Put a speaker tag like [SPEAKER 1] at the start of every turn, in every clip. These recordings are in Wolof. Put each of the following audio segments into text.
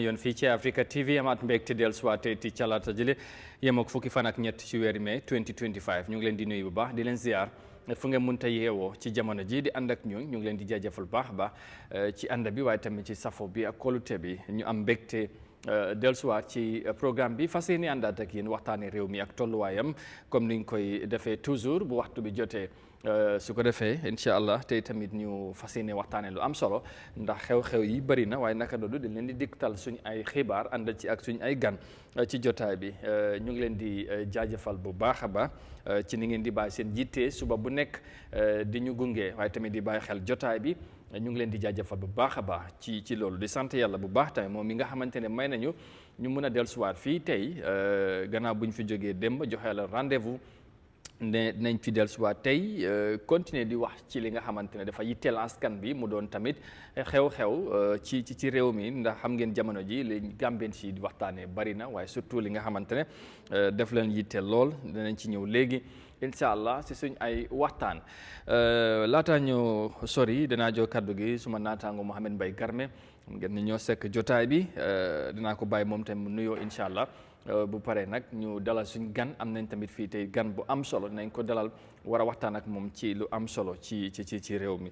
[SPEAKER 1] yoon fii ci Eyeafrica TV amaat mbégte dellusiwaat ci talaata jële yem ak fukki fan ak ñett ci weeri mai 2025 ñu ngi leen di nuyu bu baax di leen ziar fu ngeen mënta yeewoo ci jamono ji di ànd ak ñun ñu ngi leen di jaajëfal baax a baax ci ànd bi waaye tamit ci safo bi ak kóolute bi ñu am mbégte dellusiwaat ci programme bi fas yéene àndaat ak yéen waxtaane réew mi ak tolluwaayam comme ni ñu koy defee toujours bu waxtu bi jotee su ko defee incha allah tey tamit ñu fas yéene waxtaane lu am solo ndax xew-xew yi bëri na waaye naka doon di leen di digtal suñ ay xibaar ànd ci ak suñ ay gan ci jotaay bi ñu ngi leen di jaajëfal bu baax a baax ci ni ngeen di bàyyi seen jiite suba bu nekk di ñu gunge waaye tamit di bàyyi xel jotaay bi ñu ngi leen di jaajëfal bu baax a baax ci loolu di sant yàlla bu baax tamit moom mi nga xamante ne may nañu ñu mën a dellusiwaat fii tey gannaaw bu ñu fi jógee démb joxe la rendez-vous ne nañ fi dellusiwaat tey continuer di wax ci li nga xamante ne dafa yitteel askan bi mu doon tamit xew-xew ci réew mi ndax xam ngeen jamono ji li Gambien si di waxtaanee bari na waaye surtout li nga xamante ne def leen yitteel lool danañ ci ñëw léegi incha allah si suñ ay waxtaan laataa ñu sori danaa jox kaddu gi suma naataango Mohamed Mbaye Garme ngeen ni ñoo sekk jotaay bi dinaa ko bàyyi moom tamit mu nuyoo incha allah bu paree nag ñu dalal suñ gan am nañ tamit fii tey gan bu am solo nañ ko dalal war a waxtaan ak moom ci lu am solo ci réew mi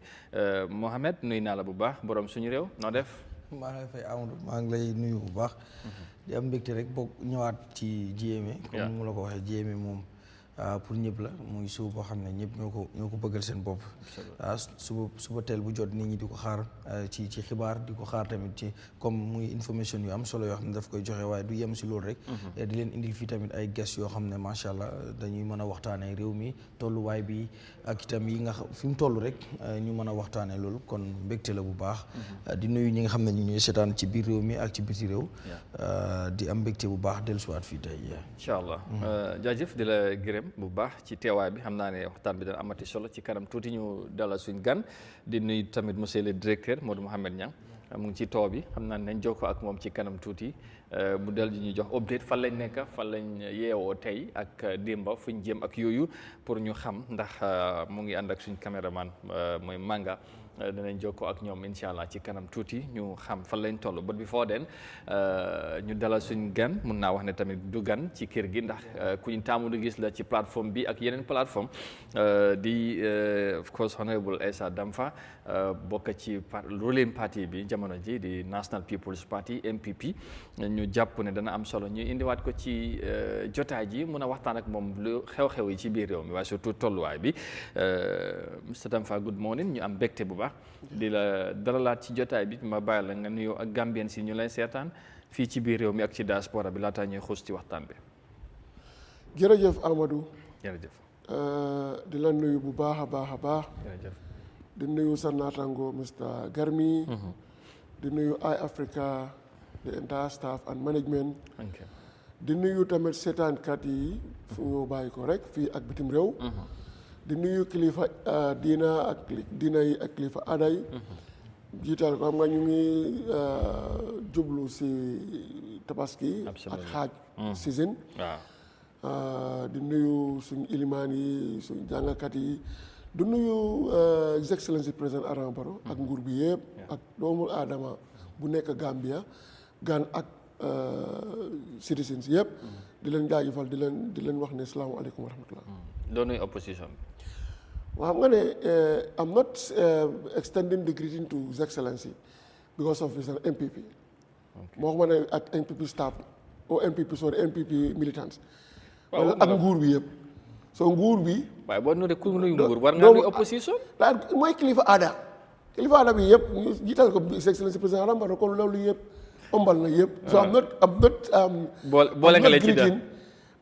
[SPEAKER 1] Mohamed nuyu naa la bu baax borom suñu réew noo def.
[SPEAKER 2] maa ngi lay fay Amadou maa ngi lay nuyu bu baax. di am mbégte rek boog ñëwaat ci GMA. comme ni mu la ko waxee GMA moom. pour ñëpp la muy suba boo xam ne ñëpp ñoo ko bëggal seen bopp. suba teel bu jot nit ñi di ko xaar ci xibaar di ko xaar tamit ci comme muy information yu am solo yoo xam ne daf koy joxe waaye du yem si loolu rek. di leen indil fii tamit ay guest yoo xam ne macha allah dañuy mën a waxtaanee réew mi tolluwaay bi ak itam yi nga xam fi mu toll rek ñu mën a waxtaanee loolu kon mbégte la bu baax. di nuyu ñi nga xam ne ñu ñuy seetaan ci biir réew mi ak ci biti réew. di am mbégte bu baax dellusiwaat fii tey.
[SPEAKER 1] incha allah jaajëf di la gërëm bu baax ci teewaay bi xam naa ne waxtaan bi dana amati solo ci kanam tuuti ñu dalal suñ gan di nuyu tamit monsieur le directeur Modou Mohamed Niang mu ngi ci too bi xam naa ne nañ jokkoo ak moom ci kanam tuuti mu dal di ñuy jox update fan lañ nekk fan lañ yeewoo tey ak démba fuñ jëm ak yooyu pour ñu xam ndax mu ngi ànd ak suñ caméraman mooy Manga danañ jokkoo ak ñoom incha allah ci kanam tuuti ñu xam fan lañ toll but before then ñu dalal suñ gan mun naa wax ne tamit du gan ci kër gi ndax ku ñu taamu di gis la ci plateforme bi ak yeneen plateforme di of course honorable Essa Damfa bokk ci ruling party bi jamono ji di National People's Party NPP ñu jàpp ne dana am solo ñu indiwaat ko ci jotaay ji mun a waxtaan ak moom lu xew-xew yi ci biir réew mi waaye surtout tolluwaay bi Mr Damfa good morning ñu am mbégte bu baax di la dalalaat ci jotaay bi ma bàyyi la nga nuyoo ak Gambien si ñu lay seetaan fii ci biir réew mi ak ci diaspora bi laataa ñuy xuus ci waxtaan bi.
[SPEAKER 3] jërëjëf Amadou.
[SPEAKER 1] jërëjëf.
[SPEAKER 3] di la nuyu bu baax a baax a baax.
[SPEAKER 1] jërëjëf.
[SPEAKER 3] di nuyu sa naataango Mr Garmi. di nuyu Eyeafrica the entire staff and management. di nuyu tamit seetaankat yi fu ñu bàyyi ko rek fii ak bitim réew. di nuyu kilifa diina yi ak kilifa aada yi jiital ko xam nga ñu ngi jublu si tabaski ak xaaj season di nuyu suñu ilimaan yi suñu jàngakat yi di nuyu His Excellency président Adama Barrow ak nguur bi yëpp ak doomu aadama bu nekk Gambia gan ak citizens yëpp di leen jaajëfal di leen wax ne salaamaaleykum wa rahmatullah.
[SPEAKER 1] doo nuyu opposition bi.
[SPEAKER 3] Well, I'm not extending the greeting to His Excellency because of his MPP. Okay. At MPP staff or MPP militants. Well, I'm Gurbi. So Gurbi.
[SPEAKER 1] Why? What no the Kungu? What no opposition?
[SPEAKER 3] Like my Khalifa Ada. Khalifa Ada be yep. His Excellency President Adama Barrow call lovely yep. Yep. So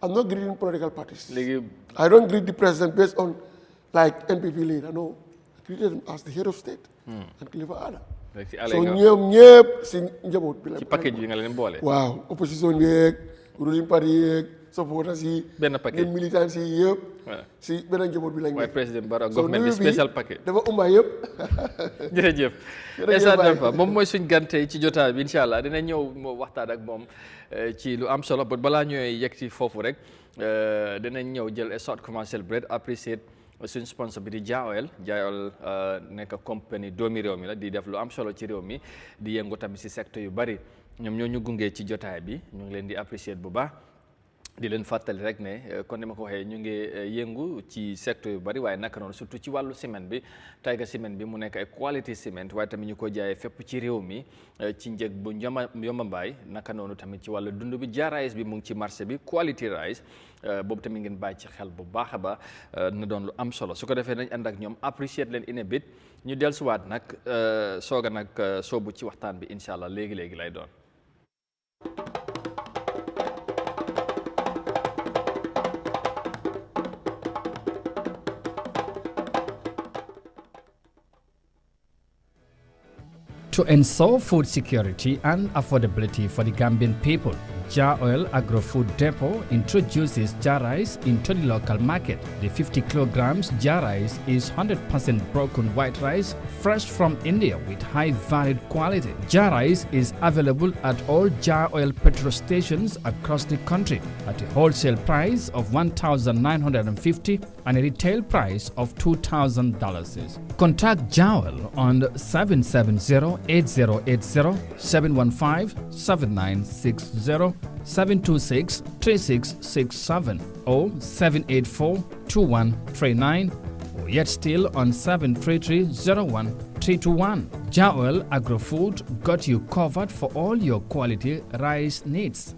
[SPEAKER 3] I'm not greeting political parties. I don't greet the president based on like NPP leader, no. I greeted him as the head of state and Khalifa Ada. So ñëpp si njaboot bi la.
[SPEAKER 1] ci package bi nga leen boole.
[SPEAKER 3] waaw opposition bi yeeg ruling party yeeg supporters yi.
[SPEAKER 1] benn package
[SPEAKER 3] ñun militants yi yëpp. si benn njaboot bi lañ.
[SPEAKER 1] mooy président Barrow government bi special package.
[SPEAKER 3] dafa umba yëpp.
[SPEAKER 1] jërëjëf. Essa Damfa moom mooy suñ gante ci jotaay bi incha allah dina ñëw moo waxtaan ak moom ci lu am solo balaa ñëwee yegg ci foofu rek dinañ ñëw jël a short commercial break apprécier suñ sponsor bi di Jah Rice nekk compagnie doomi réew mi la di def lu am solo ci réew mi di yëngu tamit si secteur yu bari ñoom ñoo ñu gunge ci jotaay bi ñu ngi leen di apprécier bu baax di leen fàttali rek ne kon ni ma ko waxee ñu ngi yëngu ci secteur yu bari waaye naka noonu surtout ci wàllu ciment bi Tiger ciment bi mu nekk ay quality ciment waaye tamit ñu ko jaayee fépp ci réew mi ci njëg bu yomba mbaay naka noonu tamit ci wàllu dund bi Jah Rice bi mu ngi ci marché bi quality rice boobu tamit ngeen bàyyi ci xel bu baax a baax na doon lu am solo su ko defee nañ ànd ak ñoom appreciate leen in a bit ñu dellusiwaat nag sooga nag soobu ci waxtaan bi incha allah léegi-léegi lay doon.
[SPEAKER 4] To ensure food security and affordability for the Gambian people, Jah Oil Agro-Food Depot introduces Jah Rice into the local market. The 50 kilograms Jah Rice is 100% broken white rice, fresh from India with high valued quality. Jah Rice is available at all Jah Oil petrol stations across the country at a wholesale price of $1,950 and a retail price of $2,000. Contact Jah Oil on 770-8080, 715-7960, 726-3667 or 784-2139 or yet still on 733-01321. Jah Oil Agro-Food got you covered for all your quality rice needs.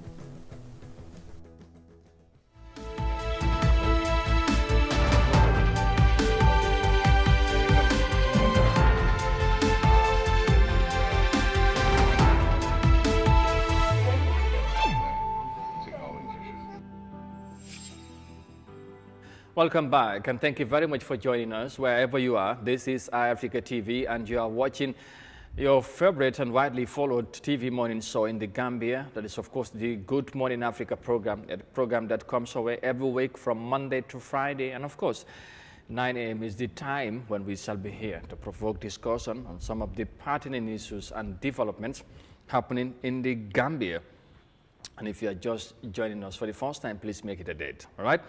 [SPEAKER 1] Welcome back and thank you very much for joining us wherever you are. This is Eyeafrica TV and you are watching your favorite and widely followed TV morning show in the Gambia. That is of course the Good Morning Africa program, a program that comes our way every week from Monday to Friday, and of course 9 a.m. is the time when we shall be here to provoke discussion on some of the pertinent issues and developments happening in the Gambia. And if you are just joining us for the first time, please make it a date, all right?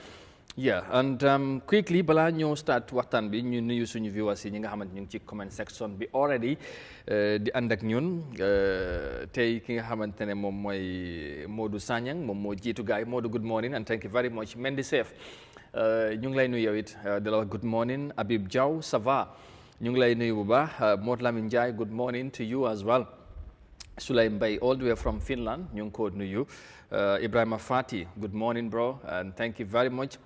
[SPEAKER 1] Yeah, and quickly balaa ñoo start waxtaan bi ñu nuyu suñu viewers yi ñi nga xamante ñu ngi ci comment section bi already di ànd ak ñun tey ki nga xamante ne moom mooy Modou Sanyang moom moo jiitu gaay Modou good morning and thank you very much Mendy Sef ñu ngi lay nuyu yow it di la wax good morning Habib Diaw ça va ñu ngi lay nuyu bu baax Modou Lamine Ndiaye good morning to you as well Sulay Mbaye all the way from Finland ñu ngi ko nuyu Ibrahima Fati good morning bro and thank you very much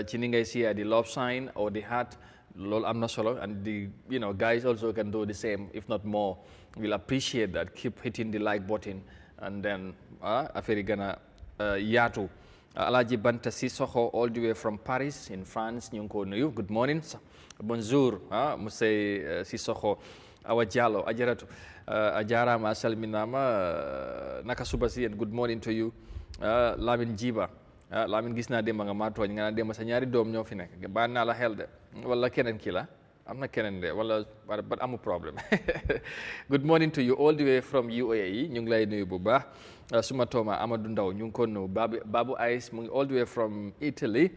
[SPEAKER 1] ci ni ngay see the love sign or the heart loolu am na solo and the guys also can do the same if not more we'll appreciate that keep hitting the like button and then affaire yi gën a yaatu Alhaji Banta Sissoko all the way from Paris in France ñu ngi ko nuyu good morning bonjour monsieur Sissoko Awa Diallo ajaratu a jarama a salminama naka suba si and good morning to you Lamin Jiba Lamin gis naa démb nga maa tooñ nga naan démb sa ñaari doom ñoo fi nekk baal naa la xel de wala keneen ki la am na keneen de wala but amu problème good morning to you all the way from UAE ñu ngi lay nuyu bu baax suma tooma Amadou Ndaw ñu ngi ko nuyu Babu Ice mu ngi all the way from Italy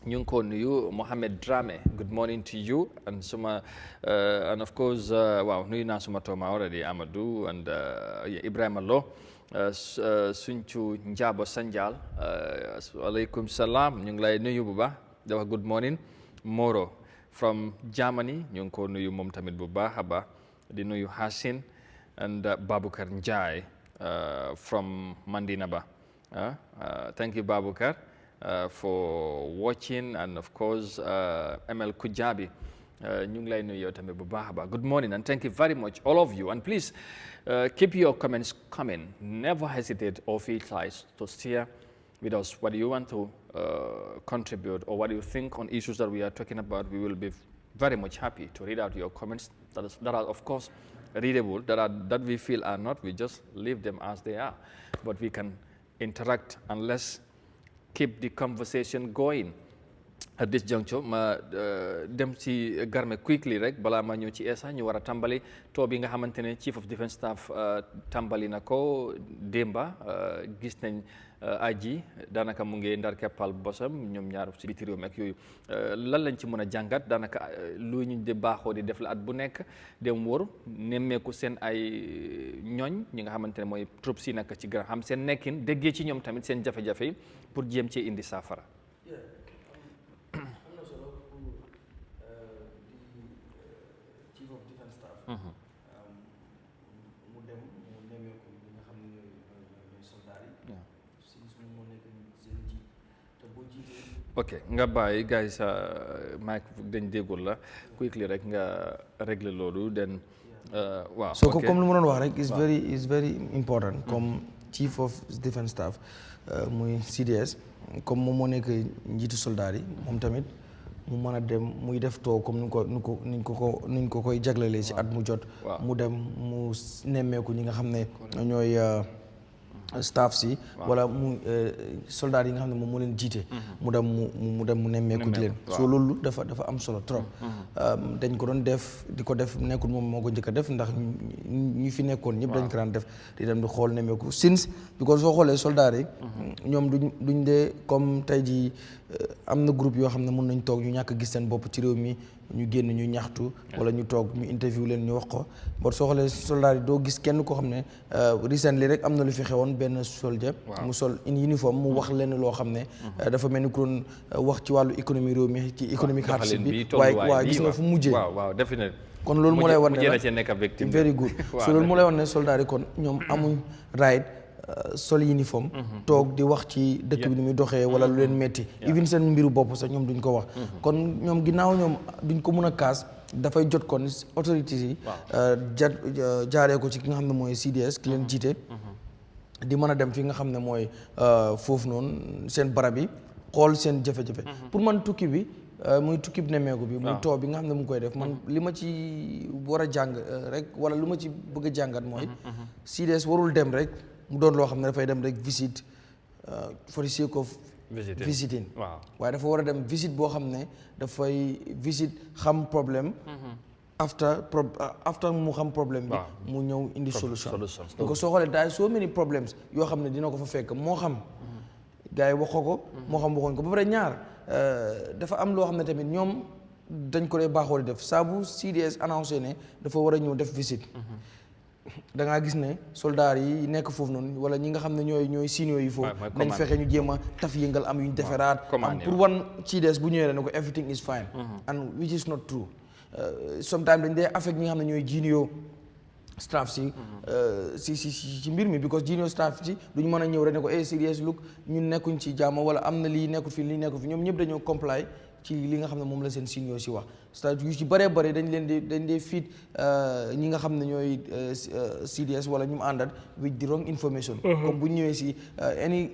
[SPEAKER 1] ñu ngi ko nuyu Mohamed Dramé good morning to you and suma and of course waaw nuyu naa suma tooma already Amadou and Ibrahima Lo Sunchu Njabo Sanjal alaikum salam ñu ngi lay nuyu bu baax da wax good morning Moro from Germany ñu ngi ko nuyu moom tamit bu baax a baax di nuyu Hassin and Babukar Njai from Mandinaba thank you Babukar for watching and of course ML Kujabi ñu ngi lay nuyu yow tamit bu baax a baax good morning and thank you very much all of you and please keep your comments coming never hesitate or feel shy to share with us what you want to contribute or what you think on issues that we are talking about. We will be very much happy to read out your comments that are of course readable, that we feel are not, we just leave them as they are, but we can interact and let's keep the conversation going. at this juncture ma dem ci Garme quickly rek balaa ma ñëw ci Essa ñu war a tàmbali too bi nga xamante ne Chief of Defence Staff tàmbali na ko démba gis nañ aji daanaka mu ngi ndar keppal bosam ñoom ñaar ci biti réew mi ak yooyu lan lañ ci mën a jàngat daanaka lu ñu de baaxoo di def la at bu nekk dem wóor nemmeeku seen ay ñooñ ñi nga xamante ne mooy troupes yi nekk ci grand xam seen nekkin déggee ci ñoom tamit seen jafe-jafe yi pour jéem cee indi saafara.
[SPEAKER 2] mu dem mu nemmeeku ñi nga xam ne ñooy soldat yi. si moom moo nekk seen ji te boo jiitee.
[SPEAKER 1] ok nga bàyyi gars yi sa mic dañ déggul la quickly rek nga régler loolu den waaw.
[SPEAKER 2] so comme lu ma doon wax rek is very important comme Chief of Defence Staff muy CDS comme moom moo nekk njiitu soldat yi moom tamit. mu mën a dem muy def too comme niñ ko koy jaglelee ci at mu jot mu dem mu nemmeeku ñi nga xam ne ñooy staff si wala mu soldats yi nga xam ne moom moo leen jiite mu dem mu nemmeeku di leen so loolu dafa am solo trop dañ ko doon def di ko def nekkul moom moo ko njëkk a def ndax ñi fi nekkoon ñëpp dañ ko daan def di dem di xool nemmeeku since because soo xoolee soldats yi ñoom duñ dee comme tey jii am na groupe yoo xam ne mën nañ toog ñu ñàkk gis seen bopp ci réew mi ñu génn ñu ñaxtu wala ñu toog ñu interview leen ñu wax ko boo soo xoolee soldats yi doo gis kenn koo xam ne recently rek am na lu fi xewoon benn soldier mu sol une uniforme mu wax leen loo xam ne dafa mel ni ku doon wax ci wàllu économie réew mi ci économique hardship bi waaye gis nga fu mujjee kon loolu moo lay wan ne very good so loolu moo lay wan ne soldats yi kon ñoom amuñ right sol uniforme toog di wax ci dëkk bi ni muy doxee wala lu leen metti even seen mbiru bopp sax ñoom duñ ko wax kon ñoom ginnaaw ñoom duñ ko mën a kaas dafay jot kon autorités yi jaaree ko ci ki nga xam ne mooy CDS ki leen jiite di mën a dem fi nga xam ne mooy foofu noonu seen barab yi xool seen jafe-jafe pour man tukki bi muy tukki bi nemmeeku bi muy too bi nga xam ne mu ngi koy def man li ma ci war a jàng rek wala lu ma ci bëgg a jàngat mooy CDS warul dem rek mu doon loo xam ne dafay dem rek visite for the sake of visiting waaye dafa war a dem visite boo xam ne dafay visite xam problème after mu xam problème bi mu ñëw indi solution donc soo xoolee daay so many problems yoo xam ne dina ko fa fekk moo xam gars yi waxoo ko moo xam waxuñ ko ba pare ñaar dafa am loo xam ne tamit ñoom dañ ko dee baaxoo di def saa bu CDS annoncé ne dafa war a ñëw def visite da ngaa gis ne soldats yi nekk foofu noonu wala ñi nga xam ne ñooy senior yi foofu nañ fexe ñu jéem a taf yëngal am yuñ deferaat pour wan CDS bu ñëwee ne ko everything is fine and which is not true sometimes dañ dee affect ñi nga xam ne ñooy junior staff si ci mbir mi because junior staff si duñu mën a ñëw rek ne ko CDS look ñun nekkuñ ci jàmm wala am na lii nekkul fi lii nekkul fi ñoom ñëpp dañoo comply ci li nga xam ne moom la seen senior si wax c'est-à-dire yu ci bëree bëri dañ dee feed ñi nga xam ne ñooy CDS wala ñu mu àndat with the wrong information comme bu ñëwee si any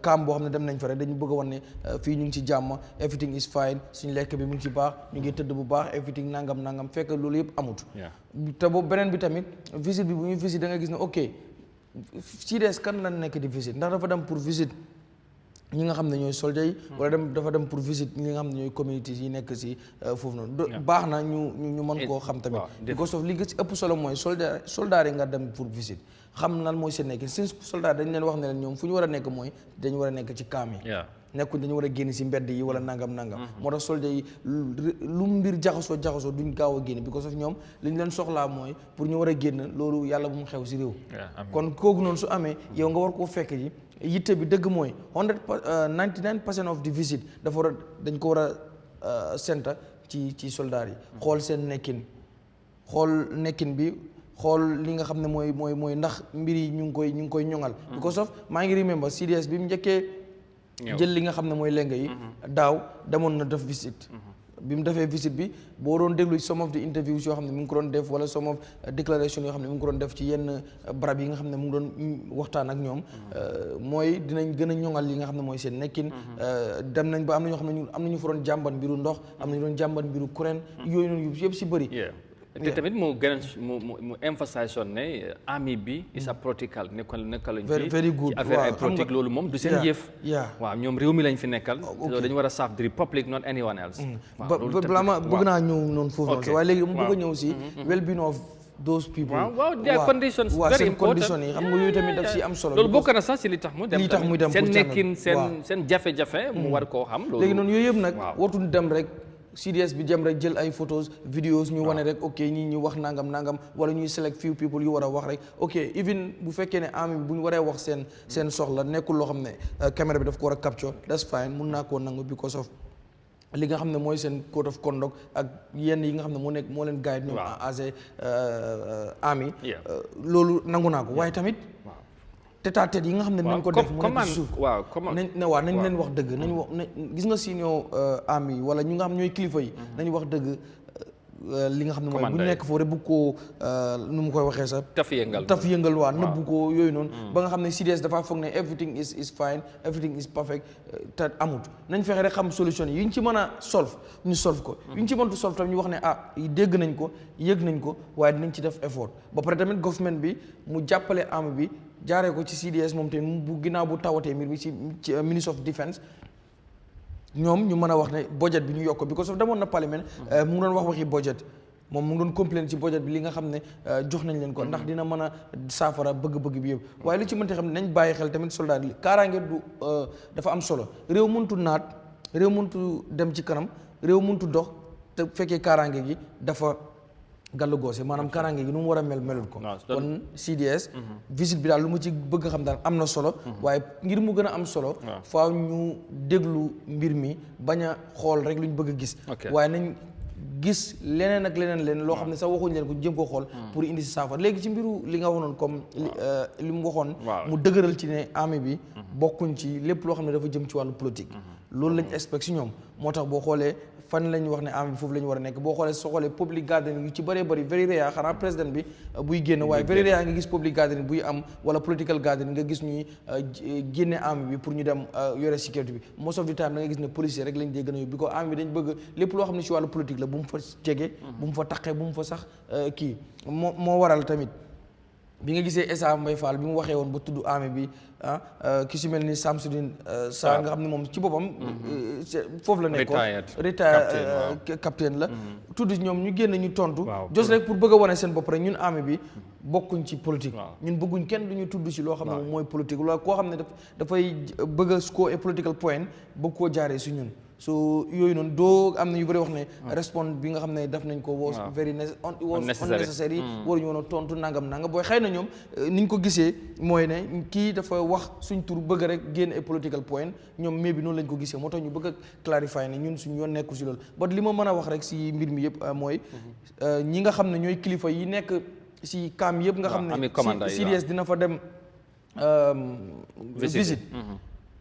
[SPEAKER 2] camp boo xam ne dem nañ fa rek dañu bëgg a wan ne fii ñu ngi ci jàmm everything is fine suñu lekk bi mu ngi ci baax ñu ngi tëdd bu baax everything nangam fekk loolu yëpp amut te boobu beneen bi tamit visite bi bu ñuy visite da nga gis ne ok CDS kan la nekk di visite ndax dafa dem pour visite ñi nga xam ne ñooy soldats yi wala dafa dem pour visite ñi nga xam ne ñooy communities yi nekk si foofu noonu baax na ñu mën koo xam tamit because of li nga si ëpp solo mooy soldats yi nga dem pour visite xam lan mooy seen nekk since soldats dañ leen wax ne leen ñoom fu ñu war a nekk mooy dañu war a nekk ci camp yi nekkuñ dañu war a génn si mbedd yi wala nangam moo tax soldats yi lu mbir jaxasoo duñ gaaw a génn because of ñoom li ñu leen soxlaa mooy pour ñu war a génn loolu yàlla bu mu xew si réew kon kooku noonu su amee yow nga war koo fekk ji yitte bi dëgg mooy 99% of the visit dañ ko war a center ci soldats yi xool seen nekkin bi xool li nga xam ne mooy ndax mbir yi ñu ngi koy ñoŋal because of maa ngi remember CDS bi mu njëkkee jël li nga xam ne mooy leng yi daaw demoon na def visite bi mu defee visite bi boo doon déglu some of the interviews yoo xam ne mu ngi ko doon def wala some of declaration yoo xam ne mu ngi ko doon def ci yenn barab yi nga xam ne mu ngi doon waxtaan ak ñoom mooy dinañ gën a ñoŋal li nga xam ne mooy seen nekkin dem nañ ba am na ñoo xam ne am nañu fa doon jàmbat mbiru ndox am nañu doon jàmbat mbiru courant yooyu noonu yëpp si bëri
[SPEAKER 1] te tamit mu gën mu emphasize on ne army bi is a practical nekkaluñ ci affaire ay politique loolu moom du seen yëf waaw ñoom réew mi lañ fi nekkal dañu war a serve the republic not anyone else
[SPEAKER 2] balaa ma bëgg naa ñëw noonu foofu noonu waaye léegi mu bëgg a ñëw si well-being of those people
[SPEAKER 1] waaw their conditions very important
[SPEAKER 2] conditions yi xam nga yooyu tamit daf si am solo
[SPEAKER 1] loolu bokk na sax si li tax muy dem seen nekkin seen jafe-jafe mu war koo xam loolu
[SPEAKER 2] léegi noonu yooyu yëpp nag wartul dem rek CDS bi jëm rek jël ay photos videos ñu wane rek ok ñii ñu wax nangam wala ñuy select few people yu war a wax rek ok even bu fekkee ne army bi bu ñu waree wax seen soxla nekkul loo xam ne caméra bi daf ko war a capture that's fine mun naa koo nangu because of li nga xam ne mooy seen code of conduct ak yenn yi nga xam ne moo leen guide ñoom as a army loolu nangu naa ko waaye tamit tête-à-tête yi nga xam ne nañ ko def mu nekk ci suuf nañ leen wax dëgg nañ wax gis nga senior army wala ñu nga xam ñooy kilifa yi nañ wax dëgg li nga xam ne mooy bu nekk foofu rek bu ko nu mu koy waxee sax taf yëngal waa nëbbu ko yooyu noonu ba nga xam ne CDS dafa foog ne everything is fine everything is perfect te amut nañ fexe rek xam solution yi ñu ci mën a solve ñu solve ko yu ñu ci mëntu solve tam ñu wax ne dégg nañ ko yëg nañ ko waaye dinañ ci def effort ba pare tamit government bi mu jàppale army bi jaaree ko ci CDS moom te bu ginnaaw bu tawatee mbir bi ci Ministry of Defence ñoom ñu mën a wax ne budget bi ñu yokk because of demoon na parlement mu ngi doon wax waxi budget moom mu ngi doon complain ci budget bi li nga xam ne jox nañ leen ko ndax dina mën a saafara bëgg-bëgg bi yëpp waaye lu ci mënti xam ne nañ bàyyi xel tamit soldat yi kaaraange du dafa am solo réew mëntu naat réew mëntu dem ci kanam réew mëntu dox te fekkee kaaraange gi dafa gàllu goose maanaam kaaraange gi nu mu war a melul ko kon CDS visite bi daal lu ma ci bëgg xam daal am na solo waaye ngir mu gën a am solo faaw ñu déglu mbir mi bañ a xool rek lu ñu bëgg a gis waaye nañ gis leneen ak leneen loo xam ne sax waxuñ leen ko jëm ko xool pour indi si saafara léegi ci mbiru li nga waxoon comme li mu waxoon mu dëgëral ci ne armée bi bokkuñ ci lépp loo xam ne dafa jëm ci wàllu politique loolu lañ expect si ñoom moo tax boo xoolee fan lañ wax ne armée bi foofu la ñu war a nekk boo xoolee soo xoolee public gathering yu ci bëree bëri very rare xanaa président bi buy génn waaye very rare nga gis public gathering buy am wala political gathering nga gis ñuy génne armée bi pour ñu dem yore sécurité bi most of the time da nga gis ne policier rek lañ dee gën a yóbbu bi ko armée bi dañ bëgg lépp loo xam ne ci wàllu politique la bu mu fa jege bu mu fa taqee bu mu fa sax kii moo waral tamit bi nga gisee Essa Mbaye Fall bi mu waxee woon ba tudd armée bi ki si mel ni Samsudine Sarr nga xam ne moom ci boppam foofu la nekkoon retired capitaine la tudd ñoom ñu génn ñu tontu jos rek pour bëgg a wane seen bopp rek ñun armée bi bokkuñ ci politique ñun bëgguñ kenn duñu tudd ci loo xam ne mooy politique wala koo xam ne dafay bëgg a score a political point bëgg koo jaaree si ñun so yooyu noonu doo am na yu bëri wax ne response bi nga xam ne def nañ ko was very unnecessary waruñu woon a tontu nangam booy xëy na ñoom niñ ko gisee mooy ne kii dafa wax suñ tur bëgg rek génn ay political point ñoom mais bi noonu lañ ko gisee moo tax ñu bëgg a clarifier ne ñun suñ yoon nekku si loolu but li ma mën a wax rek si mbir mi yëpp mooy ñi nga xam ne ñooy kilifa yi nekk si camp yëpp nga xam ne CDS dina fa dem visite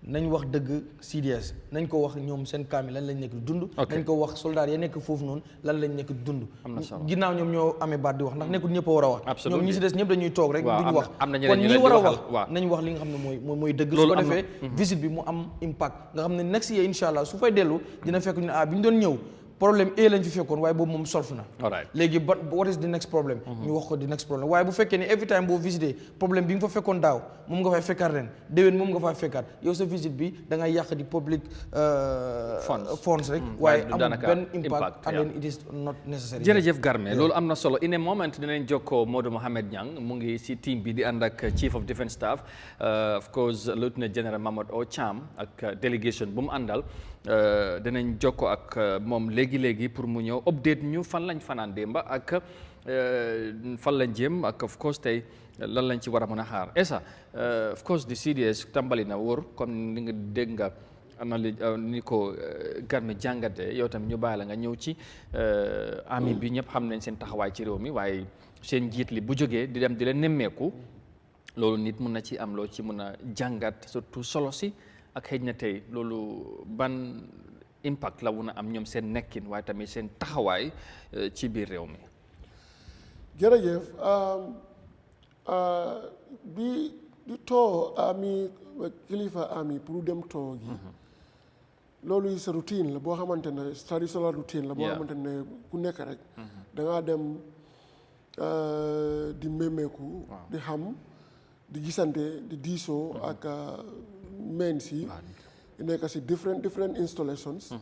[SPEAKER 2] nañ wax dëgg CDS nañ ko wax ñoom seen camp yi lan lañ nekk di dund nañ ko wax soldats ya nekk foofu noonu lan lañ nekk di dund ginnaaw ñoom ñoo amee baat di wax ndax nekkul ñëpp a war a wax ñoom ñi si des ñëpp dañuy toog rek duñu wax kon ñi war a wax nañ wax li nga xam ne mooy dëgg su ko defee visite bi mu am impact nga xam ne next year incha allah su fay dellu dina fekk ñu ne bi ñu doon ñëw problème lañ fi fekkoon waaye boobu moom solve na léegi what is the next problem ñu wax ko the next problem waaye bu fekkee ne every time boo visité problème bi nga fa fekkoon daaw moom nga fay fekkaat ren déwén moom nga fay fekkaat yow sa visite bi da ngay yàq di public funds rek waaye amul benn impact and then it is not necessary.
[SPEAKER 1] jërëjëf Garme loolu am na solo in a moment dinañ jokkoo Modou Mohamed Niang mu ngi si team bi di ànd ak Chief of Defence Staff of course Lieutenant General Mamadou Cham ak délégation bu mu àndal dinañ jokkoo ak moom léegi pour mu ñëw update ñu fan lañ fanaan démba ak fan lañ jëm ak of course tey lan lañ ci war a mën a xaar Essa of course di CDS tàmbali na wóor comme ni nga dégg nga ni ko Garme jàngate yow tam ñu bàyyi la nga ñëw ci army bi ñëpp xam nañ seen taxawaay ci réew mi waaye seen njiit li bu jógee di dem di leen nemmeeku loolu nit mun na ci am loo ci mun a jàngat surtout solo si ak xëy na tey loolu ban impact la mun a am ñoom seen nekkin waaye tamit seen taxawaay ci biir réew mi.
[SPEAKER 3] jërëjëf di too ami kilifa ami pour dem too gi loolu sa routine la boo xamante ne traditional routine la boo xamante ne ku nekk rek da ngaa dem di mémeeku di xam di gisante di diisoo ak men si nekk si different installations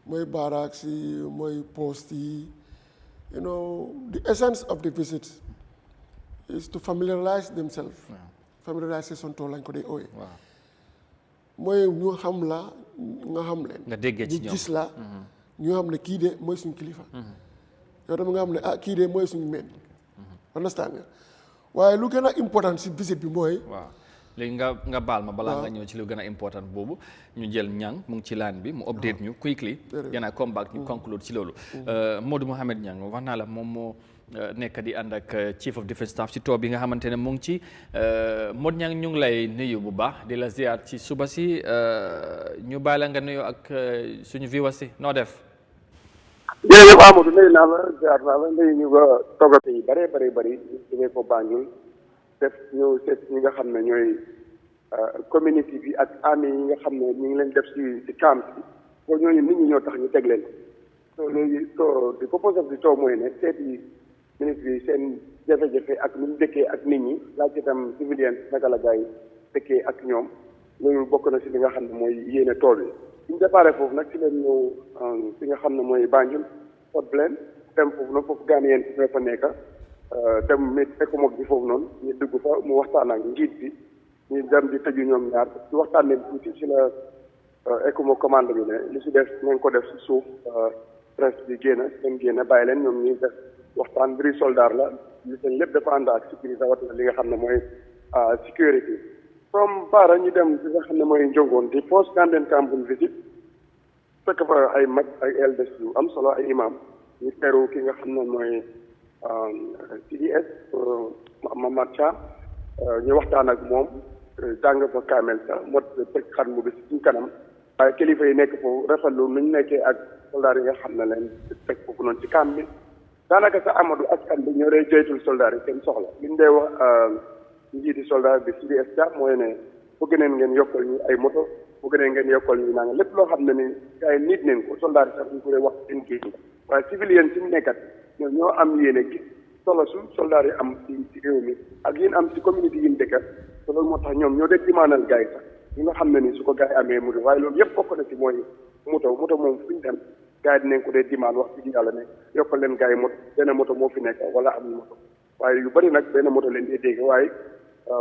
[SPEAKER 3] mooy barracks yi mooy post yi you know the essence of the visit is to familiarize themselves familiarisation tool lañ ko dee ooye mooy ñu xam la nga xam leen
[SPEAKER 1] nga déggee ci ñoom
[SPEAKER 3] ñu gis la ñu xam ne kii de mooy suñ kilifa yow tam nga xam ne kii de mooy suñu meen understand nga waaye lu gën a important si visite bi mooy
[SPEAKER 1] léegi nga baal ma balaa nga ñëw ci lu gën a important boobu ñu jël ñang mu ngi ci laan bi mu update ñu quickly gannaaw come back ñu conclude ci loolu Modou Mohamed Ñang wax naa la moom moo nekk di ànd ak chief of defence staff ci tool bi nga xamante ne mu ngi ci Modou Ñang ñu ngi lay nuyu bu baax di la ziar ci suba si ñu bàyyi la nga nuyu ak suñu viewers si noo def
[SPEAKER 5] jërëjëf Amadou nuyu naa la ziar naa la nuyu ñu ba toggate yi bëri jógee ko Banjul def ñëw seet ñi nga xam ne ñooy community bi ak ami yi nga xam ne ñu ngi leen def si camp bi boo ñooñu nit ñi ñoo tax ñu teg leen so léegi so di purpose of the tour mooy ne seet yi ministre yi seen jafe-jafe ak nu ñu dëkkee ak nit ñi laaj itam civiliens naka la gars yi dëkkee ak ñoom loolu bokk na si li nga xam ne mooy yéene tool bi suñu déparé foofu nag si leen ñëw si nga xam ne mooy Banjul Port Blaine dem foofu nag foofu Ghanaian si ñoo fa nekk dem ECOMOG bi foofu noonu ñu dugg fa mu waxtaan ak njiit bi ñu dem di tëju ñoom ñaar ci waxtaan leen tuuti si la ECOMOG commande bi ne li si def nañ ko def si suuf presse bi génn bàyyi leen ñoom ñuy def waxtaan mbiri soldat la li seen lépp dafa ànd ak sécurité rawatina li nga xam ne mooy sécurité comme baara ñu dem li nga xam ne mooy njongoon di post Gambian camp visit fekk fa ay mag ay elders yu am solo ay imam ñu teru ki nga xam ne mooy CDS Mamad Cha ñu waxtaan ak moom jàng fa kaamel sa mot teg xan mu bi si suñ kanam waaye kilifa yi nekk foofu rafetlu nu ñu nekkee ak soldaar yi nga xam ne leen teg foofu noonu ci camp bi daanaka sa Amadou askan bi ñoo dee joytul soldaar yi seen soxla li ñu dee wax njiiti soldaar bi CDS Cha mooy ne bëgg neen ngeen yokkal ñu ay moto bëgg neen ngeen yokkal ñu naa nga lépp loo xam ne ni gars yi nit neen ko soldaar yi sax ñu ko dee wax seen géej waaye civilian si mu nekkat ñoom ñoo am yéene gis solo su soldaar yi am ci réew mi ak yéen am ci communauté yi mu dëkkat te loolu moo tax ñoom ñoo dee dimaanal gars yi sax ñi nga xam ne ni su ko gars yi amee moto waaye loolu yëpp bokk na ci mooy moto moom fu ñu dem gars yi dinañ ko dee dimaan wax ci yàlla ne yokkal leen gars yi moto benn moto moo fi nekk wala amul moto waaye yu bëri nag benn moto leen dee dégg waaye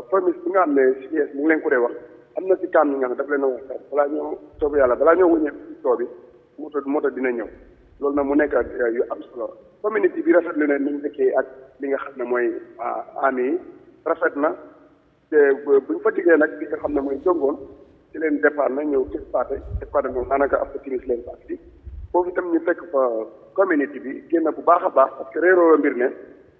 [SPEAKER 5] promise bi nga xam ne CDS mu ngi leen ko dee wax am na ci kaam ñi nga xam ne daf leen a wax sax balaa ñoo soobu yàlla balaa ñoo wëñee ci too bi moto dina ñëw loolu nag mu nekk yu am solo communauté bi rafetlu ne ni ñu dëkkee ak li nga xam ne mooy ami yi rafet na te bu ñu fa diggee nag li nga xam ne mooy jongoon ci leen départ na ñëw kër paate départ moom daanaka après timis leen paat bi foofu itam ñu fekk fa communauté bi génn bu baax a baax parce que réeroo mbir ne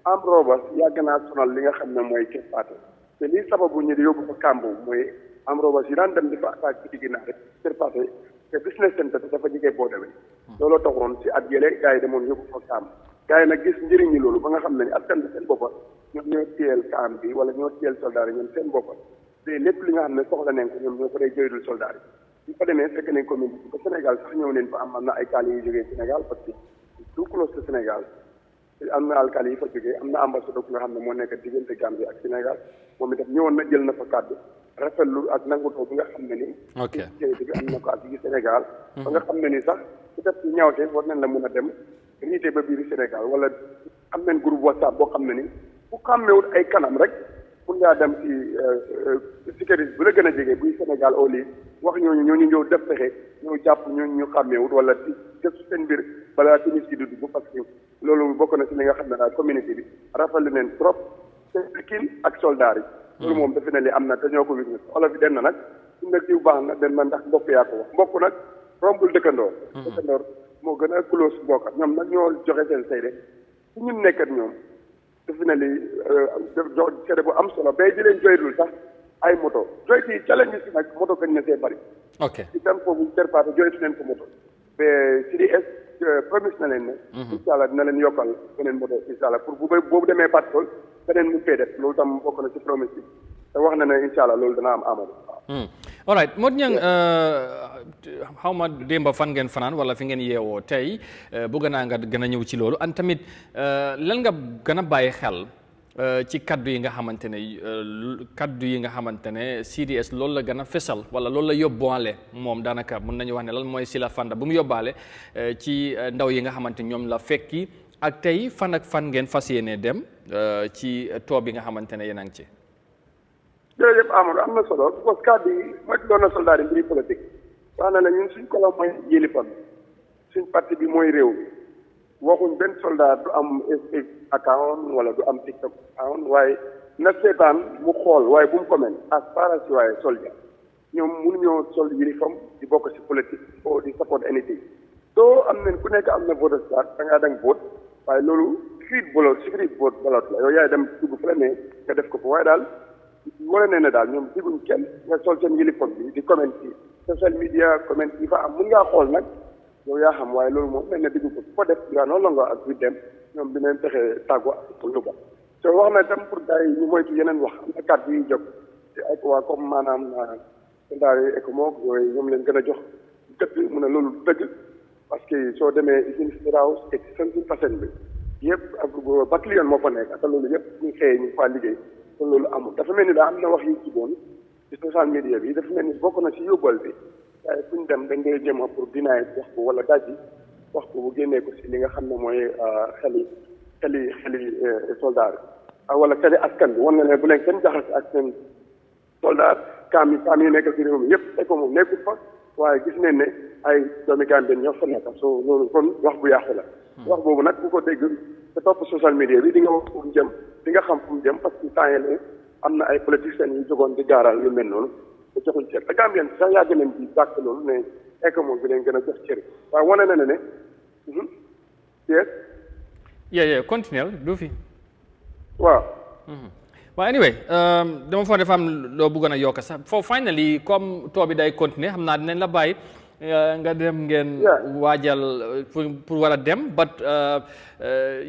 [SPEAKER 5] am roobas yàgg naa sonal li nga xam ne mooy kër paate te lii sababu ñu di yóbbu fa kàmbu mooy am roobas yi daan dem di fa attaque ci digg naa rek kër paate te business center dafa jigee boo demee looloo taxoon si at yële gars yi demoon yóbbu fa kaam gars yi nag gis njëriñ ñi loolu ba nga xam ne ni askan bi seen boppa ñoom ñoo téyel kaam bi wala ñoo téyel soldat yi ñoom seen boppa te lépp li nga xam ne soxla nañ ko ñoom ñoo ko dee jëydul soldat yi ñu fa demee fekk nañ commune bi ba Sénégal sax ñëw neen fa am na ay kaali yu jógee Sénégal parce que tout close to Sénégal am na alkaali yi fa jógee am na ambassadeur ku nga xam ne moo nekk diggante Gambie ak Sénégal moom itam ñëwoon na jël na fa kàddu rafetlu ak nangutoo bi nga xam ne ni sécurité bi am na ko ak yi Sénégal ba nga xam ne ni sax su def ci ñaawte war nañ la mën a dem riite ba biir Sénégal wala am nañ groupe WhatsApp boo xam ne ni bu xàmmewut ay kanam rek pour ngaa dem ci sécurité bu la gën a jege buy Sénégal au lieu wax ñooñu ñëw def fexe ñëw jàpp ñu xàmmewut wala ci def seen mbir balaa timis ci dugg parce que loolu bokk na ci li nga xam ne daal communauté bi rafetlu neen trop te ak soldat yi loolu moom defe na li am na te ñoo ko wis olof yi den na nag su nag diw baax na den na ndax mbokk yaa ko wax mbokk nag rombul dëkkandoor dëkkandoor moo gën a close mbokk ñoom nag ñoo joxe seen seede su ñun nekkat ñoom defe na li jox seede bu am solo bay di leen joydul sax ay moto joyti yi challenge si nag moto gën na see bari ci tam foofu terpaate joytu leen ko moto ba CDS promise na leen ne incha allah dina leen yokkal beneen moto incha allah pour boobu demee patrol beneen mu fee def loolu tam bokk na ci promise bi te wax na ne incha allah loolu dana am Amadou
[SPEAKER 1] all right Modou Niang xaw ma démba fan ngeen fanaan wala fi ngeen yeewoo tey bëgg naa nga gën a ñëw ci loolu an tamit lan nga gën a bàyyi xel ci kaddu yi nga xamante ne CDS loolu la gën a fesal wala loolu la yóbbaale moom daanaka mën nañu wax ne lan mooy Sila Fanda bu mu yóbbaale ci ndaw yi nga xamante ñoom la fekki ak tey fan ak fan ngeen fas yéene dem ci too bi nga xamante ne yéen a ngi ci.
[SPEAKER 5] jërëjëf Amadou am na solo parce que kaddu yi mooy doon na soldat yi mbiri politique wax na ne ñun suñ kolo mooy yëlifam suñ parti bi mooy réew mi waxuñ benn soldat du am account wala du am TikTok account waaye na seetaan mu xool waaye bu mu comment as far as waaye soldat ñoom mënuñoo sol yëlifam di bokk si politique o di support anything soo am nañ ku nekk am na vote card da ngaa dang vote waaye loolu secret vote ballot la yow yaay dem dugg fu la ne nga def ko fa waaye daal wane ne daal ñoom diguñ kenn nga sol seen yëlifam bi di comment ci social media comment yi fa am mun ngaa xool nag yow yaa xam waaye loolu moom mel na diggu ko ko def yaa noonu la nga ak bi dem ñoom dinañ fexe tàggu pour lu ba te wax na tam pour gars yi ñu moytu yeneen wax am na kàddu yi jóg te ak waa comme maanaam ndaari écomoog yooyu ñoom leen gën a jox dëgg mu ne loolu dëgg parce que soo demee usine House et 17% bi yëpp ak battalion moo fa nekk ak loolu yëpp ñu xëyee ñu faa liggéey te loolu amul dafa mel ni daa am na wax yu jiboon ci social media bi dafa mel ni bokk na ci yóbbal bi waaye fu ñu dem dañ ngay jéem pour dinaay wax ko wala dajji wax ko bu génnee ko si li nga xam ne mooy xeli soldat wala xeli askan bi wan na ne bu leen kenn jaxase ak seen soldat kaam yi nekk si réew mi yëpp eko moom nekkul fa waaye gis nañ ne ay doomi Gambie ñoo fa nekk so loolu kon wax bu yàqu la wax boobu nag ku ko dégg te topp social media bi di nga wax fu mu jëm di nga xam fu mu jëm parce que temps yii am na ay politiciens yu jógoon di gaaral lu mel noonu te joxuñ cër te Gambien sax yàgg nañ di bàkk loolu ne eko moom bi leen gën a jox cër waaye wane na ne yes
[SPEAKER 1] yeah continuel du fi
[SPEAKER 5] waaw
[SPEAKER 1] waaw anyway dama foog dafa am loo bëggoon a yokk sax foofu finally comme too bi day continuer xam naa dinañ la bàyyi nga dem ngeen waajal pour war a dem but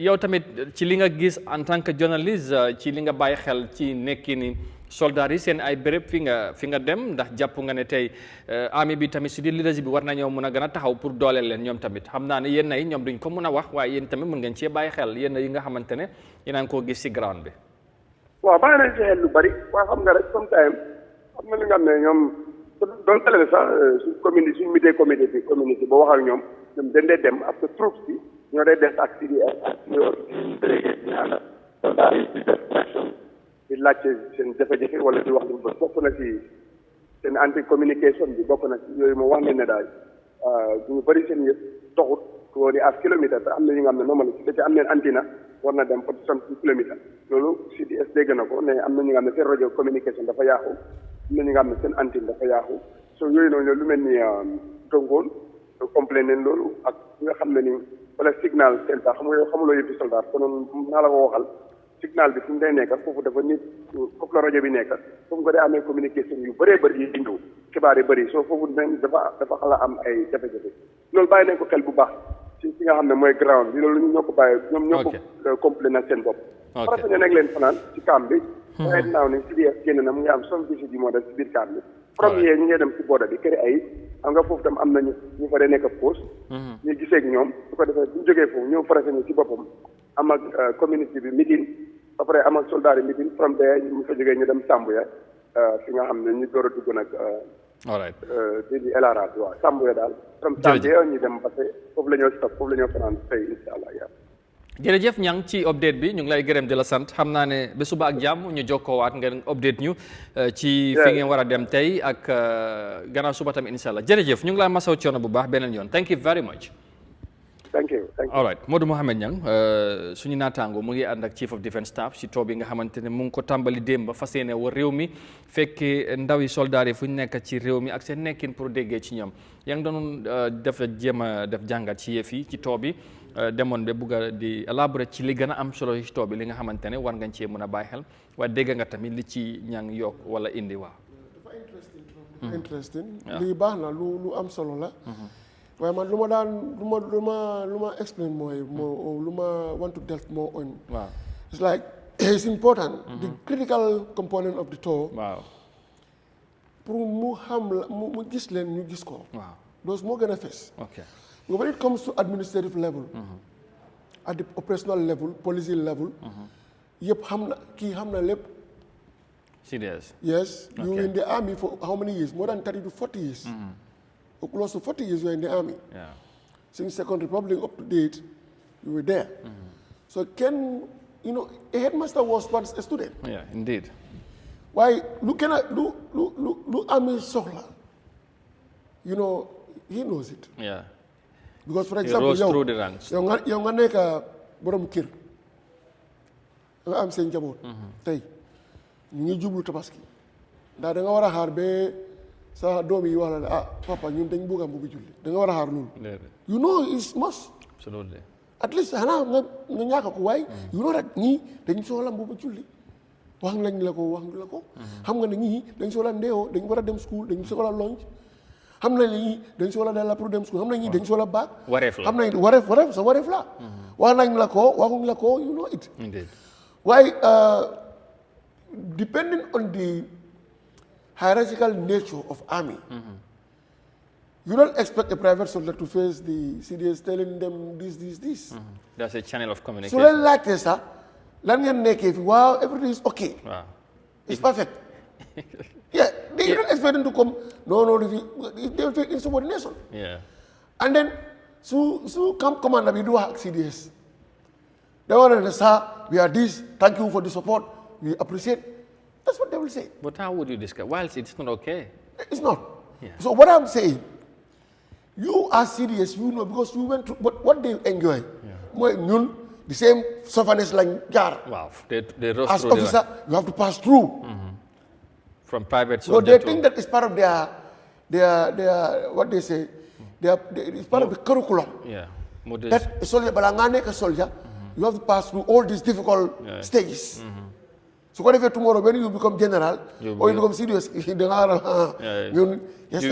[SPEAKER 1] yow tamit ci li nga gis en tant que journaliste ci li nga bàyyi xel ci nekki ni soldats yi seen ay béréb fi nga dem ndax jàpp nga ne tey army bi tamit si di leadership bi war nañoo mun a gën a taxaw pour dooleel leen ñoom tamit xam naa ne yéen ay ñoom duñ ko mun a wax waaye yéen tamit mën ngeen cee bàyyi xel yéen yi nga xamante ne yéen a ngi koo gis si ground bi.
[SPEAKER 5] waaw bàyyi nañ ci xel lu bari waaye xam nga rek sometimes xam na li nga xam ne ñoom doon tale sax suñ midee communauté ba wax ak ñoom dañ dee dem ak troupes bi ñoo dee des ak CDS ak ñoo délégué ñaana soldat yi di def action di laajte seen jafe-jafe wala di wax lu ba bokk na ci seen anti communication bi bokk na ci yooyu moo wax ne daal ñu bëri seen yëpp doxut ko di as kilomètre te am na ñu nga xam ne normal ci am neen antina war na dem pour 60 kilomètres loolu CDS dégg na ko ne am na ñu nga xam ne seen radio communication dafa yaaxu am na ñu nga xam ne seen antenne dafa yaaxu so yooyu noonu lu mel ni dongoon complet neen loolu ak nga xam ne ni wala signal seen sax xam nga yow xamuloo yëpp soldat konoon naa la ko waxal signal bi fu mu day nekk foofu dafa nit foofu la rajo bi nekk foofu nga day amee communication yu bëree bëri yi ñëw xibaar yi bëri soo foofu dafa xala am ay jafe-jafe loolu bàyyi nañ ko xel bu baax ci nga xam ne mooy ground bi loolu ñoo ko bàyyi ñoom ñoo ko complet na seen bopp parce que ñu nekk leen fanaan ci camp bi waaye naaw ne CDS génn na mu ngi am some visite yi moo def ci biir camp bi premier ñu ngi dem ci booda bi këri ay xam nga foofu tam am nañu ñu fa dee nekk poste ñu gisee ak ñoom su ko defee bu ñu jógee foofu ñëw farase ñu ci boppam am ak communauté bi meeting ba pare am ak soldat yi meeting from there ñu fa jógee ñu dem Sambuya fi nga xam ne ñu door a dugg nag di LRA bi waaw Sambuya daal from Sambuya ñu dem parce que foofu la ñoo stop foofu la ñoo fanaan tey incha allah yaa
[SPEAKER 1] jërëjëf ñang ci update bi ñu ngi lay gërëm di la sant xam naa ne ba suba ak jàmm ñu jokkoowaat ngeen update ñu ci fi ngeen war a dem tey ak gannaaw suba tam incha allah jërëjëf ñu ngi lay masaw coono bu baax beneen yoon thank you very much.
[SPEAKER 5] thank you
[SPEAKER 1] all right Modou Mohamed Niang suñu naataango mu ngi ànd ak chief of defence staff si too bi nga xamante ne mu ngi ko tàmbali démb ba fas yéene war réew mi fekkee ndaw yi soldaar yi fu ñu nekk ci réew mi ak seen nekkin pour déggee ci ñoom yaa ngi doon def jéem a def jàngat ci yëf yi ci too bi demoon ba bugg a di élaborer ci li gën a am solo ci too bi li nga xamante ne war ngañ cee mën a bàyyi xel waaye dégg nga tamit li ci ñang yokk wala indi waaw.
[SPEAKER 3] dafa interesting lii baax na lu am solo la. waaye man lu ma explain mooy lu ma want to delve more on.
[SPEAKER 1] Wow.
[SPEAKER 3] It's like it's important. The critical component of the tour.
[SPEAKER 1] Wow.
[SPEAKER 3] pour mu xam la mu gis leen ñu gis ko.
[SPEAKER 1] waaw
[SPEAKER 3] those moo gën a fees.
[SPEAKER 1] ok
[SPEAKER 3] when it comes to administrative level. at the operational level policy level. yëpp xam na kii xam na lépp.
[SPEAKER 1] serious.
[SPEAKER 3] Yes,
[SPEAKER 1] Okay.
[SPEAKER 3] you were in the army for how many years? More than 30 to 40 years. Or close to 40 years you were in the army.
[SPEAKER 1] Yeah.
[SPEAKER 3] Since Second Republic up to date, you were there. So a headmaster was once a student.
[SPEAKER 1] Yeah, indeed.
[SPEAKER 3] Why, look army sohla. He knows it.
[SPEAKER 1] Yeah.
[SPEAKER 3] Because for
[SPEAKER 1] He
[SPEAKER 3] example,
[SPEAKER 1] rose through the ranks.
[SPEAKER 3] yow nga nekk borom kër nga am seen njaboot. Tey ñu ngi jublu tabaski ndax da nga war a xaar ba sa doom yi wax la ne papa ñun dañ bëgg am bu julli da nga war a xaar loolu. It's must.
[SPEAKER 1] Absolutely.
[SPEAKER 3] At least xanaa nga ñàkk ko waaye rek ñii dañ soxla bu julli wax nañ la ko xam nga ne ñii dañ soxla ndeewoo dañ war a dem school dañ soxla lunch xam nañ ne ñii dañ soxla dala pour dem school xam nañ ñii dañ soxla baag
[SPEAKER 1] wareef la
[SPEAKER 3] xam nañ wareef sa wareef la wax nañ la ko waxuñ la ko it.
[SPEAKER 1] Indeed.
[SPEAKER 3] Why, depending on the hierarchical nature of army, you don't expect a private soldier to face the CDS telling them this.
[SPEAKER 1] That's a channel of communication.
[SPEAKER 3] So then like this, wow, everything is okay.
[SPEAKER 1] Wow.
[SPEAKER 3] It's perfect. Yeah, they don't expect them to come. No, they will feel insubordination.
[SPEAKER 1] Yeah.
[SPEAKER 3] And then, so camp commander, we do have CDS. They want to say, sir, we are this, thank you for the support, we appreciate. That's what they will say.
[SPEAKER 1] But how would you describe? Whilst it's not okay.
[SPEAKER 3] It's not.
[SPEAKER 1] Yeah.
[SPEAKER 3] So what I'm saying, you are serious, because you went through, but what they enjoy, the same sufferness like Jar.
[SPEAKER 1] Wow. They rose
[SPEAKER 3] As
[SPEAKER 1] through
[SPEAKER 3] officer, you have to pass through.
[SPEAKER 1] From private
[SPEAKER 3] So
[SPEAKER 1] soldier
[SPEAKER 3] they think that it's part of their what they say, it's part of the curriculum.
[SPEAKER 1] Yeah.
[SPEAKER 3] That a soldier, a soldier, you have to pass through all these difficult stages. So what if tomorrow when you become general or you become serious,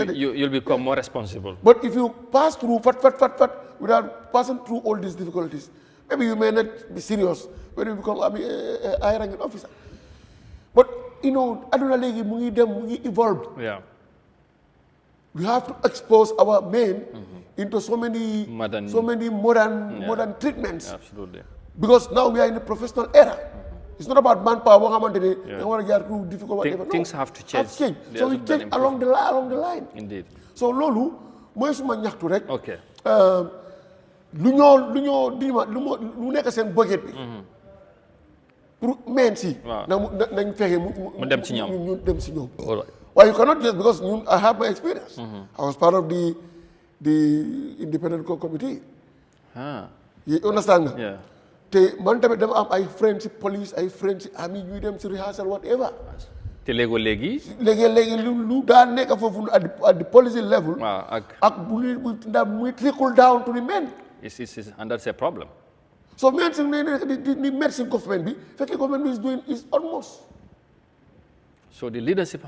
[SPEAKER 1] you'll become more responsible.
[SPEAKER 3] But if you pass through without passing through all these difficulties, maybe you may not be serious when you become a high-ranking officer. But aduna legi mu ngi evolve.
[SPEAKER 1] Yeah.
[SPEAKER 3] We have to expose our men into so many modern treatments.
[SPEAKER 1] Absolutely.
[SPEAKER 3] Because now we are in a professional era. It's not about manpower. Difficult.
[SPEAKER 1] Things have to change.
[SPEAKER 3] So we change along the line.
[SPEAKER 1] Indeed.
[SPEAKER 3] So lolu moy suma ñaxtu rek.
[SPEAKER 1] Okay.
[SPEAKER 3] lu nekk seen budget bi. Pour men si. nañ fexe mu
[SPEAKER 1] dem ci ñoom.
[SPEAKER 3] ñu dem ci ñoom.
[SPEAKER 1] All right.
[SPEAKER 3] Well, you cannot just because I have my experience. I was part of the independent committee. You understand?
[SPEAKER 1] Yeah.
[SPEAKER 3] Te man tamit dama am ay friends police, ay friends army ñuy dem ci rehearsal whatever.
[SPEAKER 1] Te léegi
[SPEAKER 3] lu daa nekk foofu at the policy level.
[SPEAKER 1] Waaw
[SPEAKER 3] ak bu muy trickle down to the men.
[SPEAKER 1] And that's a problem.
[SPEAKER 3] So men si the medicine government bi fekk government bi is doing is almost.
[SPEAKER 1] So the leadership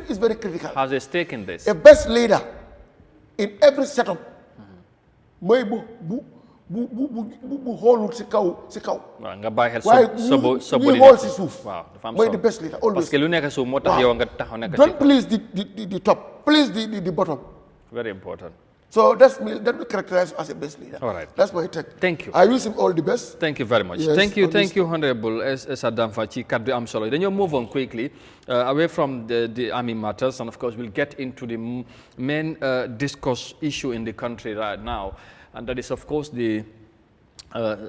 [SPEAKER 3] is very critical.
[SPEAKER 1] Has a stake in this.
[SPEAKER 3] A best leader in every setup mooy bu xoolul si kaw.
[SPEAKER 1] waaw nga bàyyi xel
[SPEAKER 3] waaye muy xool si suuf.
[SPEAKER 1] waaw dafa am
[SPEAKER 3] mooy
[SPEAKER 1] solo
[SPEAKER 3] the best leader always.
[SPEAKER 1] parce que lu nekk suuf moo tax yow nga taxaw nekk.
[SPEAKER 3] Don't please the top, please the bottom.
[SPEAKER 1] Very important.
[SPEAKER 3] So that will characterize as a best leader.
[SPEAKER 1] All right.
[SPEAKER 3] That's my take.
[SPEAKER 1] Thank you.
[SPEAKER 3] I wish him all the best.
[SPEAKER 1] Thank you very much.
[SPEAKER 3] Yes,
[SPEAKER 1] thank you, Honorable S. Adamfa ci kaddu am solo. Then you move on quickly away from the army matters, and of course we'll get into the main discourse issue in the country right now, and that is of course the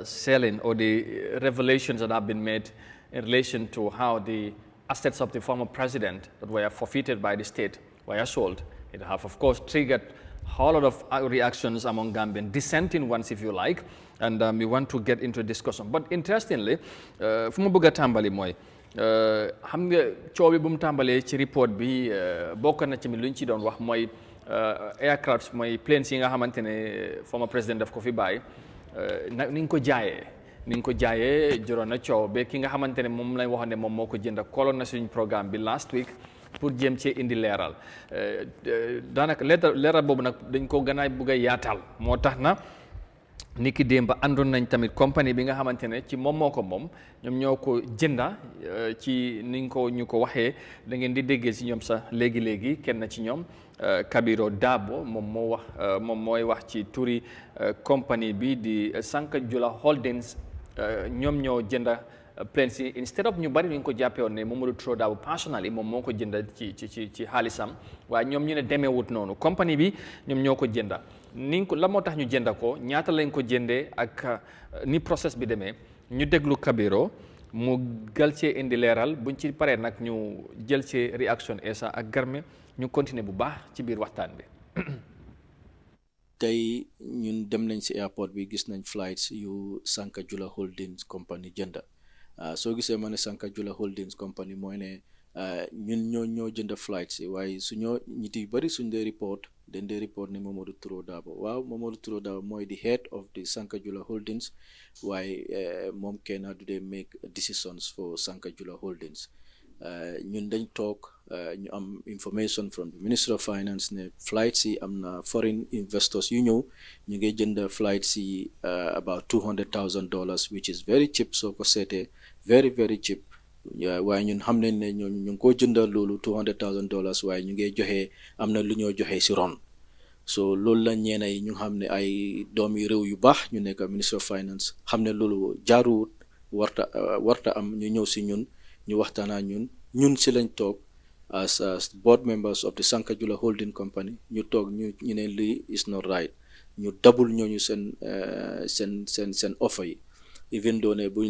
[SPEAKER 1] selling or the revelations that have been made in relation to how the assets of the former president that were forfeited by the state were sold. It have of course triggered a whole lot of reactions among Gambian, dissenting ones if you like, and we want to get into a discussion. But interestingly, fu ma bëgg a tàmbali mooy xam nga coow bi bu mu tàmbalee ci report bi bokk na ci mi lu ñu ci doon wax mooy aircraft mooy planes yi nga xamante ne former président daf ko fi bàyyi ni nga ko jaayee juróon na coow ba ki nga xamante ne moom lañ waxoon ne moom moo ko jënd koloon na suñu programme bi last week pour jéem cee indi leeral daanaka leeral boobu nag dañ ko gën a bëgg a yaatal moo tax na niki démb àndoon nañ tamit compagnie bi nga xamante ne ci moom moo ko moom ñoom ñoo ko jënda ci niñ ko ñu ko waxee da ngeen di déggee si ñoom sax léegi-léegi kenn ci ñoom Kabiro Dabo moom mooy wax ci turi compagnie bi di Sankajula Holdings ñoom ñoo jënda planes yi instead of ñu bari ñu ko jàppee woon ne Momodou Touré Dabo personally moom moo ko jënda ci xaalisam waaye ñoom ñu ne demeewut noonu compagnie bi ñoom ñoo ko jënda ni ko la moo tax ñu jënda ko ñaata lañ ko jëndee ak ni process bi demee ñu déglu Kabiro mu gal cee indi leeral buñ ci paree nag ñu jël ci réaction Essa ak Garme ñu continuer bu baax ci biir waxtaan bi.
[SPEAKER 6] tey ñun dem nañ ci airport bi gis nañ flights yu Sankajula Holdings Company jënda soo gisee ma ne Sankajula Holdings Company mooy ne ñun ñoo jënda flights yi waaye suñoo ñit yu bari suñ dee report dañ dee report ne Momodou Touré Dabo waaw Momodou Touré Dabo mooy the head of the Sankajula Holdings waaye moom kenn du dee make decisions for Sankajula Holdings ñun dañ toog ñu am information from the Ministry of Finance ne flights yi am na foreign investors yu ñëw ñu ngi jënd flights yi about $200,000 which is very cheap soo ko seetee very very cheap waaye ñun xam nañ ne ñu ngi ko jëndal loolu $200,000 waaye ñu ngi joxe am na lu ñoo joxe si ron so loolu la ñeena yi ñu xam ne ay doomi réew yu baax ñu nekk Ministry of Finance xam ne loolu jaaruwut warta am ñu ñëw si ñun ñu waxtaanaa ñun si lañ toog as board members of the Sankajula Holding Company ñu toog ñu ne lii is not right ñu double ñooñu seen offer yi even though ne bu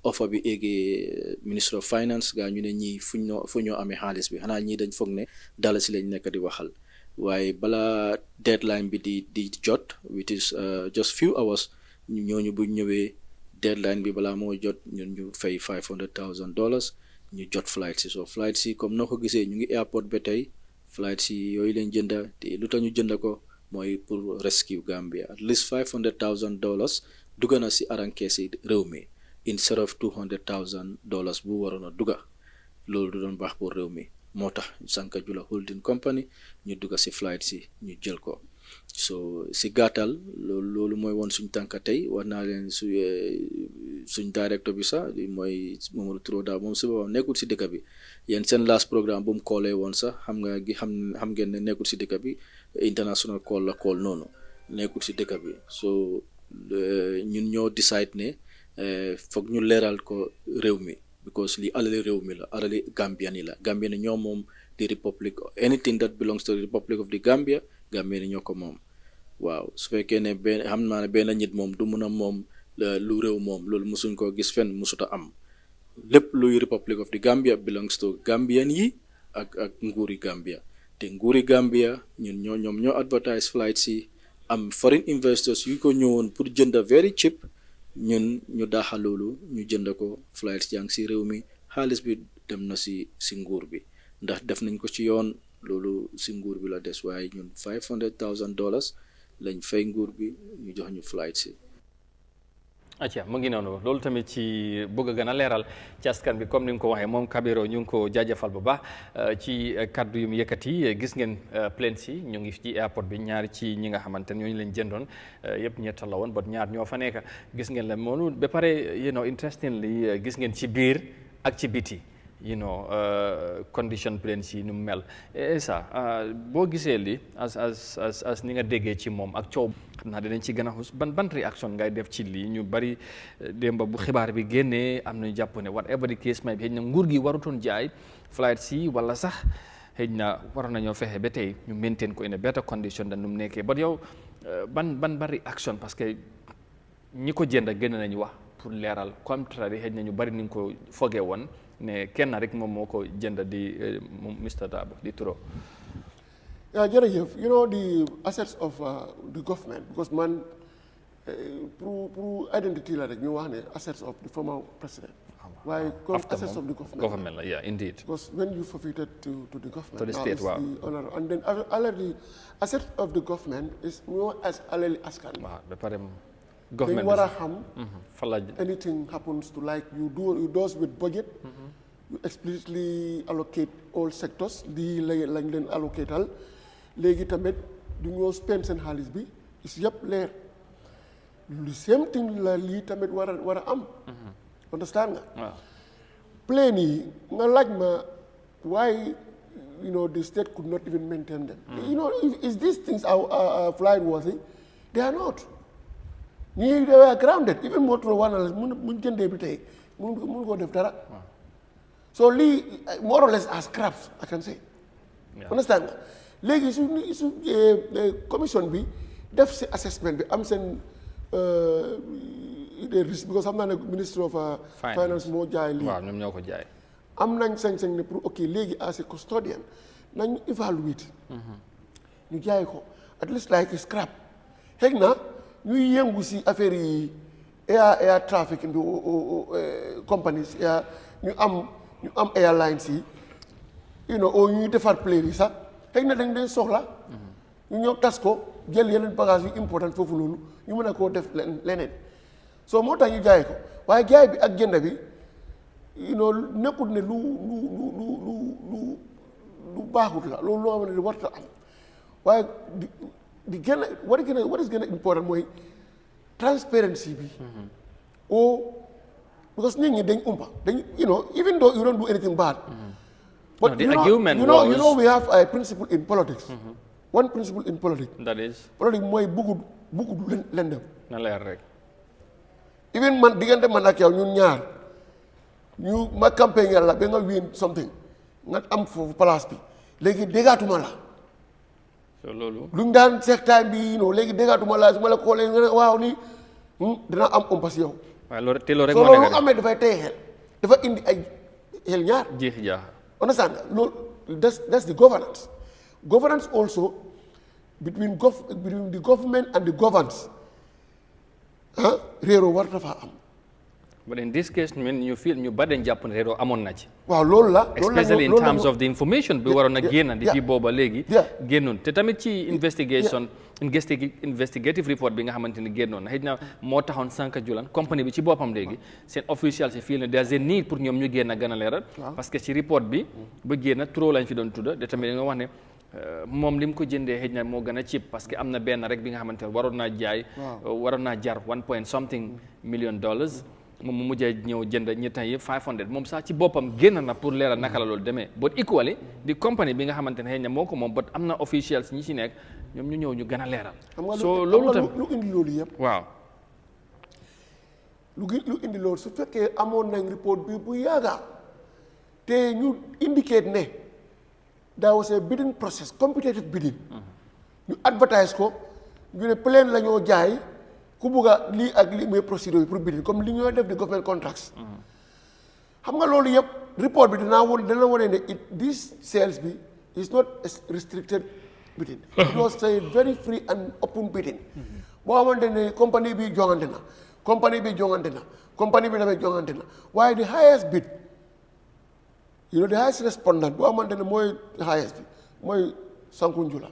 [SPEAKER 6] offer bi eggee Ministry of Finance gaa ñu ne ñii fu ñoo amee xaalis bi xanaa ñii dañ foog ne dala si lañ nekk di waxal waaye bala deadline bi di jot which is just few hours ñooñu bu ñëwee deadline bi balaa moo jot ñun ñu fay $500,000 ñu jot flight si so flight si comme noo ko gisee ñu ngi airport ba tey flight si yooyu leen jënda te lu tax ñu jënda ko mooy pour rescue Gambia at least $500,000 dugga na si aranke si réew mi instead of $200,000 bu waroon a dugga loolu du doon baax pour réew mi moo tax Sankajula Holding Company ñu dugga si flight si ñu jël ko so si gàttal loolu mooy woon suñ tànka tey war naa leen suñ directeur bi sax mooy Momodou Touré Dabo moom si boppam nekkul si dëkk bi yéen seen last programme bu mu koolee woon sax xam ngeen ne nekkul si dëkk bi international call la call noonu nekkul si dëkk bi so ñun ñoo decide ne foog ñu leeral ko réew mi because li alali réew mi la alali Gambian yi la Gambian yi ñoo moom the republic anything that belongs to the Republic of the Gambia Gambian yi ñoo ko moom waaw su fekkee ne xam naa ne benn nit moom du mun a moom lu réew moom loolu musuñ koo gis fenn musuta am lépp luy Republic of the Gambia belongs to Gambian yi ak nguuri Gambia te nguuri Gambia ñoom ñoo advertise flights yi am foreign investors yu ko ñëwoon pour jënda very cheap ñun ñu daaxa loolu ñu jënd ko flights jàng si réew mi xaalis bi dem na si nguur bi ndax def nañ ko ci yoon loolu si nguur bi la des waaye ñun $500,000 lañ fay nguur bi ñu jox ñu flights si
[SPEAKER 1] acca mu ngi noonu loolu tamit ci bëgg a gën a leeral ci askan bi comme ni nga ko waxee moom Kabiro ñu ngi ko jaajëfal bu baax ci kaddu yu mu yëkkati gis ngeen planes yi ñu ngi ci airport bi ñaari ci ñi nga xamante ne ñooñu leen jëndoon yëpp ñett la woon ba ñaar ñoo fa nekk gis ngeen la moonu ba pare interestingly gis ngeen ci biir ak ci biti condition planes yi nu mu mel ça boo gisee li as ni nga déggee ci moom ak coow xam naa dinañ ci gën a xus ban réaction ngay def ci lii ñu bari démba bu xibaar bi génnee am nañu jàpp ne whatever the case may bi xëy na nguur gi warutoon jaay flight si wala sax xëy na waroon nañoo fexe ba tey ñu maintain ko in a better condition dan nu mu nekkee ba yow ban réaction parce que ñi ko jënd gën nañu wax pour leeral contraire xëy na ñu bari ni nga ko fogee woon ne kenn rek moom moo ko jënd di Mr. Dabo di Touré.
[SPEAKER 3] jërëjëf the assets of the government because man pour identity la rek ñu wax ne assets of the former president. waaye assets of the
[SPEAKER 1] government la yeah indeed.
[SPEAKER 3] because when you forfeited to the government.
[SPEAKER 1] to the state waaw
[SPEAKER 3] and then already assets of the government is more as alali askan.
[SPEAKER 1] waaw ba pare government
[SPEAKER 3] dañ war a xam. anything happens to like you do with budget. You explicitly allocate all sectors lii lañ leen allocatal léegi tamit du ñoo spend seen xaalis bi is yëpp leer the same thing la lii tamit war a am. Understand nga.
[SPEAKER 1] waaw
[SPEAKER 3] plane yi nga laaj ma why the state could not even maintain them. Is these things are flight worthy? They are not. They were grounded. Even motor one mun jëndee bi tey mun ko def dara. So lii more or less as scraps I can say. Understand nga léegi su commission bi def si assessment bi am seen risque because xam naa ne ministry of finance moo jaay lii.
[SPEAKER 1] waaw ñoom ñoo ko jaay.
[SPEAKER 3] am nañ sañ-sañ ne pour ok léegi as a custodian nañ evaluate ñu jaay ko at least like scrap xëy na ñuy yëngu si affaire yi air traffic bi companies ñu am airlines yi o ñuy defar plane yi sax xëy na dañ leen soxla ñu ñëw tas ko jël yeneen bagage yu important foofu noonu ñu mën a koo def leneen so moo tax ñu jaay ko waaye jaay bi ak jënd bi nekkul ne lu baaxut la loolu loo xam ne warta am waaye di gën a what is gën a important mooy transparency bi because nit ñi dañ umpa dañ even though you don't do anything bad but
[SPEAKER 1] the argument was
[SPEAKER 3] we have a principle in politics one principle in politics
[SPEAKER 1] that is
[SPEAKER 3] politics mooy buggu lendem
[SPEAKER 1] na leer rek
[SPEAKER 3] even man diggante man ak yow ñun ñaar ñu ma campagne yàlla ba nga win something nga am foofu place bi léegi déggaatuma la
[SPEAKER 1] so loolu
[SPEAKER 3] lu ñu daan secteur bi léegi déggaatuma la su ma la xoolee nga ne waaw ni dina am umpas yow
[SPEAKER 1] waaw loolu te loolu rek
[SPEAKER 3] so
[SPEAKER 1] moo nekk
[SPEAKER 3] loolu amee dafay tey xel dafa indi ay xel ñaar
[SPEAKER 1] jeex jaax
[SPEAKER 3] understand loolu that's the governance also between the government and the governance réeroo war dafa am.
[SPEAKER 1] But in this case, you feel ñu ba dañ jàpp ne réeroo amoon na ci.
[SPEAKER 3] waaw loolu la
[SPEAKER 1] especially in terms of the information bi waroon a génn di fi booba léegi génnoon te tamit ci investigative report bi nga xamante ni génnoon na xëy na moo taxoon sànq julan compagnie bi ci boppam léegi seen official si fii ne there's a need pour ñoom ñu génn a gën a leeral parce que ci report bi ba génn trop lañ fi doon tudda te tamit nga wax ne moom li mu ko jëndee xëy na moo gën a cheap parce que am na benn rek bi nga xamante ne waroon naa jar $1 point something million moom mu mujjee ñëw jënd ñetta yi 500 moom sax ci boppam génn na pour leeral naka la loolu demee but equally di compagnie bi nga xamante ne xëy na moo ko moom but am na officials ñi ci nekk ñoom ñu ñëw ñu gën a leeral so loolu tam
[SPEAKER 3] lu indi loolu yëpp
[SPEAKER 1] waaw
[SPEAKER 3] lu indi loolu su fekkee amoon nañ report bi bu yàgga te ñu indicate ne there was a bidding process competitive bidding ñu advertise ko ñu ne plein la ñoo jaay ku bugg a lii ak lii mooy procédure yi pour bidding comme li ñoo def di government contracts xam nga loolu yëpp report bi dana wane ne this sales bi is not restricted bidding it was a very free and open bidding boo xamante ne compagnie bi jongante na compagnie bi dafay jongante na waaye the highest bid the highest respondent boo xamante ne mooy highest bi mooy Sankunjula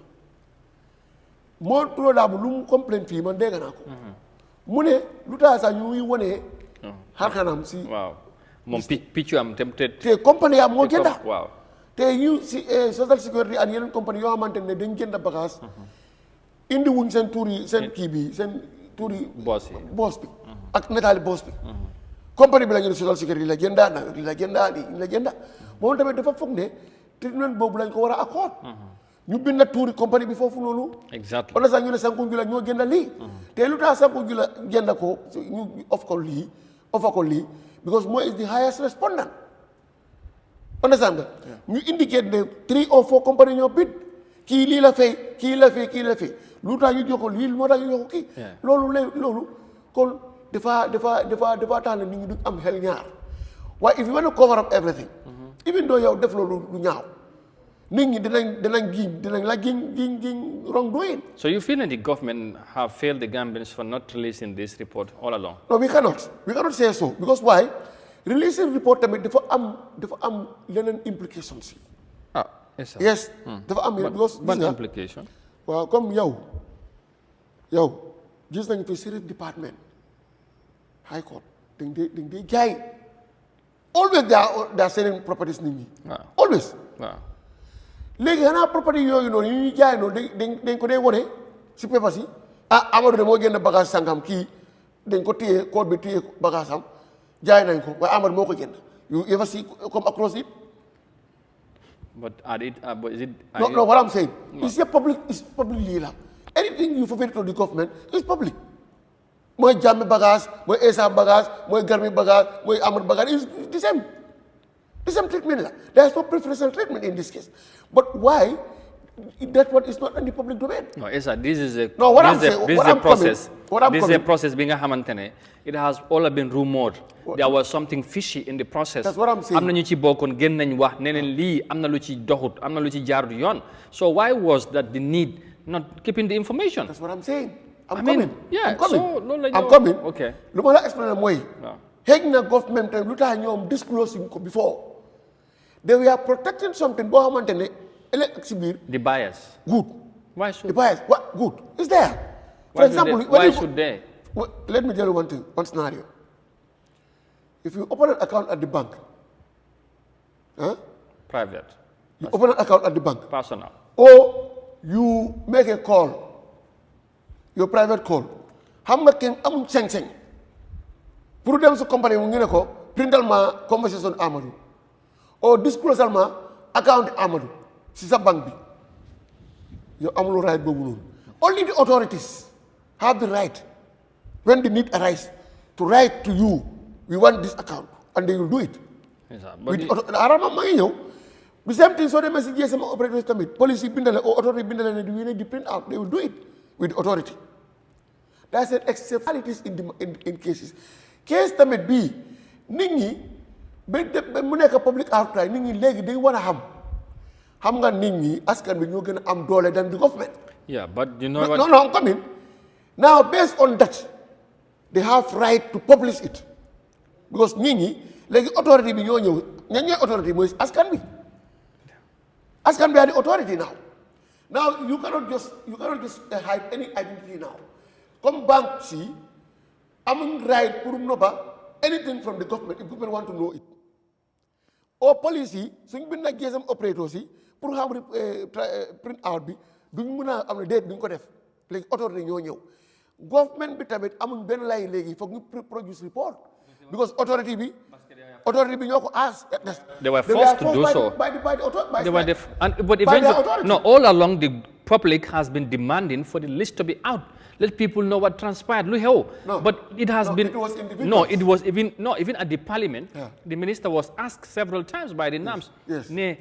[SPEAKER 3] moo turoo daa bu lu mu complain fii man dégg naa ko mu ne lu tax sax ñuy wone xar kanam si
[SPEAKER 1] waaw moom piccu am
[SPEAKER 3] te compagnie am moo jënda
[SPEAKER 1] waaw
[SPEAKER 3] te ñu si social security ak yeneen compagnie yoo xamante ne dañ jënd bagage indi wuñ seen tuur yi seen kii bi seen tuur yi boss bi ak nataali boss bi compagnie bi la ñu ne social security la jënda moom tamit dafa foog ne traitement boobu lañ ko war a accord ñu bind tuuri compagnie bi foofu noonu.
[SPEAKER 1] exactly
[SPEAKER 3] on a sax ñu ne Sankunjula ñoo jënd lii. te lu tax Sankunjula jënd ko ñu offer ko lii because mooy is the highest respondent. understand nga. ñu indicate ne 3 or 4 compagnie ñoo bid kii lii la fay kii la fay lu tax ñu jox ko lii moo tax ñu jox ko kii. loolu kon dafa tax ne nit ñi du am xel ñaar waaye if you want to cover up everything. even though yow def loolu lu ñaaw. nit ñi dinañ la giñ wrongdoing.
[SPEAKER 1] So you feel that the government have failed the Gambians for not releasing this report all along?
[SPEAKER 3] No, we cannot say so because why? Releasing report tamit dafa am leneen implications.
[SPEAKER 1] Yes sir.
[SPEAKER 3] Yes. dafa am because
[SPEAKER 1] ban implication?
[SPEAKER 3] waaw comme yow gis nañ fi sheriff department high court dañ dee jaay always they are selling properties nit ñi. Always.
[SPEAKER 1] waaw.
[SPEAKER 3] léegi xanaa property yooyu noonu yi ñuy jaay noonu dañ ko dee wone si paper si Amadou de moo génn bagage sangam kii dañ ko téye code bi téye bagage am jaay nañ ko waaye Amadou moo ko jënd you ever see come across it.
[SPEAKER 1] But is it?
[SPEAKER 3] No, what I'm saying it's public lii la anything you forfeit to the government is public. mooy Jammeh bagage mooy Essa bagage mooy Garmi bagage mooy Amadou bagage is the same treatment la. There is no preferential treatment in this case. But why? That one is not in the public domain.
[SPEAKER 1] No, Essa, this is a process being a hamantene. It has all been rumored. There was something fishy in the process.
[SPEAKER 3] That's what I'm saying.
[SPEAKER 1] Am na ñu ci bokkoon génn nañ wax neneen lii am na lu ci doxut am na lu ci jaarut yoon. So why was that the need not keeping the information?
[SPEAKER 3] That's what I'm saying. I'm
[SPEAKER 1] coming. Okay.
[SPEAKER 3] Lu ma la explain mooy. Xëy na government tamit lu tax ñoom disclosing ko before. They were protecting something boo xamante ne ëllëg si biir.
[SPEAKER 1] The bias.
[SPEAKER 3] Good.
[SPEAKER 1] Why should?
[SPEAKER 3] The bias. What? Good. It's there. For example,
[SPEAKER 1] why should they?
[SPEAKER 3] Let me tell you one thing, one scenario. If you open an account at the bank,
[SPEAKER 1] private.
[SPEAKER 3] You open an account at the bank.
[SPEAKER 1] Personal.
[SPEAKER 3] Or you make a call, your private call. Xam nga kenn amul sañ-sañ pour dem sa compagnie mu ngi ne ko printal ma conversation Amadou or disclosal ma account Amadou si sa banque bi yow amuloo right boobu noonu. Only the authorities have the right when the need arises to write to you, we want this account, and they will do it. The same thing, so they message GSM operators tamit, police bindale or authority bindale ne we need the print out, they will do it with the authority. That's an exceptionalities in cases. Case tamit bi nit ñi ba mu nekk public outcry nit ñi léegi dañ war a xam nga nit ñi askan bi ñoo gën a am doole than the government.
[SPEAKER 1] Yeah, but you know what?
[SPEAKER 3] No, I'm coming. Now, based on that, they have right to publish it. Because nini, like authority bi ñoo ñëw, ñan authority mooy askan bi. Askan bi are the authority now. Now you cannot just hide any identity now. Comme banque si amuñ right pour nobba anything from the government if government want to know it. Or police yi suñ bind nag GSM operators yi pour xam print out bi duñ mën a am na déet duñ ko def léegi autorité ñoo ñëw government bi tamit amuñ benn lay léegi foog ñu produce report because authority bi ñoo ko ask.
[SPEAKER 1] They were forced to do so. All along the public has been demanding for the list to be out. Let people know what transpired. But it has been. It was even at the Parliament. Yeah. The minister was asked several times by the NAMS.
[SPEAKER 3] Yes.
[SPEAKER 1] The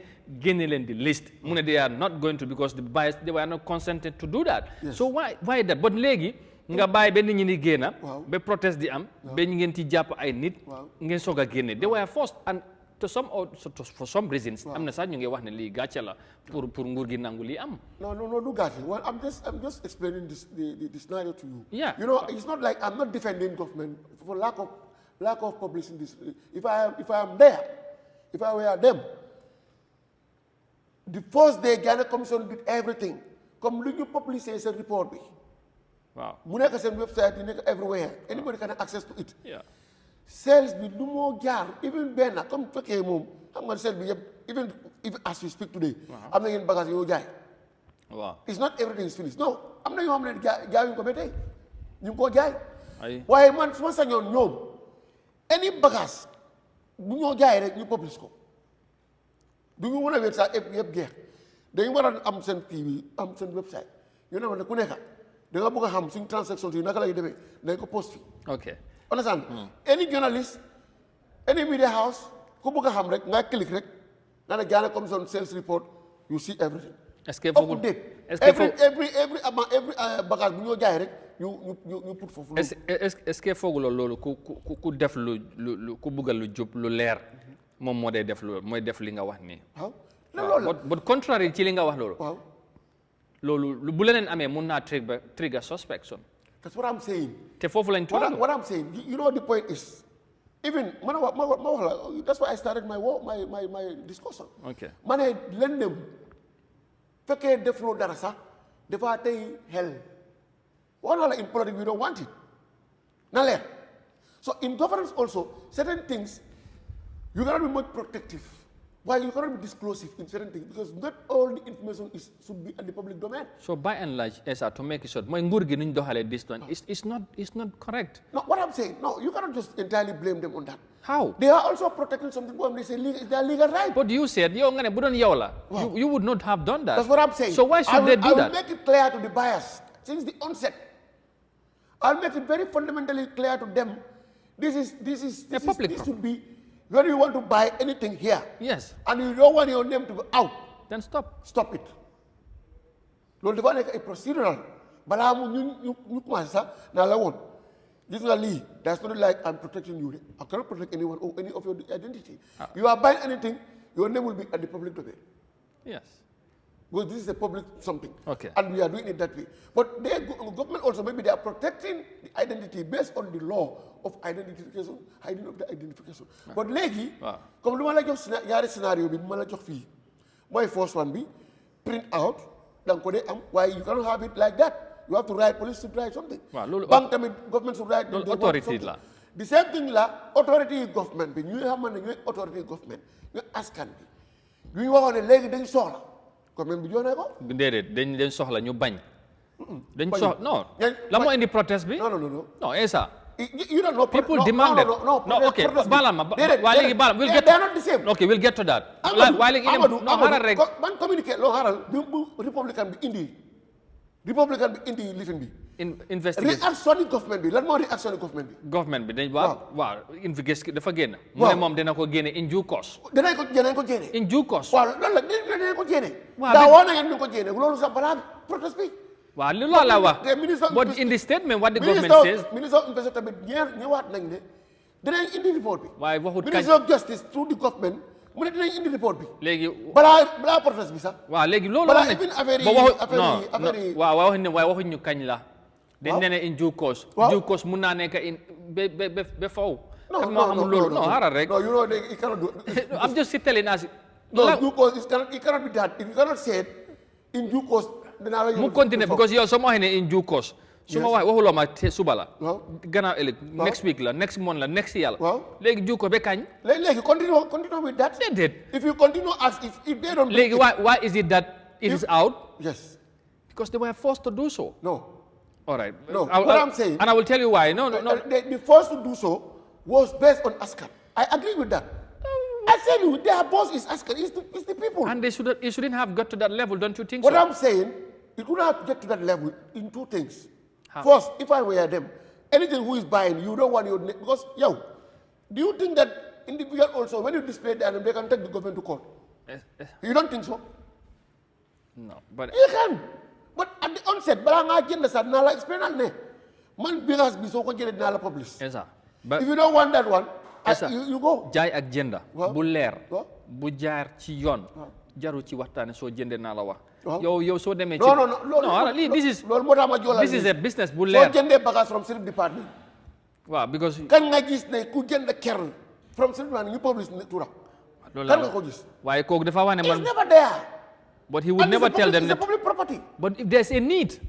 [SPEAKER 1] list. They are not going to because the bias. They were not consented to do that. Yes. So why that? But legi nga bay ben ñi ni gëna be protest di am be ñi ngeen ci japp ay nit ngeen soga génné. They were forced and for some reasons am na sax ñu ngi wax ne li gatcha la pour nguur gi nangu li am.
[SPEAKER 3] No, do gatcha. Well, I'm just explaining the scenario to you.
[SPEAKER 1] Yeah.
[SPEAKER 3] You know, it's not like I'm not defending government for lack of publishing this. If I am there, if I were them, the first day Ghana Commission did everything. Comme lu ñu publier ce report bi.
[SPEAKER 1] Wow.
[SPEAKER 3] Mu nekk seen website yi nekk everywhere. Anybody can have access to it.
[SPEAKER 1] Yeah.
[SPEAKER 3] Sales bi lu moo jaar even benn comme fekkee moom xam nga sales bi yëpp even as we speak today. Am na yenn bagage yoo jaay.
[SPEAKER 1] Wow.
[SPEAKER 3] It's not everything is finished. No, am na yoo xam ne jaayuñ ko ba tey ñu ngi koo jaay.
[SPEAKER 1] Ay.
[SPEAKER 3] Waaye man su ma sañoon ñoom any bagage bu ñoo jaay rek ñu publish ko. Du ñu mën a wéet sax yëpp jeex dañu war a am seen kii bi am seen website ñu ne ma ne ku nekk da nga bëgg a xam suñ transaction yi naka lay demee dañ ko post fi.
[SPEAKER 1] Okay.
[SPEAKER 3] Understand? Any journalist, any media house, ku bëgg a xam rek nga click rek nga ne Ghana Commission sales report, you see everything. Up to date. Every bagage bu ñoo jaay rek ñu put foofu.
[SPEAKER 1] Est-ce que foog loolu ku def lu ku bëggal lu jub lu leer moom moo day def loolu mooy def li nga wax nii.
[SPEAKER 3] Waaw.
[SPEAKER 1] But contrary ci li nga wax loolu.
[SPEAKER 3] Waaw.
[SPEAKER 1] Loolu bu leneen amee mun naa trigger suspicion.
[SPEAKER 3] That's what I'm saying.
[SPEAKER 1] Te foofu lañ toll.
[SPEAKER 3] What I'm saying, you know the point is, even ma wax la that's why I started my discussion.
[SPEAKER 1] Okay.
[SPEAKER 3] Ma ne leen ne fekkee defloo dara sax dafa tey xel wax na la in politics we don't want it na leer. So in governance also certain things you cannot be much protective Why you cannot be disclosive in certain things because not all the information should be at the public domain.
[SPEAKER 1] So by and large, to make it short, this one it's not correct.
[SPEAKER 3] No, what I'm saying, no, you cannot just entirely blame them on that.
[SPEAKER 1] How?
[SPEAKER 3] They are also protecting something when they say it's their legal right.
[SPEAKER 1] But you said you would not have done that.
[SPEAKER 3] That's what I'm saying.
[SPEAKER 1] So why should they do
[SPEAKER 3] I
[SPEAKER 1] that?
[SPEAKER 3] will make it clear to the buyers since the onset. I'll make it very fundamentally clear to them. This should be when you want to buy anything here.
[SPEAKER 1] Yes.
[SPEAKER 3] And you don't want your name to go out.
[SPEAKER 1] Then stop.
[SPEAKER 3] Stop it. Loolu dafa nekk ay procedural balaa mu ñu commencé sax naa la woon gis nga lii that's not like I'm protecting you. I cannot protect anyone or any of your identity. You are buying anything, your name will be at the public domain.
[SPEAKER 1] Yes.
[SPEAKER 3] Because this is a public something.
[SPEAKER 1] Okay.
[SPEAKER 3] And we are doing it that way. But the government also, maybe they are protecting the identity based on the law of identification, hiding of the identification. But léegi, comme lu ma la jox ñaari scénario bi ma la jox fii mooy first one bi print out da nga ko dee am waaye you cannot have it like that. You have to write, police should write something. Bank tamit government should write.
[SPEAKER 1] Authority la.
[SPEAKER 3] The same thing la authority government bi ñu xam ne ñooy authority government ñooy askan bi ñu waxoon ne léegi dañ soxla government bi joxe ko.
[SPEAKER 1] déedéet dañ soxla ñu bañ. dañ soxla non. la moo indi protest bi. non esa.
[SPEAKER 3] You don't know.
[SPEAKER 1] People demanded. No, okay. Balama. We'll get.
[SPEAKER 3] They are not the same.
[SPEAKER 1] Okay, we'll get to that.
[SPEAKER 3] Amadou, man communicate lo haral bu Republican bi indi lifin bi.
[SPEAKER 1] Investigation.
[SPEAKER 3] Reaction government bi lan moo reaction government bi.
[SPEAKER 1] Government bi dañ waaw investigation dafa génn. mu ne moom dina ko génne in due course.
[SPEAKER 3] dinañ ko génne.
[SPEAKER 1] in due course.
[SPEAKER 3] waaw loolu la dinañ ko génne. daa woo na ngeen ñu ko génne loolu sax balaa protest bi.
[SPEAKER 1] waaw loolu la wax. but in the statement what the government says.
[SPEAKER 3] Minister of Justice tamit ñëwaat nañ ne dinañ indi report bi.
[SPEAKER 1] waaye waxut kañ
[SPEAKER 3] Minister of Justice through the government mu ne dinañ indi report bi.
[SPEAKER 1] léegi
[SPEAKER 3] balaa protest bi sax.
[SPEAKER 1] waaw léegi loolu
[SPEAKER 3] balaa even affaire yi
[SPEAKER 1] waaw waxuñ ñu kañ la. dañ ne in due course. due course mun naa nekk in ba faw.
[SPEAKER 3] non
[SPEAKER 1] xaaral rek.
[SPEAKER 3] no you know it cannot do.
[SPEAKER 1] I'm just telling us.
[SPEAKER 3] no due course it cannot be that you cannot say it in due course.
[SPEAKER 1] mu continue because yow soo ma waxee ne in due course. su ma waxuloo ma suba la. gannaaw ëllëg next week la next month la next year la. léegi due course ba kañ.
[SPEAKER 3] léegi continue with that. if you continue as if they don't.
[SPEAKER 1] léegi why is it that it is out.
[SPEAKER 3] yes.
[SPEAKER 1] because they were forced to do so.
[SPEAKER 3] no.
[SPEAKER 1] all right.
[SPEAKER 3] No, what I'm saying.
[SPEAKER 1] And I will tell you why. No.
[SPEAKER 3] The force to do so was based on ASCAN. I agree with that. I tell you, their boss is ASCAN. It's the people.
[SPEAKER 1] And it shouldn't have got to that level, don't you think
[SPEAKER 3] what
[SPEAKER 1] so?
[SPEAKER 3] I'm saying, it could have get to that level in two things.
[SPEAKER 1] How?
[SPEAKER 3] First, if I were them, anything who is buying, you don't want your name. Because, do you think that individual also, when you display the item, they can take the government to court? You don't think so?
[SPEAKER 1] No, but...
[SPEAKER 3] You can. But at the onset, balaa ngaa jënd sax naa la explain ne man bigas bi soo ko jëlee dinaa la publish.
[SPEAKER 1] Yes, sir. But
[SPEAKER 3] if you don't want that one, you go.
[SPEAKER 1] jaay ak jënda bu leer bu jaar ci yoon jaru ci waxtaane soo jëndee naa la wax. yow soo demee ci
[SPEAKER 3] loolu moo tax ma joolal
[SPEAKER 1] this is a business bu leer.
[SPEAKER 3] soo jëndee bagage from State Department.
[SPEAKER 1] waaw because
[SPEAKER 3] kan nga gis ne ku jënd ker from State Department ñu publish ne turam. kan nga ko gis.
[SPEAKER 1] waaye kooku dafa wax ne man.
[SPEAKER 3] it's never there.
[SPEAKER 1] But he would never tell them
[SPEAKER 3] that. It's a public property.
[SPEAKER 1] But if there's a need.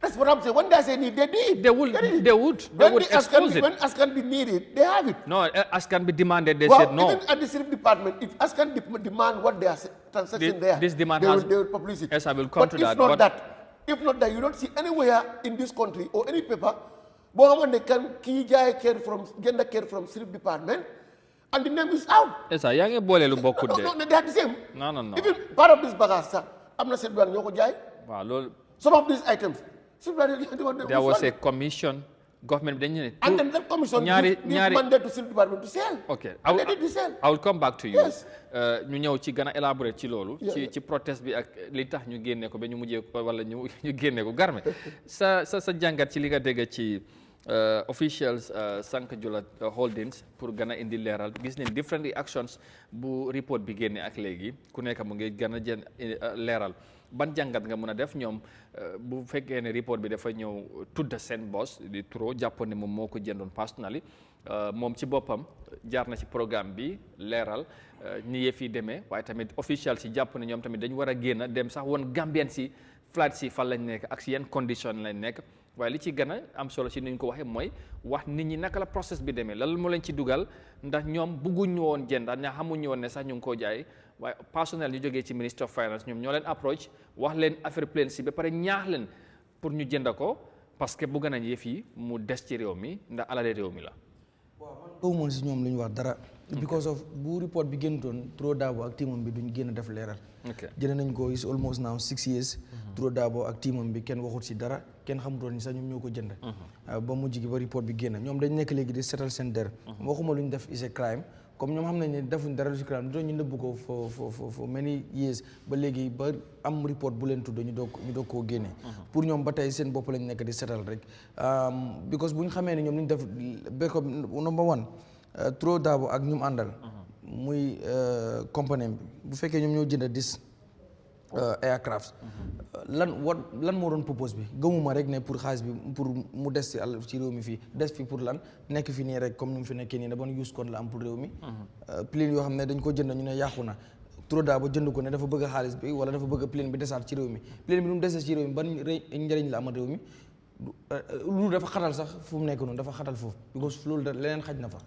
[SPEAKER 3] That's what I'm saying. When there's a need, they need.
[SPEAKER 1] They would expose it.
[SPEAKER 3] When ASCAN be needed, they have it.
[SPEAKER 1] No, ASCAN be demanded, they said no.
[SPEAKER 3] Even at the City Department, if ASCAN demand what they are transaction there,
[SPEAKER 1] this demand
[SPEAKER 3] they will publish it.
[SPEAKER 1] Yes, I will come to that.
[SPEAKER 3] If not that, you don't see anywhere in this country or any paper, they can gender care from City Department, and the name is out.
[SPEAKER 1] Yes, sir. Young boy, lu bokut de.
[SPEAKER 3] No, they are the same.
[SPEAKER 1] No.
[SPEAKER 3] Even part of this bagage, sir, I'm not saying ñoko jaay.
[SPEAKER 1] Wow,
[SPEAKER 3] some of these items.
[SPEAKER 1] There was a commission, government.
[SPEAKER 3] And then that commission gives mandate to City Department to sell.
[SPEAKER 1] Okay,
[SPEAKER 3] I
[SPEAKER 1] will come back to you.
[SPEAKER 3] Yes.
[SPEAKER 1] ñu ñëw ci gën a élaborer ci loolu. ci protest bi ak li tax ñu génne ko ba ñu mujjee ko wala ñu génne ko garme sa jàngat ci li nga dégg ci. Officials Sankajula Holdings pour gën a indi leeral gis nañ different reactions bu report bi génne ak léegi ku nekk mu ngi gën a jën leeral ban jàngat nga mën a def ñoom bu fekkee ne report bi dafa ñëw tudda seen boss di trop jàppoon ne moom moo ko jëndoon personally moom ci boppam jaar na ci programme bi leeral ni yëf yi demee waaye tamit officials si jàpp ne ñoom tamit dañu war a génn dem sax woon Gambian si flight si fan lañ nekk ak si yenn condition lañ nekk waaye li ci gën a am solo si ni ñu ko waxee mooy wax nit ñi naka la process bi demee lan moo leen ci dugal ndax ñoom bëgguñu woon jënd ña xamuñu woon ne sax ñu ngi koo jaay waaye personnel ñu jógee ci Ministry of Finance ñoom ñoo leen approach wax leen affaire plane si ba pare ñaax leen pour ñu jënd ko parce que bëgg nañ yëf yi mu des ci réew mi ndax alale réew mi la.
[SPEAKER 2] waaw man si ñoom lu ñu wax dara. because of bu report bi génnutoon Touré Dabo ak teamam bi duñ génn def leeral. jëlee nañ ko is almost now 6 years. Touré Dabo ak teamam bi kenn waxut si dara kenn xamutoon ni sax ñoom ñoo ko jënd. ba mujj gi ba report bi génn ñoom dañ nekk léegi di setal seen der. waxuma lu ñu def is a crime comme ñoom xam nañ ne defuñ dara lu si crime ñu nëbb ko for many years ba léegi ba am report bu leen tudd ñu doog koo génne. pour ñoom ba tey seen bopp lañ nekk di setal rek because bu ñu xamee ne ñoom lu ñu def béykat number one. Touré Dabo ak ñum àndal muy compagnie bi bu fekkee ñoom ñoo jënd dis aircraft lan moo doon propose bi gëmuma rek ne pour xaalis bi pour mu des ci réew mi fii des fi pour lan nekk fi nii rek comme ni mu fi nekkee nii da ban use kon la am pour réew mi plane yoo xam ne dañ ko jënd ñu ne yàqu na Touré Dabo jënd ko ne dafa bëgg xaalis bi wala dafa bëgg plane bi desaat ci réew mi plane bi nu mu desee ci réew mi ban njëriñ la amal réew mi lu dafa xatal sax fu mu nekk noonu dafa xatal foofu because loolu da leneen xaj na fa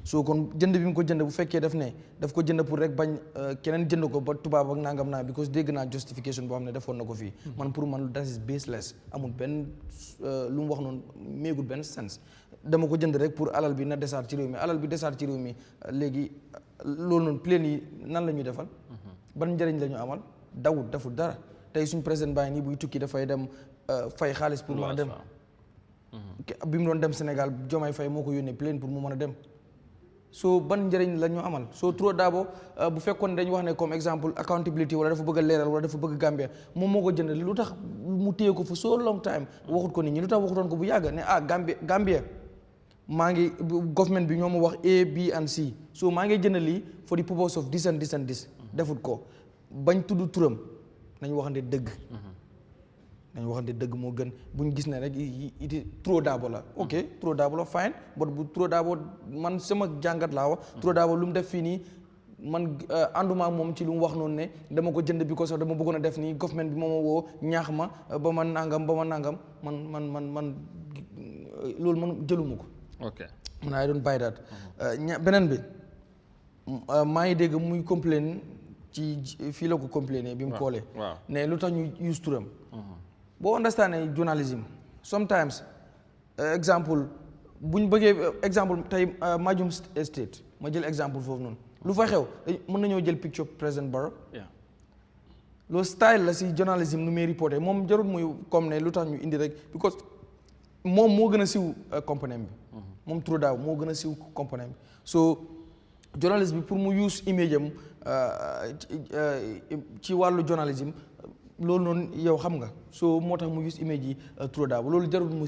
[SPEAKER 2] soo kon jënd bi mu ko jënd bu fekkee daf ko jënd pour rek bañ keneen jënd ko ba tubaab ak nangam naa because dégg naa justification boo xam ne defoon na ko fii man pour man that is baseless amul benn lu mu wax noonu méegul benn sens dama ko jënd rek pour alal bi na desaat ci réew mi alal bi desaat ci réew mi léegi loolu noonu plane yi nan la ñuy defal ban njëriñ la ñu amal dawut deful dara tey suñ président baa nii buy tukki dafay dem fay xaalis pour mën a dem bi mu doon dem Sénégal Diomaye Faye moo ko yónnee plane pour mu mën a dem soo ban njëriñ la ñu amal soo Touré Dabo bu fekkoon dañu wax ne comme exemple accountability wala dafa bëgg a leeral wala dafa bëgg Gambia moom moo ko jënd lu tax mu téye ko for so long time waxut ko nit ñi lu tax waxutoon ko bu yàgg ne Gambia maa ngi government bi ñoo ma wax A B and C so maa ngi jënd lii for the purpose of this and this and this defut ko bañ tudd turam nañu waxante dëgg nañu waxante dëgg moo gën bu ñu gis ne rek iti Touré Dabo la ok Touré Dabo la fine but bu Touré Dabo man sama jàngat laa wax Touré Dabo lu mu def fii nii man ànduma ak moom ci lu mu wax noonu ne dama ko jënd bi ko sax dama bëggoon a def nii government bi moo ma woo ñaax ma ba ma nangam man loolu man jëluma ko
[SPEAKER 1] ok
[SPEAKER 2] man I don't buy that beneen bi maa ngi dégg muy complain ci fii la ko complainer bi mu koolee ne lu tax ñu use turam boo understand journalism sometimes exemple buñ bëggee exemple tey Majum State ma jël exemple foofu noonu lu fa xew mën nañoo jël picture président Barrow loolu style la si journalism nu muy reporté moom jarul muy comme ne lu tax ñu indi rek because moom moo gën a siw component bi moom Touré Dabo moo gën a siw component bi so journaliste bi pour mu use image am ci wàllu journalism loolu noonu yow xam nga so moo tax mu use image yi Touré Dabo loolu jarul mu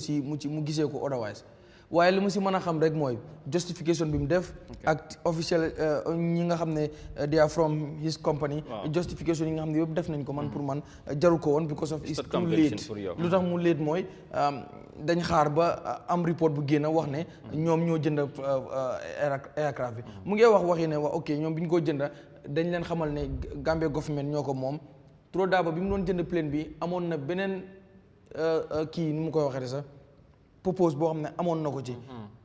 [SPEAKER 2] gisee ko otherwise waaye li mu si mën a xam rek mooy justification bi mu def ak official ñi nga xam ne they are from his company justification yi nga xam ne yëpp def nañ ko man pour man jarul ko woon because of it's too late lu tax mu late mooy dañ xaar ba am report bu génn wax ne ñoom ñoo jënd aircraft bi mu ngi wax waxi ne ok ñoom bi ñu ko jënd dañ leen xamal ne Gambia government ñoo ko moom Touré Dabo bi mu doon jënd plane bi amoon na beneen kii nu mu koy waxee sax propose boo xam ne amoon na ko ci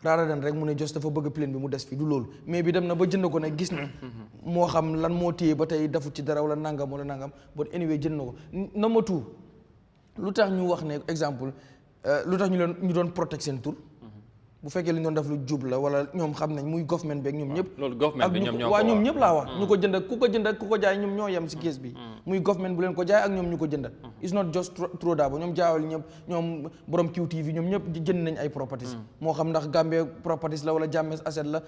[SPEAKER 2] rather than rek mu ne just dafa bëgg plane bi mu des fi du loolu mais bi dem na ba jënd ko ne gis na moo xam lan moo téye ba tey defut ci dara wala nangam but anyway jënd na ko number two lu tax ñu wax ne exemple lu tax ñu doon protect seen tur bu fekkee li ñu doon def lu jub la wala ñoom xam nañ muy government beeg ñoom ñëpp
[SPEAKER 1] loolu government bi ñoom
[SPEAKER 2] waaw ñoom ñëpp laa wax ñu ko jënd ku ko jaay ñoom ñoo yem si case bi muy government bu leen ko jaay ak ñoom ñu ko jënd it's not just Touré Dabo ñoom jaawal ñëpp ñoom borom QTV ñoom ñëpp jënd nañ ay properties moo xam ndax Gambia properties la wala Jammeh asset la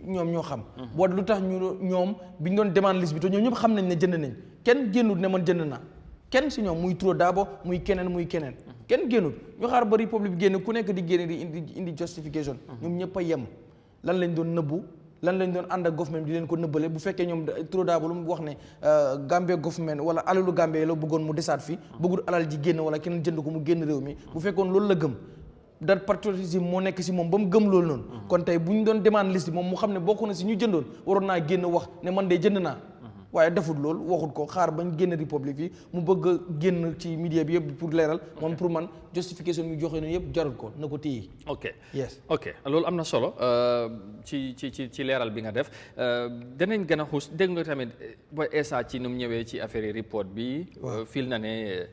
[SPEAKER 2] ñoom ñoo xam boo lu tax ñoom bi ñu doon demande liste bi te ñoom ñëpp xam nañ ne jënd nañ kenn génnut ne man jënd naa kenn si ñoom muy Touré Dabo muy keneen kenn génnut ñu xaar ba république bi génn ku nekk di génne di indi justification ñoom ñëpp a yem lan lañ doon nëbbu lan lañ doon ànd ak government di leen ko nëbbale bu fekkee ñoom Touré Dabo lu mu wax ne Gambia government wala alalu Gambia la bëggoon mu desaat fi bëggul alal ji génn wala keneen jënd ko mu génn réew mi bu fekkoon loolu la gëm dat patriotisme moo nekk si moom ba mu gëm loolu noonu kon tey bu ñu doon demande liste moom mu xam ne bokk na si ñu jëndoon waroon naa génn wax ne man de jënd naa waaye defut loolu waxut ko xaar bañ génn république bi mu bëgg a génn ci media bi yëpp pour leeral man pour man justification bi joxe noonu yëpp jarul ko na ko téye.
[SPEAKER 1] ok loolu am na solo ci leeral bi nga def danañ gën a xuus dégg nga tamit booy Essa ci nu mu ñëwee ci affaire report bi. fil na ne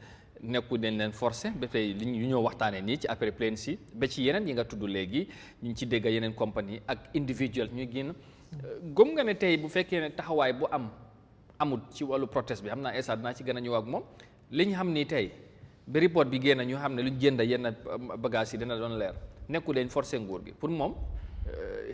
[SPEAKER 1] nekku dañ leen forcé ba tey li ñu ñoo waxtaanee nii ci après plaine si ba ci yeneen yi nga tudd léegi ñu ngi ci dégg yeneen compagnie ak individuel ñu génn gëm nga ne tey bu fekkee ne taxawaay bu amul ci wàllu protest bi xam naa Essa dinaa ci gën a ñëw ak moom li ñu xam nii tey ba report bi génn ñu xam ne lu ñu jënd yenn bagages yi dina doon leer nekku dañ forcé nguur gi pour moom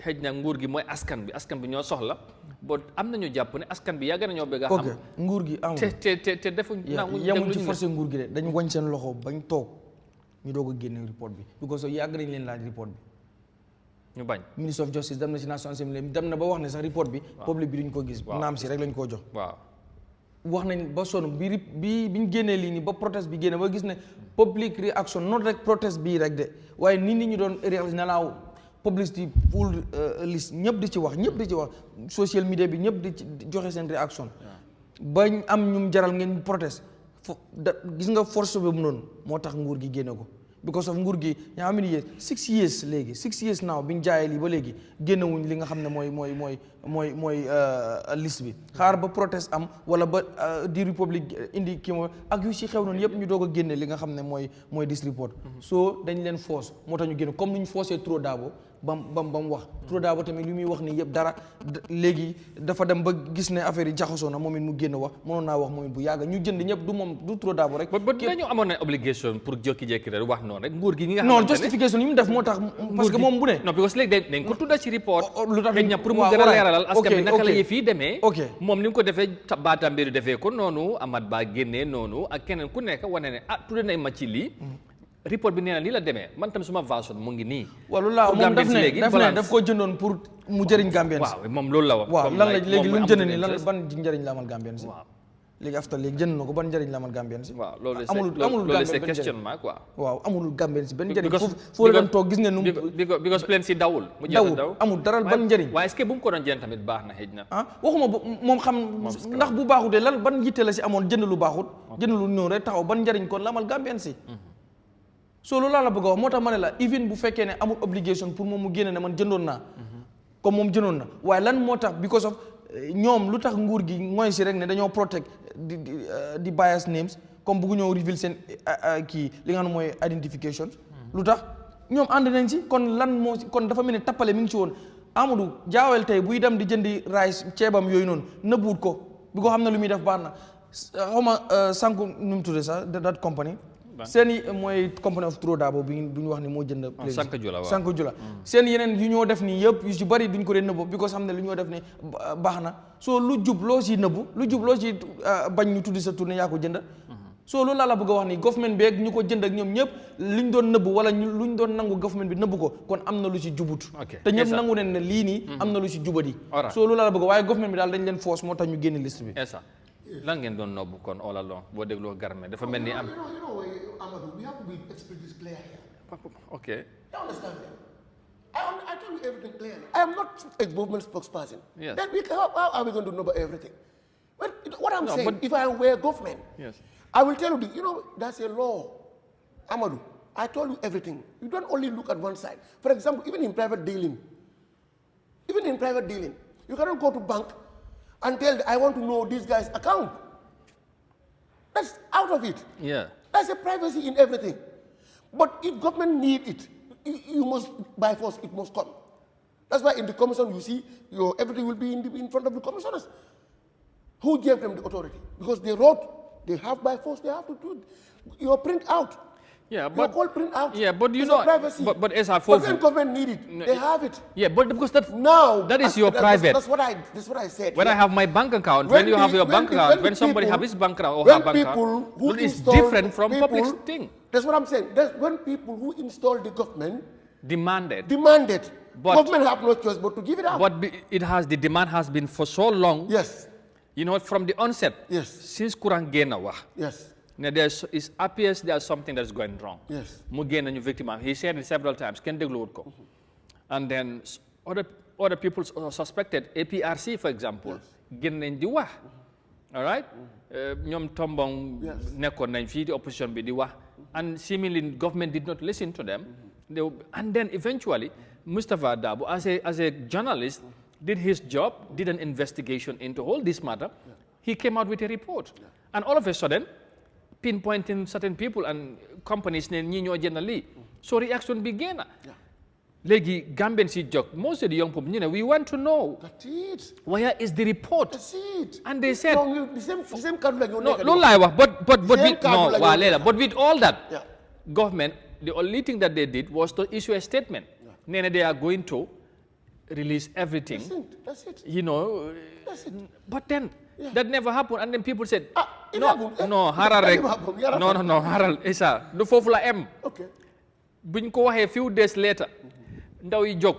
[SPEAKER 1] xëj na nguur gi mooy askan bi ñoo soxla boo am nañu jàpp ne askan bi yàgg nañoo bëgg a xam
[SPEAKER 2] nguur gi amul
[SPEAKER 1] te defuñ
[SPEAKER 2] yemuñ ci forcé nguur gi de dañu wañ seen loxo bañ toog ñu doog a génne report bi because yàgg nañ leen laaj report bi
[SPEAKER 1] ñu bañ
[SPEAKER 2] Minister of Justice dem na ci National Assembly dem na ba wax ne sax report bi public bi duñ ko gis naam si rek lañ koo jox wax nañ ba sonn biñ génnee lii nii ba protest bi génne ba gis ne public reaction not rek protest bii rek de waaye nit ñi doon réagir na laaw publicity full list ñëpp di ci wax social media bi ñëpp di ci joxe seen réaction bañ am ñum jaral ngeen protest gis nga force boobu noonu moo tax nguur gi génne ko because of nguur gi yaa xam ne 6 years léegi 6 years now biñ jaayee lii ba léegi génnewuñ li nga xam ne mooy liste bi xaar ba protest am wala ba di république indi kii mooy ak yu si xew noonu yëpp ñu doog a génne li nga xam ne mooy this report so dañ leen force moo tax ñu génne comme ni ñu forcé trop daabo bam wax trop daabo tamit li muy wax nii yëpp dara léegi dafa dem ba gis ne affaire yi jaxasoo na moom it mu génn wax mënoon naa wax moom it bu yàgg ñu jënd ñëpp du trop daabo rek
[SPEAKER 1] ba dañu amoon na obligation pour jékki-jékki rek wax noonu rek nguur gi nga xam
[SPEAKER 2] non justification yi mu def moo tax parce que moom bu ne
[SPEAKER 1] non parce que léegi dañ ko tudda ci report lu tax ña pour mu gën a leeralal askan bi naka la yëf yi demee moom ni mu ko defee Batambiru defee ko noonu Amat Bah génnee noonu ak keneen ku nekk wane ne tudde nañ ma ci lii report bi nee na lii la demee man tam suma version mu ngi nii
[SPEAKER 2] waaw loolu la moom daf ko jëndoon pour mu jëriñ Gambien si
[SPEAKER 1] waaw moom loolu la wax
[SPEAKER 2] waaw lan la léegi lu mu jënd nii lan ban njëriñ la amal Gambien si léegi after léegi jënd na ko ban njëriñ la amal Gambien si
[SPEAKER 1] waaw loolu c'est questionnement quoi
[SPEAKER 2] waaw amul Gambien si benn njëriñ foo la dem toog gis nga nu
[SPEAKER 1] because plaine si dawul mu
[SPEAKER 2] daw amul dara ban njëriñ
[SPEAKER 1] waaye est-ce que bu mu ko doon jënd tamit baax na xëj na
[SPEAKER 2] waxuma moom xam ndax bu baaxutee lan ban yitte la si amoon jënd lu baaxut jënd lu ñëw rek taxaw ban njëriñ kon la amal Gambien si so loolu laa la bëgg a wax moo tax ma ne la even bu fekkee ne amul obligation pour moom mu génne ne man jëndoon naa comme moom jëndoon na waaye lan moo tax because of ñoom lu tax nguur gi mooy si rek ne dañoo protect di bias names comme buggu ñëw reveal seen kii li nga xam ne mooy identification lu tax ñoom ànd nañ si kon lan moo kon dafa mel ne tappale mi ngi ci woon Amadou jaawel tey buy dem di jëndi rice ceebam yooyu noonu nëbbuut ko bi ko xam ne lu muy def baax na xaw ma sànku nu mu tuddee sax that company seen i mooy company of Turo Dabo bi ñu wax ni moo jënd Sanko Jula seen yeneen yu ñoo def nii yëpp yu ci bari duñ ko dee nëbbu because xam ne lu ñoo def ni baax na soo lu jub loo si nëbbu lu jub loo si bañ ñu tuddi sa tournée yaa ko jënd soo loolu laa la bëgg a wax ni government bi ak ñu ko jënd ak ñoom ñëpp luñ doon nëbbu wala luñ doon nangu government bi nëbbu ko kon am na lu ci jubut te ñëpp nangu ne lii nii am na lu ci jubadi soo loolu laa la bëgg waaye government bi daal dañ leen force moo tax ñu génn liste bi
[SPEAKER 1] lan ngeen doon nobbu kon all along boo dégloo Garme dafa mel ni am
[SPEAKER 3] Amadou, we have to be explicitly clear here.
[SPEAKER 1] Okay.
[SPEAKER 3] You understand me? I tell you everything clearly. I am not a movement spokesperson.
[SPEAKER 1] Yes.
[SPEAKER 3] Then how are we going to know about everything? But what I'm saying, if I were government, I will tell you, that's a law. Amadou, I told you everything. You don't only look at one side. For example, even in private dealing, you cannot go to bank and tell them, I want to know this guy's account. That's out of it.
[SPEAKER 1] Yeah.
[SPEAKER 3] That's a privacy in everything. But if government need it, you must, by force, it must come. That's why in the commission, you see, everything will be in front of the commissioners. Who gave them the authority? Because they wrote, they have by force, they have to do it. Your print out.
[SPEAKER 1] Yeah, but
[SPEAKER 3] call print out.
[SPEAKER 1] Yeah, but you
[SPEAKER 3] it's
[SPEAKER 1] know,
[SPEAKER 3] privacy.
[SPEAKER 1] But as
[SPEAKER 3] But when government need it, they have it.
[SPEAKER 1] Yeah, but because that is your private.
[SPEAKER 3] That's what I said.
[SPEAKER 1] When I have my bank account, when you have your bank account, when somebody have his bank account or her bank account, it's different from public thing.
[SPEAKER 3] That's what I'm saying. That's when people who install the government
[SPEAKER 1] demanded.
[SPEAKER 3] But government have no choice but to give it out.
[SPEAKER 1] But the demand has been for so long.
[SPEAKER 3] Yes.
[SPEAKER 1] From the onset.
[SPEAKER 3] Yes.
[SPEAKER 1] Since Kurang Genawa.
[SPEAKER 3] Yes.
[SPEAKER 1] Now it appears there's something that's going wrong.
[SPEAKER 3] Yes.
[SPEAKER 1] Mugen and your victim. He said it several times. And then other people suspected APRC, for example. Yes. all right ñoom tombong nekkoon nañ fii di opposition bi di wax and seemingly government did not listen to them and then eventually Mustafa Dabo as a journalist did his job, did an investigation into all this matter. He came out with a report. And all of a sudden, pinpointing certain people and companies ne ñi ñoo jënd lii. So reaction began. Legi Gambian si jog, most of the young people, we want to know.
[SPEAKER 3] That's it.
[SPEAKER 1] Where is the report?
[SPEAKER 3] That's it.
[SPEAKER 1] And they said,
[SPEAKER 3] the same card like
[SPEAKER 1] no lie, but with all that, government, the only thing that they did was to issue a statement. Nene, they are going to release everything.
[SPEAKER 3] That's it.
[SPEAKER 1] That's it. But then that never happened, and then people said,
[SPEAKER 3] Haral.
[SPEAKER 1] Haral, Isa, the Fofula M.
[SPEAKER 3] Okay.
[SPEAKER 1] Buñ ko waxee few days later, ndaw yi jóg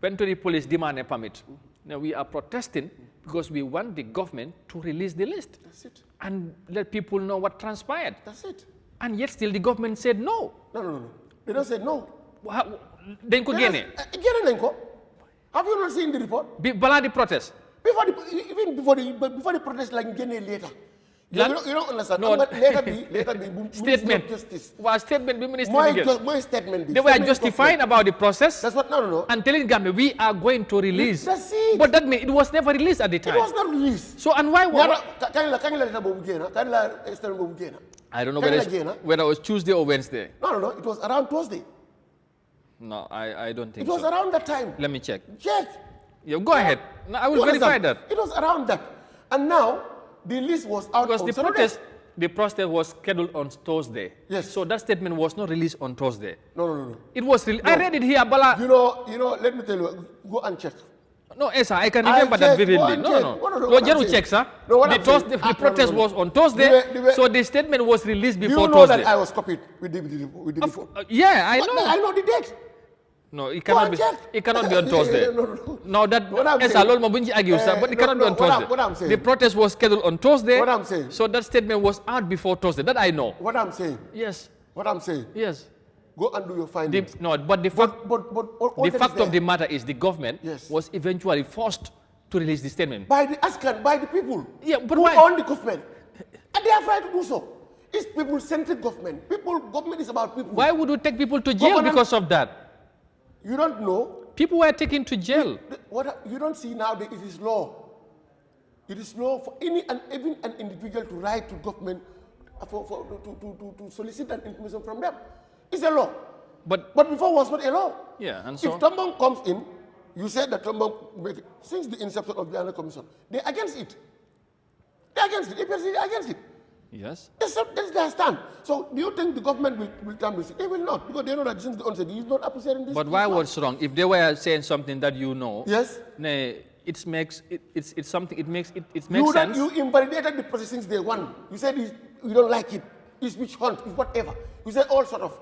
[SPEAKER 1] went to the police demand a permit. Now we are protesting because we want the government to release the list.
[SPEAKER 3] That's it.
[SPEAKER 1] And let people know what transpired.
[SPEAKER 3] That's it.
[SPEAKER 1] And yet still the government said no.
[SPEAKER 3] No. They don't say no.
[SPEAKER 1] Dañ ko génne.
[SPEAKER 3] Génne nañ ko. Have you not seen the report?
[SPEAKER 1] Balaa di protest.
[SPEAKER 3] Before the protest, like génne later. You don't understand.
[SPEAKER 1] No.
[SPEAKER 3] Later be
[SPEAKER 1] Statement.
[SPEAKER 3] Justice.
[SPEAKER 1] Was statement be minister.
[SPEAKER 3] My statement.
[SPEAKER 1] They were justifying about the process.
[SPEAKER 3] That's what. No.
[SPEAKER 1] And telling Gambia we are going to release.
[SPEAKER 3] That's it.
[SPEAKER 1] But that means it was never released at the time.
[SPEAKER 3] It was not released.
[SPEAKER 1] So and why? I don't know whether it was Tuesday or Wednesday.
[SPEAKER 3] No. It was around Thursday.
[SPEAKER 1] No, I don't think
[SPEAKER 3] so. It was around that time.
[SPEAKER 1] Let me check.
[SPEAKER 3] Check.
[SPEAKER 1] Yeah, go ahead. No, I will verify that.
[SPEAKER 3] It was around that. And now, the list was out
[SPEAKER 1] because
[SPEAKER 3] on
[SPEAKER 1] the protest was scheduled on Thursday.
[SPEAKER 3] Yes.
[SPEAKER 1] So that statement was not released on Thursday.
[SPEAKER 3] No.
[SPEAKER 1] It was I read it here, Bala.
[SPEAKER 3] You know, let me tell you, go and check.
[SPEAKER 1] No, Esa, I can remember that vividly. No. Just check, sir. The protest was on Thursday, so the statement was released before Thursday.
[SPEAKER 3] You know that I was copied with the report?
[SPEAKER 1] Yeah, I know.
[SPEAKER 3] I know the date.
[SPEAKER 1] No, it cannot be. It cannot be on Thursday.
[SPEAKER 3] No.
[SPEAKER 1] That but it cannot be on Thursday.
[SPEAKER 3] What I'm saying.
[SPEAKER 1] The protest was scheduled on Thursday.
[SPEAKER 3] What I'm saying.
[SPEAKER 1] So that statement was out before Thursday. That I know.
[SPEAKER 3] What I'm saying.
[SPEAKER 1] Yes.
[SPEAKER 3] What I'm saying.
[SPEAKER 1] Yes.
[SPEAKER 3] Go and do your findings.
[SPEAKER 1] But the fact of the matter is the government was eventually forced to release the statement.
[SPEAKER 3] By the people.
[SPEAKER 1] Yeah, but
[SPEAKER 3] who
[SPEAKER 1] why?
[SPEAKER 3] own the government. And they have right to do so. It's people-centered government. Government is about people.
[SPEAKER 1] Why would you take people to jail because of that?
[SPEAKER 3] You don't know.
[SPEAKER 1] People were taken to jail.
[SPEAKER 3] What you don't see now, it is law. It is law for even an individual to write to government to solicit that information from them. It's a law. But before was not a law.
[SPEAKER 1] Yeah, and so
[SPEAKER 3] if Tombong comes in, you said that Tombong, since the inception of the Annual Commission, they're against it. They're against it. They're against it.
[SPEAKER 1] Yes.
[SPEAKER 3] That's their stand. So do you think the government will come with it? They will not, because they know that since the onset, he's not appreciating this.
[SPEAKER 1] But why was wrong? If they were saying something that you know,
[SPEAKER 3] yes,
[SPEAKER 1] it makes sense.
[SPEAKER 3] You invalidated the process since day one. You said you don't like it. It's witch hunt. It's whatever. You said all sort of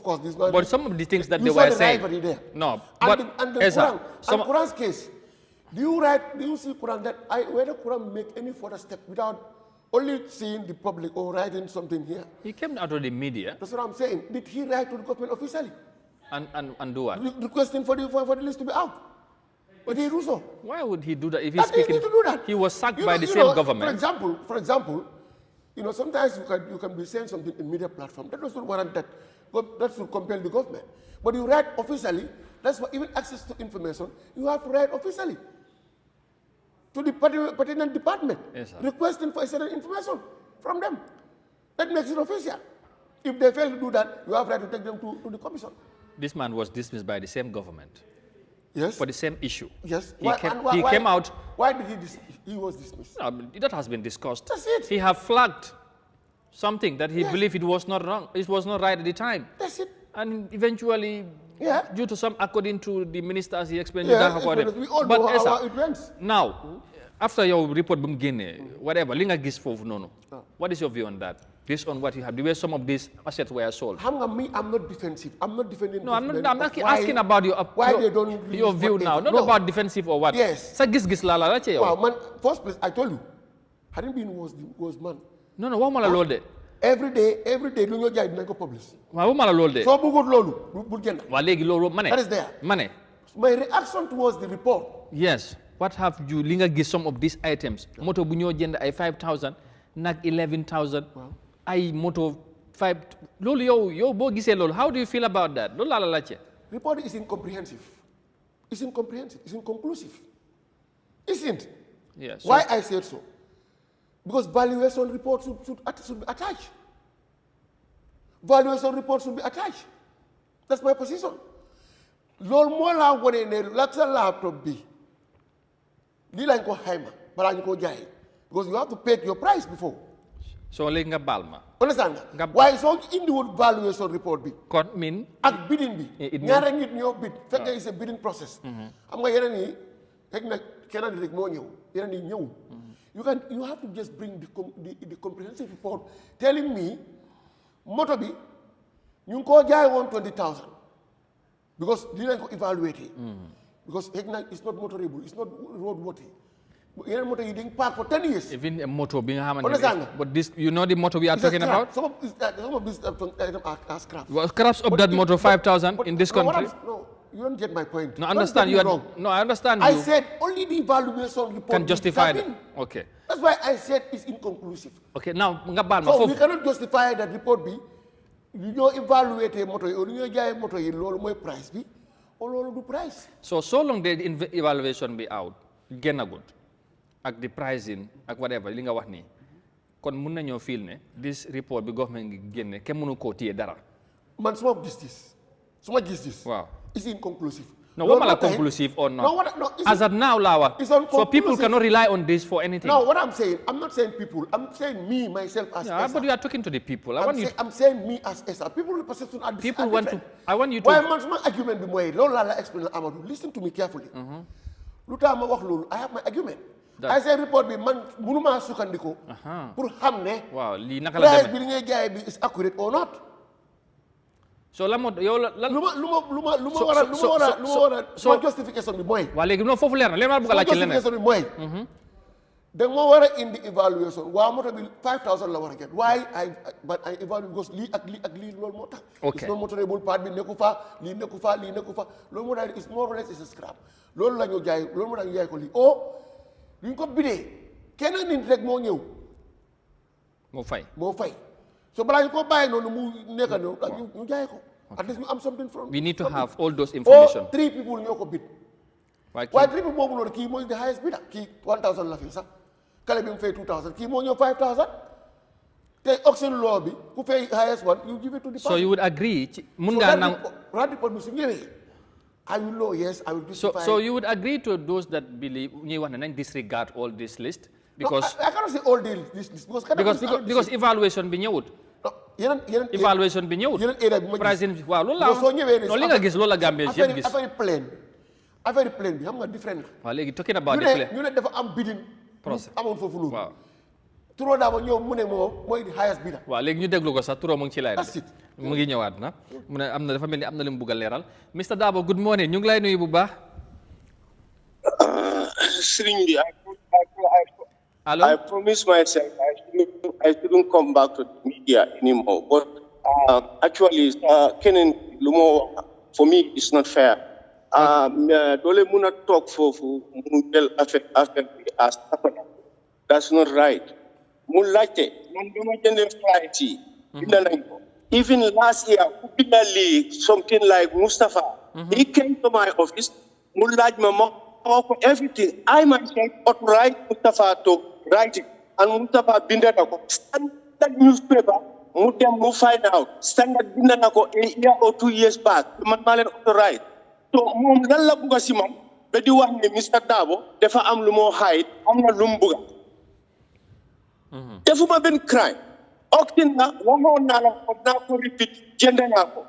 [SPEAKER 3] course, this man.
[SPEAKER 1] But some of the things that they were saying.
[SPEAKER 3] There.
[SPEAKER 1] No.
[SPEAKER 3] And the Quran. And Quran's case. Do you see Quran that whether Quran make any further step without only seeing the public or writing something here?
[SPEAKER 1] He came out of the media.
[SPEAKER 3] That's what I'm saying. Did he write to the government officially?
[SPEAKER 1] And do what?
[SPEAKER 3] Requesting for the list to be out. But he do so.
[SPEAKER 1] Why would he do that if he's speaking?
[SPEAKER 3] He to do that.
[SPEAKER 1] He was sacked by the same government.
[SPEAKER 3] For example, sometimes you can be saying something in media platform. That doesn't warrant that. That should compel the government. But you write officially. That's why even access to information, you have to write officially to the pertinent department, requesting for a certain information from them. That makes it official. If they fail to do that, you have right to take them to the commission.
[SPEAKER 1] This man was dismissed by the same government.
[SPEAKER 3] Yes.
[SPEAKER 1] For the same issue.
[SPEAKER 3] Yes.
[SPEAKER 1] He came out.
[SPEAKER 3] Why did he was dismissed?
[SPEAKER 1] No, that has been discussed.
[SPEAKER 3] That's it.
[SPEAKER 1] He have flagged something that he believed it was not wrong. It was not right at the time.
[SPEAKER 3] That's it.
[SPEAKER 1] And eventually, due to some, according to the minister, as he explained,
[SPEAKER 3] we all know how it went.
[SPEAKER 1] Now, after your report, whatever, what is your view on that? Based on what you have, the way some of these assets were sold.
[SPEAKER 3] I'm not defensive. I'm not defending.
[SPEAKER 1] No, I'm asking about your view now. Not about defensive or what.
[SPEAKER 3] Yes. Wow, man. First place, I told you, hadn't been was man.
[SPEAKER 1] No, what mala lolde?
[SPEAKER 3] Every day, lu ñu jaay dinañ ko publish.
[SPEAKER 1] What mala lolde?
[SPEAKER 3] So bëggut loolu, bul génn.
[SPEAKER 1] Wa légui lolu mané.
[SPEAKER 3] That is there.
[SPEAKER 1] Mané.
[SPEAKER 3] My reaction towards the report.
[SPEAKER 1] Yes. what have you li nga gis some of these items moto bu ñoo jënd ay 5000 nag 11000 ay moto 5 loolu yow boo gisee loolu how do you feel about that loolu laa la laajte.
[SPEAKER 3] Report is incomprehensive. It's incomprehensive. It's inconclusive. Isn't?
[SPEAKER 1] Yes.
[SPEAKER 3] Why I said so? Because valuation report should be attached. Valuation report should be attached. That's my position. Loolu moo laa wone ne la sa laptop bi lii lañ ko xayma balaa ñu ko jaay because you have to pay your price before.
[SPEAKER 1] So léegi nga baal ma.
[SPEAKER 3] Understand nga waaye soo indiwoon valuation report bi.
[SPEAKER 1] kon min
[SPEAKER 3] ak bidding bi. ñaara nit ñoo bid fekkee is a bidding process. xam nga yeneen yi fekk na kenn rek moo ñëw yeneen yi ñëw. You have to just bring the comprehensive report telling me moto bi ñu ngi koo jaay woon 20,000 because lii lañ ko evaluate. Because it's not motorable, it's not roadworthy. Yeneen moto yi dañ park for 10 years.
[SPEAKER 1] Even a moto bi nga xamante ne but this you know the moto we are talking about.
[SPEAKER 3] Some of these items are scraps.
[SPEAKER 1] Well, scraps of that motor 5,000 in this country.
[SPEAKER 3] No, you don't get my point.
[SPEAKER 1] No, understand you are. No, I understand you.
[SPEAKER 3] I said only the evaluation report
[SPEAKER 1] can justify that. Okay.
[SPEAKER 3] That's why I said it's inconclusive.
[SPEAKER 1] Okay, now nga baal ma
[SPEAKER 3] so
[SPEAKER 1] foofu.
[SPEAKER 3] we cannot justify that report bi ñu ñoo evaluate moto yi ou ñoo jaay moto yi loolu mooy price bi ou loolu du price.
[SPEAKER 1] So long the evaluation be out génnagul ak the pricing ak whatever li nga wax nii kon mun nañoo feel ne this report bi government ngi génne kenn mënu koo téye dara.
[SPEAKER 3] Man suma gis-gis.
[SPEAKER 1] Waaw.
[SPEAKER 3] It's inconclusive.
[SPEAKER 1] No, what are conclusive or not?
[SPEAKER 3] No,
[SPEAKER 1] as of now, Lawa, so people cannot rely on this for anything.
[SPEAKER 3] No, what I'm saying, I'm not saying people, I'm saying me, myself as
[SPEAKER 1] yeah, but you are talking to the people.
[SPEAKER 3] I'm saying me as Esa. People representation are
[SPEAKER 1] people want to, I want you to...
[SPEAKER 3] Why my argument be more, Lola explain Amadou, listen to me carefully. I have my argument. I say report be man, munuma sukandiko, pour hamne,
[SPEAKER 1] wow,
[SPEAKER 3] price bi ngay jaay bi is accurate or not.
[SPEAKER 1] So la mo yow la
[SPEAKER 3] luma wara justification bi moy
[SPEAKER 1] wa legi no fofu leer na leen bëgg la ci leneen
[SPEAKER 3] justification bi moy da mo wara indi evaluation wa moto bi 5,000 la wara get why I evaluate because li ak li lool motax it's no motorable part bi neku fa lool mo day is more or less is a scrap lool lañu jaay lool mo dañu jaay ko li ñu ko bidé kenn nit rek mo ñew mo fay so bala ñu ko bàyyi noonu mu nekk noonu ñu jaay ko at least ñu am something from
[SPEAKER 1] we need to have all those information.
[SPEAKER 3] 3 people ñoo ko bid waaye 3 people boobu noonu kii mooy the highest bidder kii 1,000 la fi sax kale bi mu fay 2,000 kii moo ñëw 5,000 te auction law bi ku fay highest one you give it to the person.
[SPEAKER 1] So you would agree mun ngaa nang
[SPEAKER 3] rat report bi su ñëwee I will know yes I will justify.
[SPEAKER 1] So you would agree to those that believe ñuy wax ne nañ disregard all this list because
[SPEAKER 3] I cannot say all this
[SPEAKER 1] because evaluation bi ñëwut. Evaluation bi ñëwut. Pricing waaw loolu la non li nga gis loolu la Gambien yëpp gis.
[SPEAKER 3] affaire plain bi xam nga different la.
[SPEAKER 1] waaw léegi talking about the plain.
[SPEAKER 3] ñu ne dafa am bidding
[SPEAKER 1] process
[SPEAKER 3] amoon foofu noonu.
[SPEAKER 1] waaw.
[SPEAKER 3] Turo daa ba ñëw mu ne mooy the highest bidder.
[SPEAKER 1] waaw léegi ñu déglu ko sax Turo mu ngi ci lay mu ngi ñëwaat na mu ne am na dafa mel ni am na lu mu bugg a leeral Mr Dabo good morning ñu ngi lay nuyu bu baax.
[SPEAKER 7] Sëriñ bi
[SPEAKER 1] Hello?
[SPEAKER 7] I promised myself I shouldn't come back to the media anymore. But actually, Kenan Lumo, for me, it's not fair. Dole muna talk for mudel affect as that's not right. Mulate, even last year, something like Mustafa, he came to my office, Mulaj Mama, for everything. I myself authorized Mustafa to write it. And Mustafa Bindana, standard newspaper, Mutem find out. Standard Bindana a year or 2 years back, Mamalen authorized. So, Mum Lalla Bugasiman, Bediwan, Mr. Dabo, Defa am Lumo hide, Amna Lumbuga. Defuma been crime. Oktina, one nana, repeat, gender nako.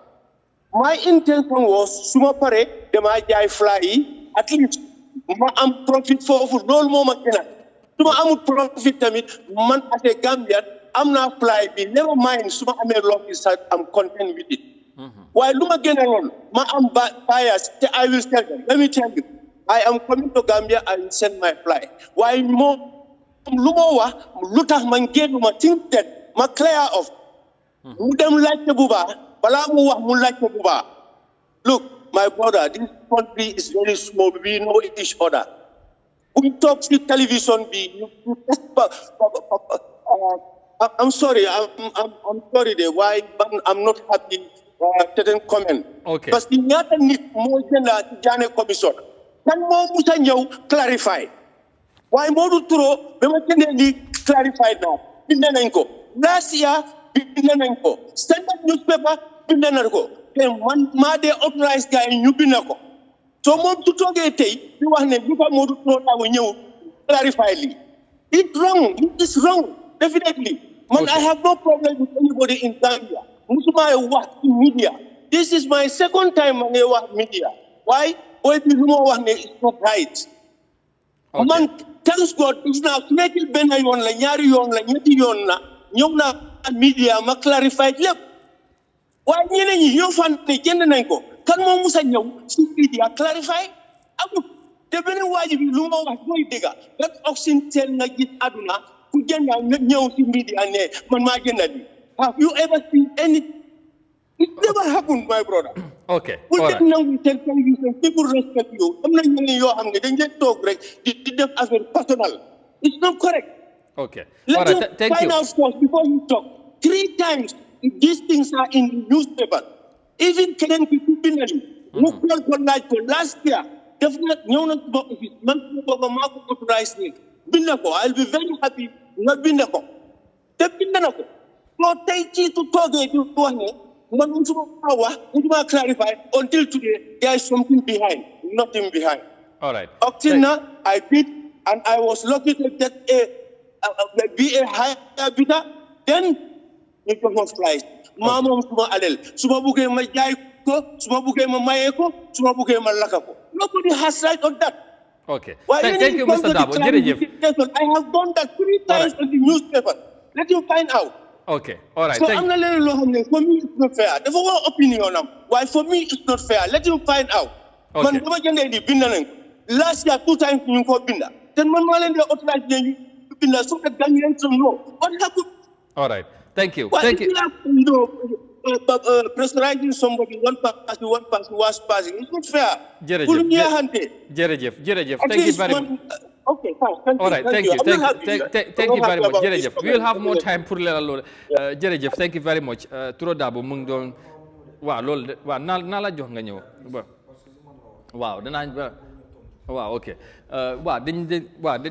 [SPEAKER 7] My intention was, Sumapare, the Majai fly, at least. Ma am profit for loolu moo ma gënal suma amul profit tamit man as a Gambian am naa fly bi never mind suma amee loo gis am content with it waaye lu ma gënaloon ma am bias te I will tell them let me tell you I am coming to Gambia I will send my fly waaye moo lu moo wax lu tax man génnuma think that ma clear off mu dem laajte bu baax balaa mu wax mu laajte bu baax look my brother, this country is very small. We know each other. buñ toog ci télévision bi I'm sorry de waaye I'm not happy certain comment.
[SPEAKER 1] Okay.
[SPEAKER 7] Parce que ñaata nit moo jënd ci Jammeh commission kan moo musa ñëw clarify waaye Modou Touré ba ma jëndee ni clarify naa bind nañ ko last year bind nañ ko Standard newspaper bind nañ ko te man maa dee authorise gars yi ñu bind ko so moom su toogee tey di wax ne lu fa Modou Touré taamu ñëw clarify lii it is wrong definitely man I have no problem with anybody in Gambia musuma wax ci media this is my second time ma ngay wax media why boy bi lu ma wax ne it's not right man thanks God gis naa su nekkee benn yoon la ñaari yoon la ñetti yoon la ñëw naa media ma clarify lépp waaye ñeneen ñi ñoo fan ne jënd nañ ko kan moo musa ñëw si media clarify amul te beneen waaji bi lu ma wax mooy dëgga rek oxygen teel nga gis aduna ku jënd ñëw si media ne man maa jënd li have you ever seen anything? It never happened, my brother.
[SPEAKER 1] Okay. All right.
[SPEAKER 7] People respect you. I'm not going to they just talk right. Did them as personal. It's not correct.
[SPEAKER 1] Okay.
[SPEAKER 7] Let
[SPEAKER 1] all right. Thank
[SPEAKER 7] find
[SPEAKER 1] you.
[SPEAKER 7] out first before you talk. 3 times these things are in the newspaper. Even Kenya people last year. Definitely, I'll be very happy. Not been the so take it to talk to clarify until today there is something behind, nothing behind.
[SPEAKER 1] All right.
[SPEAKER 7] Octina, I bid and I was lucky to get be a higher bidder. Then it was price. Mama suma alel. Suma buke ma jay ko, suma buke ma maye ko, suma buke ma lakako. Nobody has right on that.
[SPEAKER 1] Okay. Thank you, Mr. Dabo.
[SPEAKER 7] I have done that 3 times in the newspaper. Let you find out.
[SPEAKER 1] Okay, all right.
[SPEAKER 7] So I'm not letting you for me it's not fair. There's one opinion now. Why for me it's not fair? Let him find out.
[SPEAKER 1] Okay.
[SPEAKER 7] Last year 2 times you got binda. Then man the authorized you binda so that Ghanaians don't know what happened.
[SPEAKER 1] All right. Thank you.
[SPEAKER 7] Why
[SPEAKER 1] Thank you.
[SPEAKER 7] Pressurizing somebody one person was passing. It's not fair.
[SPEAKER 1] Jerejef. Thank you very much.
[SPEAKER 7] Okay, fine.
[SPEAKER 1] All right, thank you. Thank you very much. Jerejef. We will have more time pour leral Jerejef. Thank you very much. Touro Dabo mu ngi doon waaw loolu waaw naa la jox nga ñëw waaw danaa waaw ok waaw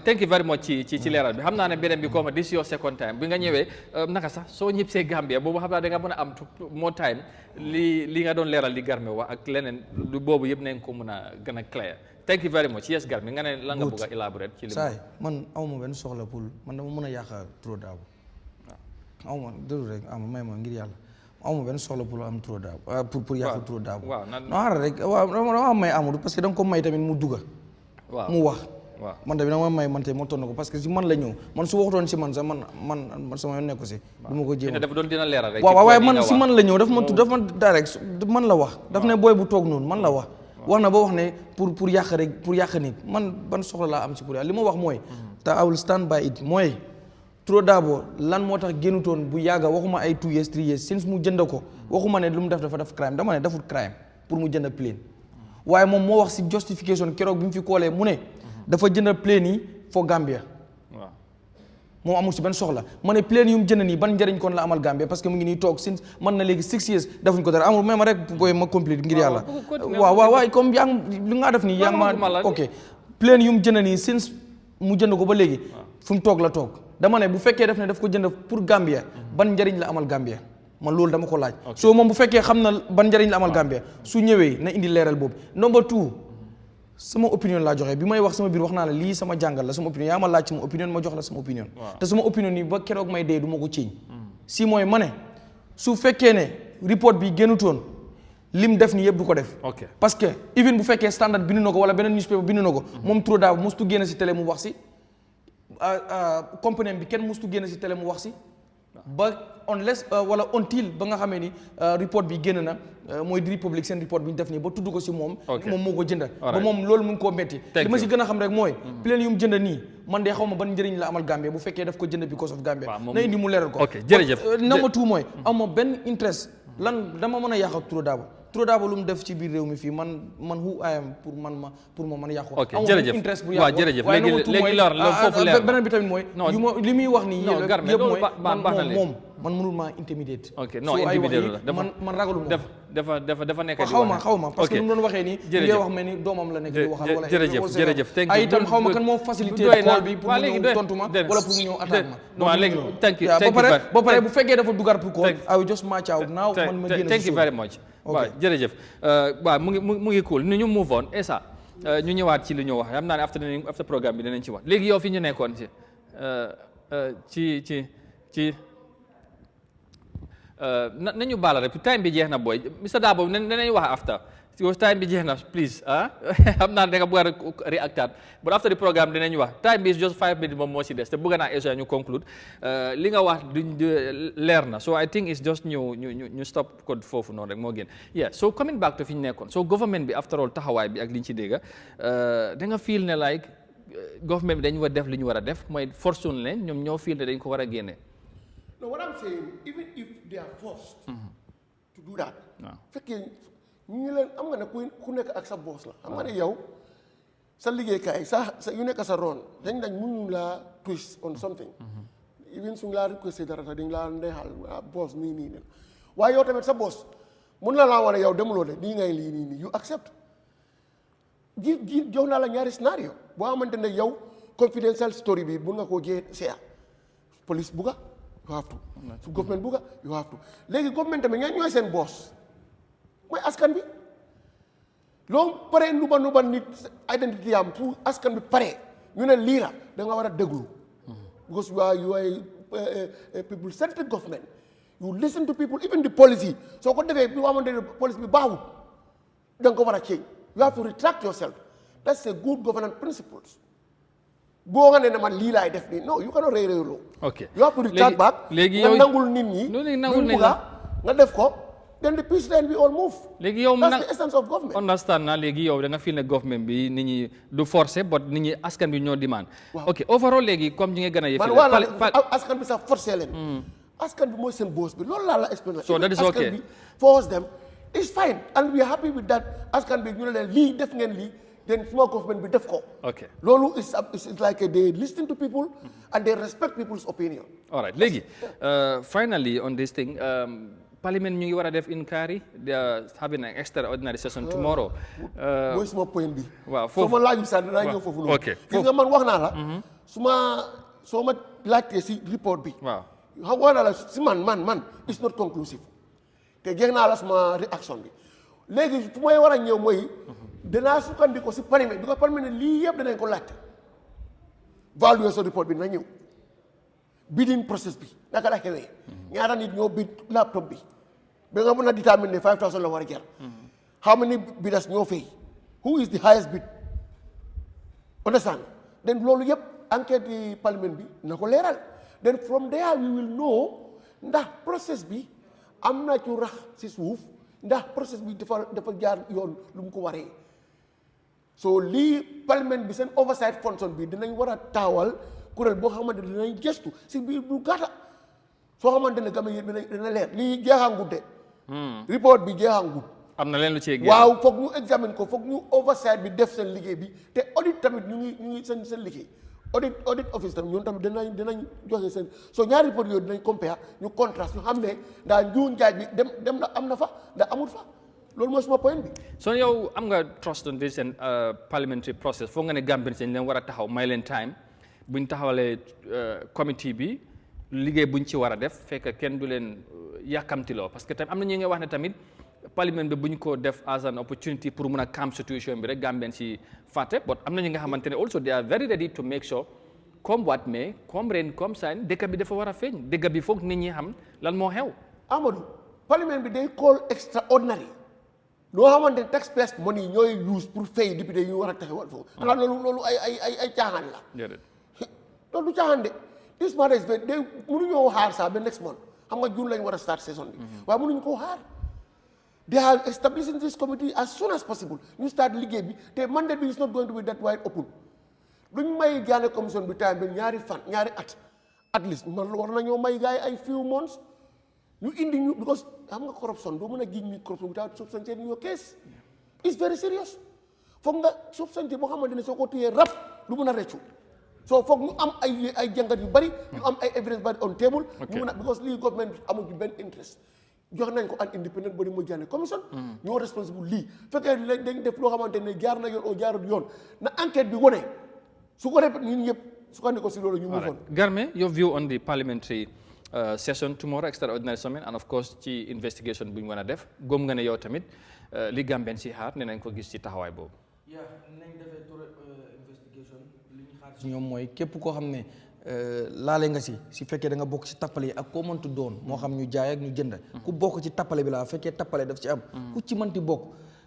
[SPEAKER 1] thank you very much ci leeral bi xam naa ne beneen bi comme this is your second time bi nga ñëwee naka sax soo ñibbisee Gambia boobu xam naa da nga mën a am more time li nga doon leeral li Garmi wax ak leneen du boobu yëpp nañ ko mën a gën a clair thank you very much yes Garmi nga ne lan nga bëgg a elaborate ci li
[SPEAKER 2] saay man awma benn soxla pour man dama mën a yàq Touro Dabo waaw awma dëgg rek may ma ngir yàlla awma benn soxla pour am Touro Dabo pour yàq Touro Dabo non xaaral rek waaw dama may Amadou parce que da nga ko may tamit mu dugga mu wax man tamit dama may man tey moo tonn ko parce que si man la ñëw man su waxutoon si man sax man sama yoon nekku si du ma ko jéem
[SPEAKER 1] dafa doon dina leeral rek
[SPEAKER 2] waaw waaye man si man la ñëw daf ma direct man la wax daf ne booy bu toog noonu man la wax na ba wax ne pour yàq rek pour yàq nit man ban soxla laa am si pour li ma wax mooy te I will stand by it mooy Touro Dabo lan moo tax génnutoon bu yàgga waxuma ay 2 years 3 years since mu jënd ko waxuma ne lu mu dafa def crime dama ne defut crime pour mu jënd plane waaye moom moo wax si justification keroog bi mu fi koolee mu ne dafa jënd plane yi for Gambia waaw moom amul si benn soxla ma ne plane yu mu jënd nii ban njëriñ kon la amal Gambia parce que mu ngi nii toog since man na léegi 6 years defuñ ko dara amul même rek booy ma complete ngir yàlla waaw comme yaa ngi li nga def nii yaa ngi ma ok plane yu mu jënd nii since mu jënd ko ba léegi fu mu toog la toog dama ne bu fekkee def ne daf ko jënd pour Gambia ban njëriñ la amal Gambia man loolu dama ko laaj soo moom bu fekkee xam na ban njëriñ la amal Gambia su ñëwee na indi leeral boobu number 2 sama opinion laa joxe bi may wax sama biir wax naa la lii sama jàngal la sama opinion yaa ma laaj sama opinion ma jox la sama opinion te sama opinion yi ba keroog may dee du ma ko ceeñ si mooy ma ne su fekkee ne report bi génnutoon lim def ni yëpp du ko def parce que even bu fekkee standard bindu na ko wala beneen newspaper bindu na ko moom Touro Dabo mustu génn si télé mu wax si compagnie bi kenn mustu génn si télé mu wax si ba unless wala until ba nga xamee ni report bi génn na mooy di Republic seen report bi ñu def nii ba tudd ko si moom moo ko jënd ba moom loolu mu ngi koo metti li ma si gën a xam rek mooy plane yu mu jënd nii man de xaw ma ban njëriñ la amal Gambia bu fekkee daf ko jënd because of Gambia na indi mu leeral ko
[SPEAKER 1] jërëjëf
[SPEAKER 2] number 2 mooy aw ma benn interest lan dama mën a yàq ak Touro Dabo trop d'abord lu mu def ci biir réew mi fii man who I am pour ma man yàqu.
[SPEAKER 1] ok jërëjëf waaw jërëjëf léegi foofu leer
[SPEAKER 2] beneen bi tamit mooy. li muy wax nii yëpp mooy man mënul maa intimidate.
[SPEAKER 1] ok non intimidate la
[SPEAKER 2] man ragalu ma.
[SPEAKER 1] dafa nekk di wax
[SPEAKER 2] xaw ma parce que nu mu doon waxee nii. jërëjëf li wax mel ni doomam la nekk di waxal. wala
[SPEAKER 1] jërëjëf
[SPEAKER 2] ay itam xaw ma kan moo facilité call bi pour mu ñëw tontu ma wala pour mu ñëw attaque ma.
[SPEAKER 1] waaw léegi thank you
[SPEAKER 2] ba pare bu fekkee dafa dugar pour call I will just match out now man ma génn.
[SPEAKER 1] thank you very much. waaw jërëjëf waaw mu ngi cool ni ñu move on Essa ñu ñëwaat ci li ñu wax xam naa ne after programme bi dinañ ci wax léegi yow fi ñu nekkoon ci nañu baala rek time bi jeex na booy Mr Dabo nañu wax after time bi jeex na please xam naa da nga bëgg a reactaat but after the programme dinañu wax time bi is just 5 minutes moom moo ci des te bëgg naa Essa ñu conclude li nga wax duñ leer na so I think it's just ñu stop code foofu noonu rek moo gën yeah so coming back to fi ñu nekkoon so government bi after all taxawaay bi ak liñ ci dégga da nga feel ne like government bi dañu war def li ñu war a def mooy fortune leen ñoom ñoo feel ne dañ ko war a génne.
[SPEAKER 3] No, what I'm saying, even if they are forced to do that, fekkee ñu leen am nga ne ku nekk ak sa boss la xam nga ne yow sa liggéeykaay sa yu nekk sa ron dañ mënuñu laa twist on something even suñ laa requesté dara sax dañ laa neexal boss nii waaye yow tamit sa boss mun la laa wane yow demuloo de nii ngay lii nii you accept ji jox naa la ñaari scénario boo xamante ne yow confidential story bi mun nga koo jee share police bugga you have to su government bugga you have to léegi government tamit ñooy seen boss mooy askan bi loo pare nuba nit identité am pour askan bi pare ñu ne lii la da nga war a déglu because you are a people centered government you listen to people even the policy soo ko defee bi xamante ne police bi baaxul da nga ko war a change you have to retract yourself that's a good governance principles boo nga ne man lii laay def nii no you cannot réeréerloo.
[SPEAKER 1] ok
[SPEAKER 3] you have to retract back.
[SPEAKER 1] léegi yow
[SPEAKER 3] nga nangul nit ñi.
[SPEAKER 1] nangul nañ la
[SPEAKER 3] nga def ko. then the peace then we all move.
[SPEAKER 1] léegi yow
[SPEAKER 3] that's the essence of government.
[SPEAKER 1] understand na léegi yow da nga feel ne government bi nit ñi du forcé but nit ñi askan bi ñoo demand. ok overall léegi comme ñi nga gën a yëf.
[SPEAKER 3] man askan bi sax forcé leen. askan bi mooy seen boss bi loolu laa la expliqué.
[SPEAKER 1] so that is okay
[SPEAKER 3] askan bi force them it's fine and we are happy with that askan bi ñu ne leen lii def ngeen lii. then small government bi def ko.
[SPEAKER 1] ok
[SPEAKER 3] loolu is like they listen to people and they respect people's opinion.
[SPEAKER 1] all right léegi finally on this thing parliament ñu ngi war a def inquiry they are having an extraordinary session tomorrow.
[SPEAKER 3] mooy suma point bi.
[SPEAKER 1] waaw foofu
[SPEAKER 3] soo ma laaj sax dinaa ñëw foofu noonu.
[SPEAKER 1] ok
[SPEAKER 3] gis nga man wax naa la. soo ma laajtee si report bi.
[SPEAKER 1] waaw
[SPEAKER 3] wax naa la si man it's not conclusive te jeex naa la suma réaction bi léegi fu may war a ñëw mooy. danaa sukkandiku si parlement bi ko parlement lii yëpp danañ ko laajte valuation report bi na ñëw bidding process bi naka la xewee ñaata nit ñoo bid laptop bi ba nga mën a déterminer ne 5000 la war a jar how many bidders ñoo fay who is the highest bid understand then loolu yëpp enquête yi parlement bi na ko leeral then from there we will know ndax process bi am na ci rax si suuf ndax process bi dafa jaar yoon lu mu ko waree so lii parlement bi seen oversight function bi dinañ war a taawal kuréel boo xamante ne dinañ gestu si biir bu gàtta soo xamante ne game yi dina leer lii jeexangut de report bi jeexangut
[SPEAKER 1] am na leen lu ci
[SPEAKER 3] waaw foog ñu examine ko foog ñu oversight bi def seen liggéey bi te audit tamit ñu ngi seen liggéey audit office tamit ñoom tamit dinañ joxe seen so ñaari report yooyu dinañ compare ñu contraste ñu xam ne ndaa njuun njaaj bi dem na am na fa ndaa amul fa loolu mooy suma point bi.
[SPEAKER 1] so yow am nga trust on this and parliamentary process foog nga ne Gambians dañ leen war a taxaw may leen time buñ taxawalee committee bi liggéey buñ ci war a def fekk kenn du leen yàkkamtiloo parce que tamit am na ñi nga wax ne tamit parlement bi buñ ko def as an opportunity pour mun a calm situation bi rek Gambians si fàtte but am na ñi nga xamante ne also they are very ready to make sure comme what mais comme ren comme ça dëkk bi dafa war a feeñ dëkk bi foog nit ñi xam lan moo xew.
[SPEAKER 3] Amadou parlement bi day call extraordinary. loo xamante ne taxpayers money ñooy use pour fay député yu war a taxawal foofu. xanaa loolu ay caaxaan la. loolu du caaxaan de this matter is de mënuñoo xaar sax ba next month xam nga June lañ war a start saison bi. waaye mënuñu koo xaar. they are establishing this committee as soon as possible ñu start liggéey bi te mandate bi is not going to be that wide open duñ may gaane commission bi time bi ñaari at at least man war nañoo may gars yi ay few months ñu indi ñu because xam nga corruption doo mën a giñ ni corruption without substantiating your case it's very serious foog nga substantiate boo xamante ne soo ko téyee rap du mën a reccu so foog ñu am ay jàngat yu bari ñu am ay evidence bari on table ñu mën a because lii government amul ci benn interest jox nañ ko an independent body mu jànne commission ñoo responsible lii fekkee dañ def loo xamante ne jaar na yoon oo jaarut yoon na enquête bi wone su ko répété ñun ñëpp su ko ko si loolu ñu move on.
[SPEAKER 1] Jammeh, your view on the parliamentary session tomorrow, extraordinary summit, and of course ci investigation bu ñu mën a def góom nga ne yow tamit li Gambien si xaar ne nañ ko gis ci taxawaay boobu.
[SPEAKER 2] nañ defee tour investigation li ñu xaar si ñoom mooy képp koo xam ne laale nga si fekkee da nga bokk ci tappale yi ak koo mëntu doon moo xam ñu jaay ak ñu jënd ku bokk ci tappale bi laa fekkee tappale daf ci am ku ci mënti bokk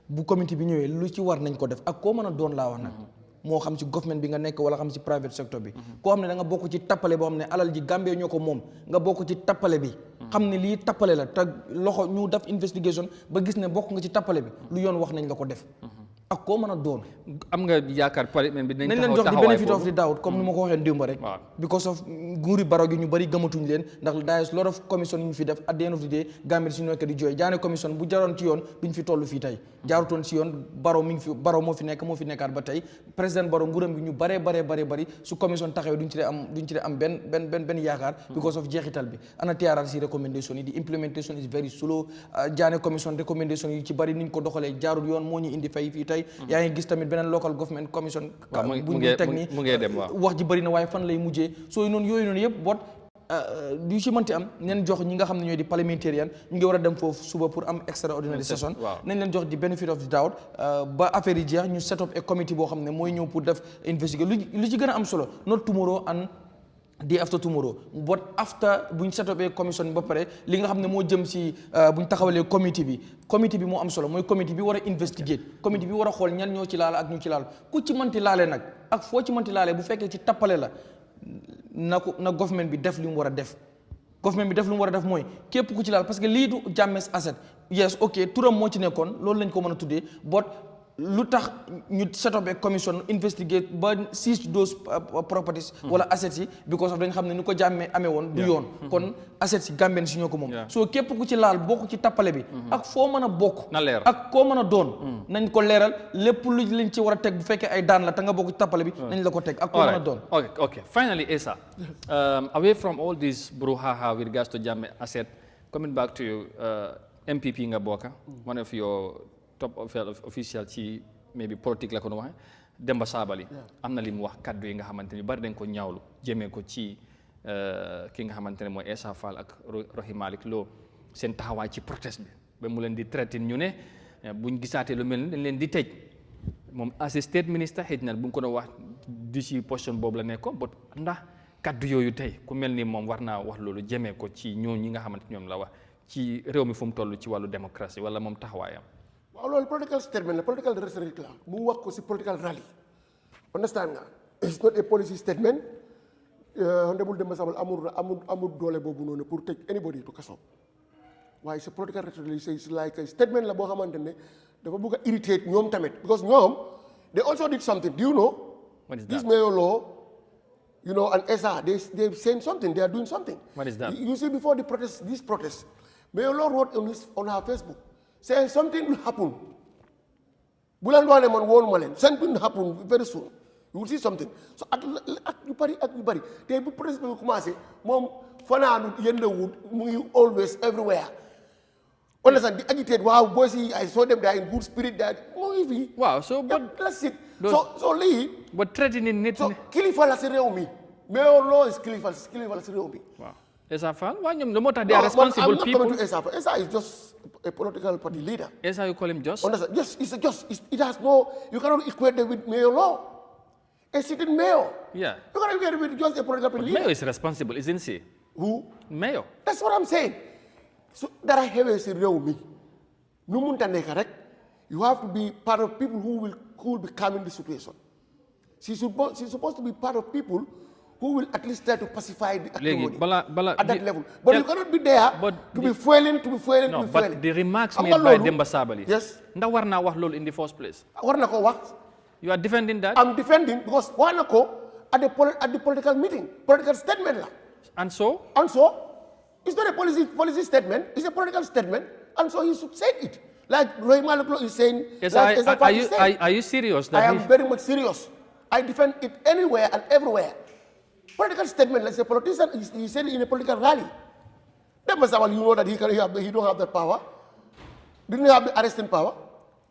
[SPEAKER 2] bu comité bi ñëwee lu ci war nañ ko def ak koo mën a doon laa wax nag moo xam ci government bi nga nekk wala xam ci private sector bi koo xam ne da nga bokk ci tappale boo xam ne alal ji Gambie ñoo ko moom nga bokk ci tappale bi xam ne lii tappale la te loxo ñu def investigation ba gis ne bokk nga ci tappale bi lu yoon wax nañ la ko def ak koo mën a doon
[SPEAKER 1] am nga yaakaar parlement bi
[SPEAKER 2] nañ leen jox di benefit of the doubt comme ni ma ko waxee démb rek because of nguuri baro gi ñu bëri gëmatuñ leen ndax daes lot of commission yi ñu fi def at the end of the day Gambie si nekk di jooy jaane commission bu jaroon ci yoon duñ fi toll fii tey jaarutoon si yoon baro mi ngi fi baro moo fi nekkaat ba tey président baro nguuram gi ñu bëri su commission taxawee duñ ci dee am benn yaakaar because of jeexital bi ana TRRC recommendation yi di implementation is very slow jaane commission recommendation yi ci bëri niñ ko doxalee jaarul yoon moo ñu indi fay fii tey yaa ngi gis tamit beneen local government commission bu ñu teg nii wax ji bëri na waaye fan lay mujjee soo yooyu noonu yëpp boot du ci mënti am neen jox ñi nga xam ne ñooy di parliamentarian ñu ngi war a dem foofu suba pour am extraordinary session nañ leen jox di benefit of the doubt ba affaire yi jeex ñu set up a committee boo xam ne mooy ñëw pour def investiguer lu ci gën a am solo not tomorrow and day after tomorrow but after buñ set up commission ba pare li nga xam ne moo jëm si buñ taxawalee committee bi moo am solo mooy committee bi war a investigate committee bi war a xool ñan ñoo ci laal ak ñu ci laal ku ci mënti laale nag ak foo ci mënti laale bu fekkee ci tappale la na government bi def li mu war a def government bi def li mu war a def mooy képp ku ci laal parce que lii du Jammeh's asset yes ok turam moo ci nekkoon loolu lañ ko mën a tuddee but lu tax ñu set up a commission investigate ba seize those properties wala assets yi because of dañ xam ne ni ko Jammeh amee woon du yoon kon assets yi Gambien si ñoo ko moom soo képp ku ci laal bokk ci tappale bi ak foo mën a bokk ak koo mën a doon nañ ko leeral lépp lu liñ ci war a teg bu fekkee ay daan la te nga bokk ci tappale bi nañ la ko teg ak koo mën a doon
[SPEAKER 1] okay finally Essa away from all this brouhaha with regards to Jammeh asset coming back to you MPP nga bokka one of your top official ci maybe politique la ko waxee Demba Sabally am na li mu wax kaddu yi nga xamante ni bari dañ ko ñaawlu jëmee ko ci ki nga xamante ne mooy Essa Faal ak Rohey Malick Lowe seen taxawaay ci protest bi ba mu leen di traité ñu ne buñ gisaatee lu mel ni dañ leen di tëj moom as a state minister xëy na bu ñu ko doon wax di ci position boobu la nekkoon ba ndax kaddu yooyu tey ku mel ni moom war naa wax loolu jëmee ko ci ñooñu ñi nga xamante ñoom la wax ci réew mi fu mu toll ci wàllu démocratie wala moom taxawaayam.
[SPEAKER 3] waaw loolu political statement la political rhetoric la mu wax ko si political rally understand nga it's not a policy statement honorable Demba Sabally amul doole boobu noonu pour tëj anybody to kaso waaye si political rhetoric c'est like a statement la boo xamante ne dafa bëgg a irritate ñoom tamit because ñoom they also did something do you know
[SPEAKER 1] what is that?
[SPEAKER 3] This mayor law you know and Essa they've saying something they are doing something
[SPEAKER 1] what is that?
[SPEAKER 3] You see before this protest mayor law wrote on her Facebook saying something will happen. Bulan wane man won malen. Something will happen very soon. You will see something. So at you bari. They be president commencé mom fana yende wood always everywhere. Understand? The agitate wow boys I saw them they are in good spirit that movie.
[SPEAKER 1] Wow, so but
[SPEAKER 3] that's it. So Lee
[SPEAKER 1] but threatening it.
[SPEAKER 3] So kilifa la rew mi. Mayor law is kilifa la rew mi. Wow.
[SPEAKER 1] Essa Faal why ñoom the matter they are responsible people.
[SPEAKER 3] I'm not coming to Essa is just a political party leader.
[SPEAKER 1] Essa you call him just?
[SPEAKER 3] Understand? Yes, it has no, you cannot equate it with mayor law. A sitting mayor.
[SPEAKER 1] Yeah.
[SPEAKER 3] You cannot equate it with just a political party leader.
[SPEAKER 1] Mayor is responsible, isn't he?
[SPEAKER 3] Who?
[SPEAKER 1] Mayor.
[SPEAKER 3] That's what I'm saying. So that I have a real me. No munta correct. You have to be part of people who will be calming the situation. She's supposed to be part of people who will at least try to pacify the acrimony at that level. But you cannot be there to be fueling.
[SPEAKER 1] But the remarks made by Demba Sabally.
[SPEAKER 3] Yes.
[SPEAKER 1] Ndax war naa wax loolu in the first place.
[SPEAKER 3] War na ko wax.
[SPEAKER 1] You are defending that?
[SPEAKER 3] I'm defending because war na ko at the political meeting, political statement la.
[SPEAKER 1] And so?
[SPEAKER 3] It's not a policy statement. It's a political statement, and so he should say it. Like Roy Malaklo is saying.
[SPEAKER 1] Yes, are you serious?
[SPEAKER 3] I am very much serious. I defend it anywhere and everywhere. Political statement, let's say politician, he said it in a political rally. That must have, you know that he don't have that power. Didn't have the arresting power.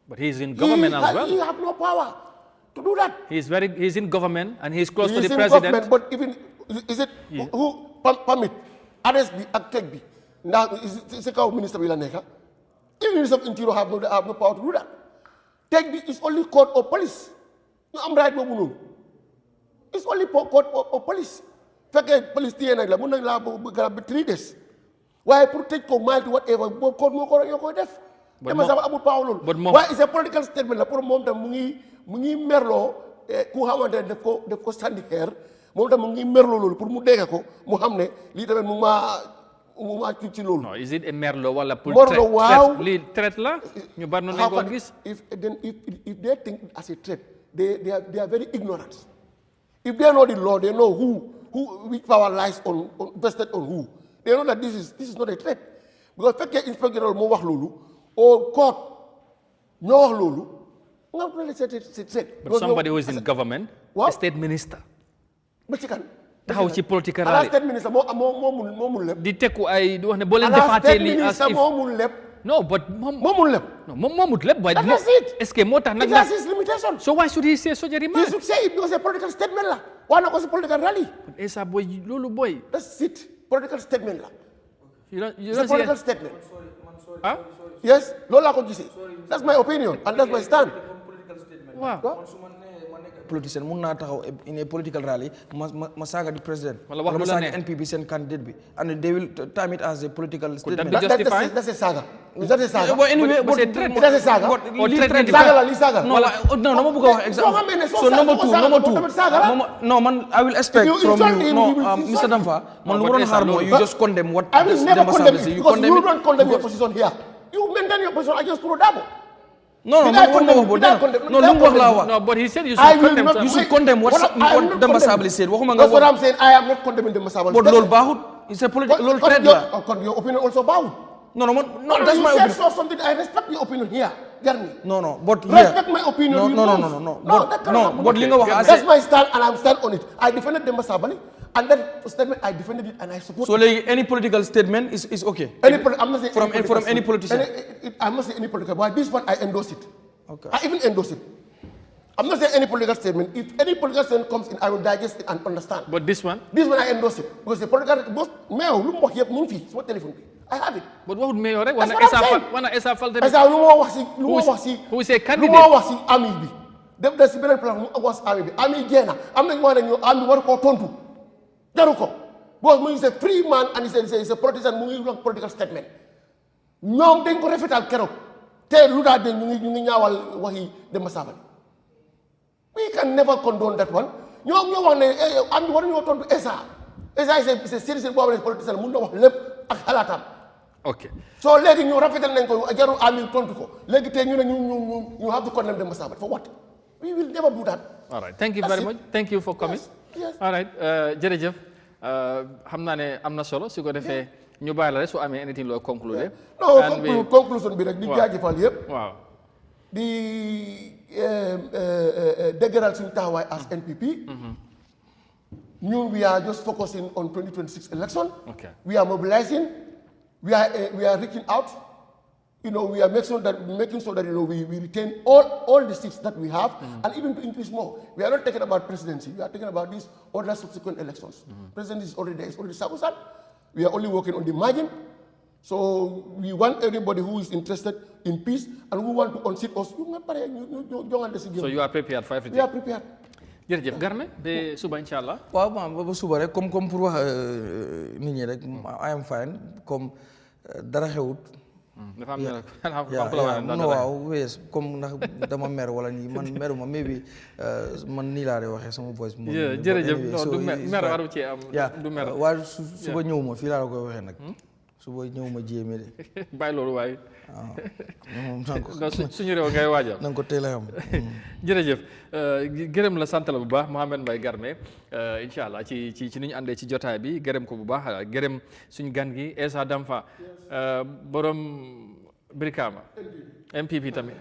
[SPEAKER 1] But he's in government as well.
[SPEAKER 3] He have no power to do that.
[SPEAKER 1] He's in government and he's close to the
[SPEAKER 3] president.
[SPEAKER 1] Government,
[SPEAKER 3] but even is it who permit arrest the attack be? Now is a minister Villaneka. Even minister of Interior have no power to do that. Take the is only court or police. I'm right, it's only court or police. Fake police la 3 days. Why protect ko mal to whatever court mo def. But why is a political statement la pour mom tam mu ngi merlo ku xamante def ko sandi xeer mom tam mu ngi merlo lolu pour mu dégg ko mu xamné li tamit mu ma ci lolu.
[SPEAKER 1] No, is it a merlo wala pour li threat la ñu bar non ko gis.
[SPEAKER 3] If they think it as a threat, they are very ignorant. If they know the law, they know which power lies on vested on who. They know that this is not a threat. Because fekk inspector mo wax lolu or court ñoo wax lolu nga ko c'est threat.
[SPEAKER 1] But somebody who is in government, a state minister.
[SPEAKER 3] Ba ci kan
[SPEAKER 1] taxaw ci political rally.
[SPEAKER 3] State minister mo mun lepp.
[SPEAKER 1] Di tekku ay di wax ne bo len defaté li as if
[SPEAKER 3] mo mun lepp.
[SPEAKER 1] No, but
[SPEAKER 3] momul lepp.
[SPEAKER 1] No, momul lepp, but
[SPEAKER 3] that's it.
[SPEAKER 1] Est-ce que moo tax nag
[SPEAKER 3] that's his limitation.
[SPEAKER 1] So why should he say such a remark?
[SPEAKER 3] He should say it because a political statement la. Why not a political rally?
[SPEAKER 1] Esa boy lolu boy.
[SPEAKER 3] That's it. Political statement la.
[SPEAKER 1] You don't
[SPEAKER 3] it's a political statement.
[SPEAKER 1] Huh?
[SPEAKER 3] Yes, loolu laa ko gisee. That's my opinion and that's my stand.
[SPEAKER 1] Wow.
[SPEAKER 2] Politician mun naa taxaw in a political rally ma saaga di president
[SPEAKER 1] wala wax lu la ne
[SPEAKER 2] NPP seen candidate bi and they will time it as a political statement.
[SPEAKER 3] That's a saga. Is that a saga?
[SPEAKER 2] But anyway,
[SPEAKER 3] that's a saga. Li saga.
[SPEAKER 2] No, ma bëgg a wax exactly. So number two. No, man, I will expect from you. No, Mr. Damfa, man, lu ma doon xaar mooy you just condemn what
[SPEAKER 3] I will never condemn it because you don't condemn your
[SPEAKER 2] it.
[SPEAKER 3] position here. You maintain your position against Prodabo.
[SPEAKER 2] No,
[SPEAKER 1] but he said you should condemn
[SPEAKER 2] what Demba Sabali said.
[SPEAKER 3] That's what I'm saying. I am not condemning Demba Sabali.
[SPEAKER 2] But lol bahut, it's a political trade la.
[SPEAKER 3] Your opinion also bahut.
[SPEAKER 2] No, that's my opinion.
[SPEAKER 3] You said something. I respect your opinion here.
[SPEAKER 2] No, but
[SPEAKER 3] respect my opinion.
[SPEAKER 2] No. But
[SPEAKER 3] that's my stand, and I'm stand on it. I defended Demba Sabali, and that statement I defended it, and I support.
[SPEAKER 2] So, like, any political statement is okay.
[SPEAKER 3] I'm not saying
[SPEAKER 2] from any politician.
[SPEAKER 3] I'm not saying any political. But this one I endorse it.
[SPEAKER 2] Okay.
[SPEAKER 3] I even endorse it. I'm not saying any political statement. If any political statement comes in, I will digest it and understand.
[SPEAKER 1] But this one
[SPEAKER 3] I endorse it because the political boss mayor lu mo wax yeb mu fi sama téléphone bi. I have it.
[SPEAKER 1] But what would mayor rek wana esa falte
[SPEAKER 3] esa lu mo wax si
[SPEAKER 1] who is a candidate
[SPEAKER 3] lu mo wax si ami bi def da si beneen plan mu wax ami bi ami jeena am nañ wax ne ñu ami war ko tontu jaru ko because mu is a free man and is a politician mu ngi wax political statement ñoom dañ ko rafetal keroog te lu daa de ñu ngi ñaawal waxi Demba Sabali. We can never condone that one. ñoom ñoo wax ne ami war ñoo tontu esa is a serious politician mu na wax lépp ak xalaatam.
[SPEAKER 1] Okay.
[SPEAKER 3] So léegi ñu rafetal nañ ko jaru ami tontu ko léegi te ñu ne ñu have to condemn Demba Sabali for what? We will never do that.
[SPEAKER 1] All right. Thank you very much. Thank you for coming.
[SPEAKER 3] Yes.
[SPEAKER 1] All right. Jërëjëf xam naa ne am na solo su ko defee ñu bàyyi la rek su amee anything loo conclure.
[SPEAKER 3] No, conclusion bi rek di jaajëfal yëpp.
[SPEAKER 1] Waaw.
[SPEAKER 3] Di dëgëral suñu taxawaay as NPP. We are just focusing on 2026 election.
[SPEAKER 1] Okay.
[SPEAKER 3] We are mobilizing. We are reaching out. We are making sure that we retain all the seats that we have, and even to increase more. We are not talking about presidency. We are talking about these other subsequent elections. Presidency is already there. It's already sabotage. We are only working on the margin. So we want everybody who is interested in peace and who want to unseat us.
[SPEAKER 1] So you are prepared for everything.
[SPEAKER 3] We are prepared.
[SPEAKER 1] jërëjëf Garme ba suba incha allah.
[SPEAKER 2] waaw ba suba rek comme pour wax nit ñi rek I am fine comme dara xewut.
[SPEAKER 1] dafa am ne
[SPEAKER 2] waaw wees comme ndax dama mer wala nii man meruma maybe man nii laa de waxee sama voice.
[SPEAKER 1] jërëjëf non du mer waru ci am. du mer
[SPEAKER 2] waaye suba ñëwuma fii laa la koy waxee nag. suba ñëwuma jéeme de.
[SPEAKER 1] bàyyi loolu waaye.
[SPEAKER 2] waaw
[SPEAKER 1] suñu réew ngay waajal.
[SPEAKER 2] na nga ko teel a xam.
[SPEAKER 1] jërëjëf gërëm la sant la bu baax Mohamed Mbaye Garmeh incha allah ci ni ñu àndee ci jotaay bi gërëm ko bu baax gërëm suñu gan gi Essa Damfa borom Brikama MPP tamit.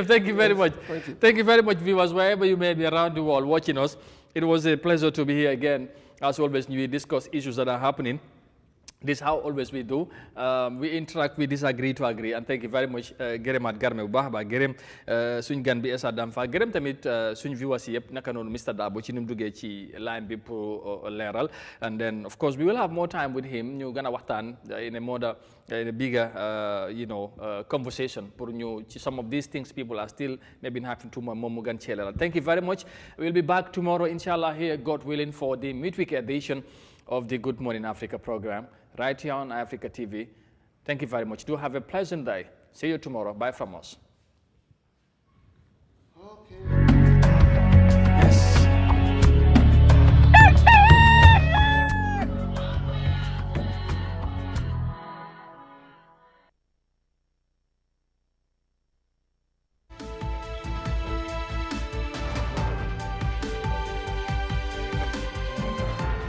[SPEAKER 1] Thank you very much. Thank you very much, viewers, wherever you may be around the world watching us. It was a pleasure to be here again. As always, we discuss issues that are happening. This is how always we do. We interact, we disagree to agree. And thank you very much. Gërëmaat Garmeh bu baax ba gërëm suñ gan bi Essa Damfa gërëm tamit suñ viewers yëpp naka noonu Mr Dabo ci ni mu duggee ci line bi pour leeral. And then of course we will have more time with him ñu gën a waxtaan in a bigger conversation pour ñu ci some of these things people are still maybe having to moom mu gën cee leeral. Thank you very much. We'll be back tomorrow inshallah here, God willing, for the midweek edition of the Good Morning Africa program right here on Eyeafrica TV. Thank you very much. Do have a pleasant day. See you tomorrow. Bye from us.